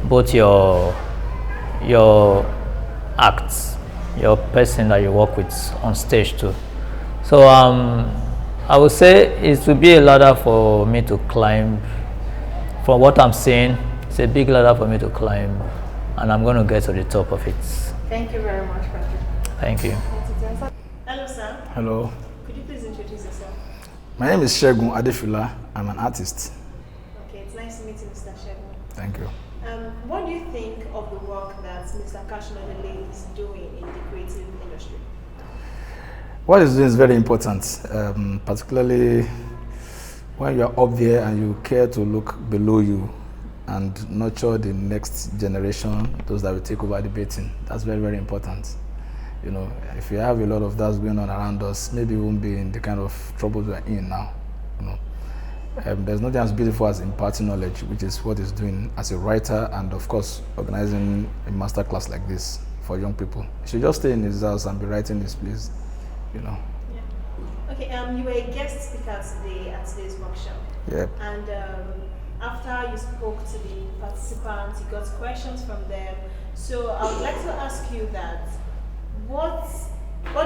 both your acts, your person that you work with on stage too. So I would say it will be a ladder for me to climb. From what I'm seeing, it's a big ladder for me to climb, and I'm going to get to the top of it. Thank you very much, Patrick. Thank you. Hello, sir. Hello. Could you please introduce yourself? My name is Shegun Adefila. I'm an artist. Okay, it's nice to meet you, Mr. Shegun. Thank you. What do you think of the work that Mr. Onadele is doing in the creative industry? What he's doing is very important, particularly when you are up there and you care to look below you and nurture the next generation, those that will take over debating. That's very, very important. You know, if you have a lot of that going on around us, maybe we won't be in the kind of trouble we are in now. You know, there's nothing as beautiful as imparting knowledge, which is what he's doing as a writer, and of course, organizing a masterclass like this for young people. He should just stay in his house and be writing this, please. You know. Yeah. Okay. You were a guest speaker today at today's workshop. Yep. And after you spoke to the participants, you got questions from them. So I would like to ask you that, what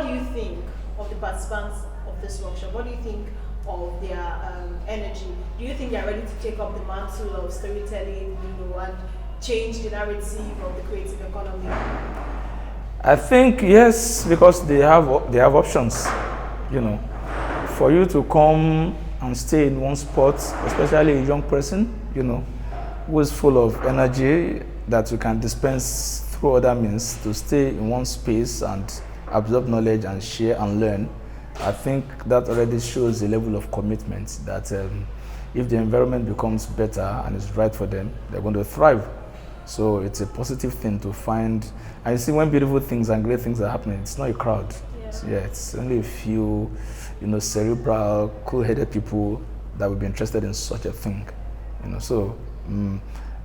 do you think of the participants of this workshop? What do you think of their energy? Do you think they are ready to take up the mantle of storytelling, and change the narrative of the creative economy? I think yes, because they have options. You know, for you to come and stay in one spot, especially a young person, who is full of energy that you can dispense through other means, to stay in one space and absorb knowledge and share and learn. I think that already shows a level of commitment that if the environment becomes better and is right for them, they're going to thrive. So it's a positive thing to find. And you see, when beautiful things and great things are happening, it's not a crowd. Yeah. It's only a few, cerebral, cool-headed people that would be interested in such a thing.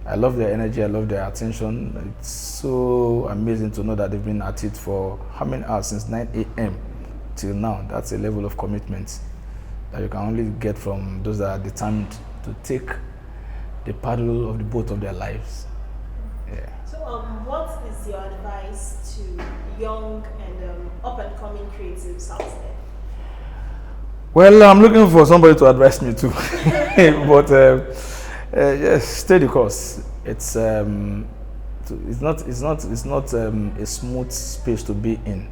I love their energy, I love their attention. It's so amazing to know that they've been at it for how many hours, since 9 a.m. till now. That's a level of commitment that you can only get from those that are determined to take the paddle of the boat of their lives. Yeah. So what is your advice to young and up-and-coming creatives out there? Well, I'm looking for somebody to advise me too. But yes, stay the course. It's not a smooth space to be in.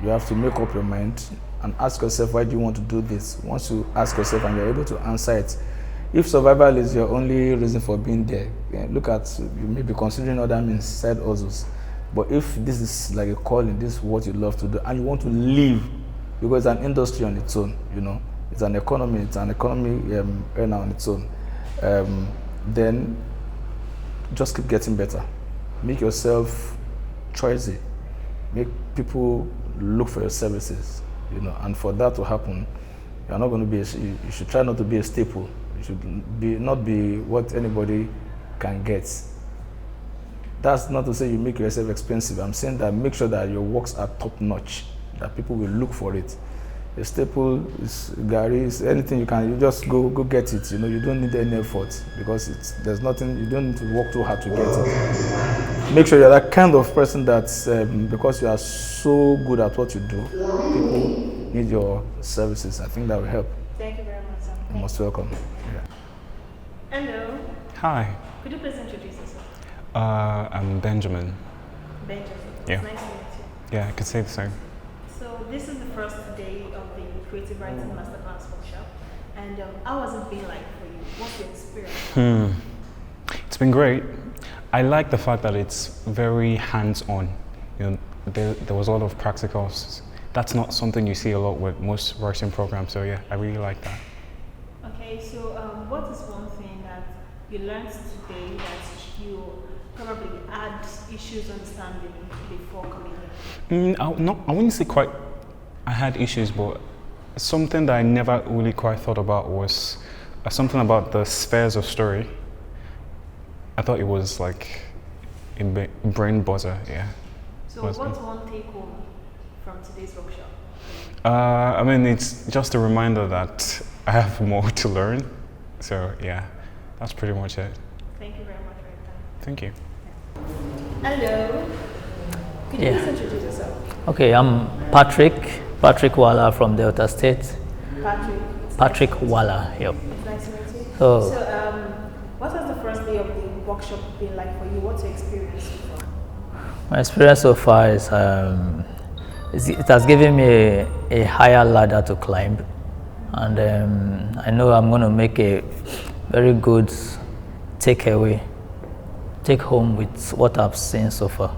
You have to make up your mind and ask yourself, why do you want to do this? Once you ask yourself and you're able to answer it, if survival is your only reason for being there, look at, you may be considering other means, side hustles. But if this is like a calling, this is what you love to do, and you want to live, because it's an industry on its own, it's an economy, earner on its own. then just keep getting better. Make yourself choicy. Make people look for your services, you know, and for that to happen, you're not going to be, you should try not to be a staple. You should not be what anybody can get. That's not to say you make yourself expensive. I'm saying that make sure that your works are top notch, that people will look for it. A staple is Gary, is anything you can, you just go get it. You know, you don't need any effort because there's nothing, you don't need to work too hard to get it. Make sure you're that kind of person that because you are so good at what you do, people need your services. I think that will help. Thank you very much, sir. You're most welcome. Yeah. Hello. Hi. Could you please introduce yourself? I'm Benjamin. Benjamin. Yeah. It's nice to meet you. Yeah, I could say the same. So this is the first day of the Creative Writing Masterclass workshop. And how has it been like for you? What's your experience? It's been great. I like the fact that it's very hands-on. You know, there was a lot of practicals. That's not something you see a lot with most writing programs. So yeah, I really like that. Okay, so what is one thing that you learned today that you probably had issues understanding before coming here? I wouldn't say quite I had issues, but something that I never really quite thought about was something about the spheres of story. I thought it was like a brain buzzer, yeah. So what's one take home from today's workshop? I mean, it's just a reminder that I have more to learn. So yeah, that's pretty much it. Thank you very much for your time. Thank you. Hello. Could you Yeah. please introduce yourself? Okay, I'm Patrick Wala from Delta State. Patrick Wala, yep. It's nice to meet you. So, what has the first day of the workshop been like for you? What's your experience so far? my experience so far is it has given me a higher ladder to climb, and I know I'm going to make a very good take home with what I've seen so far.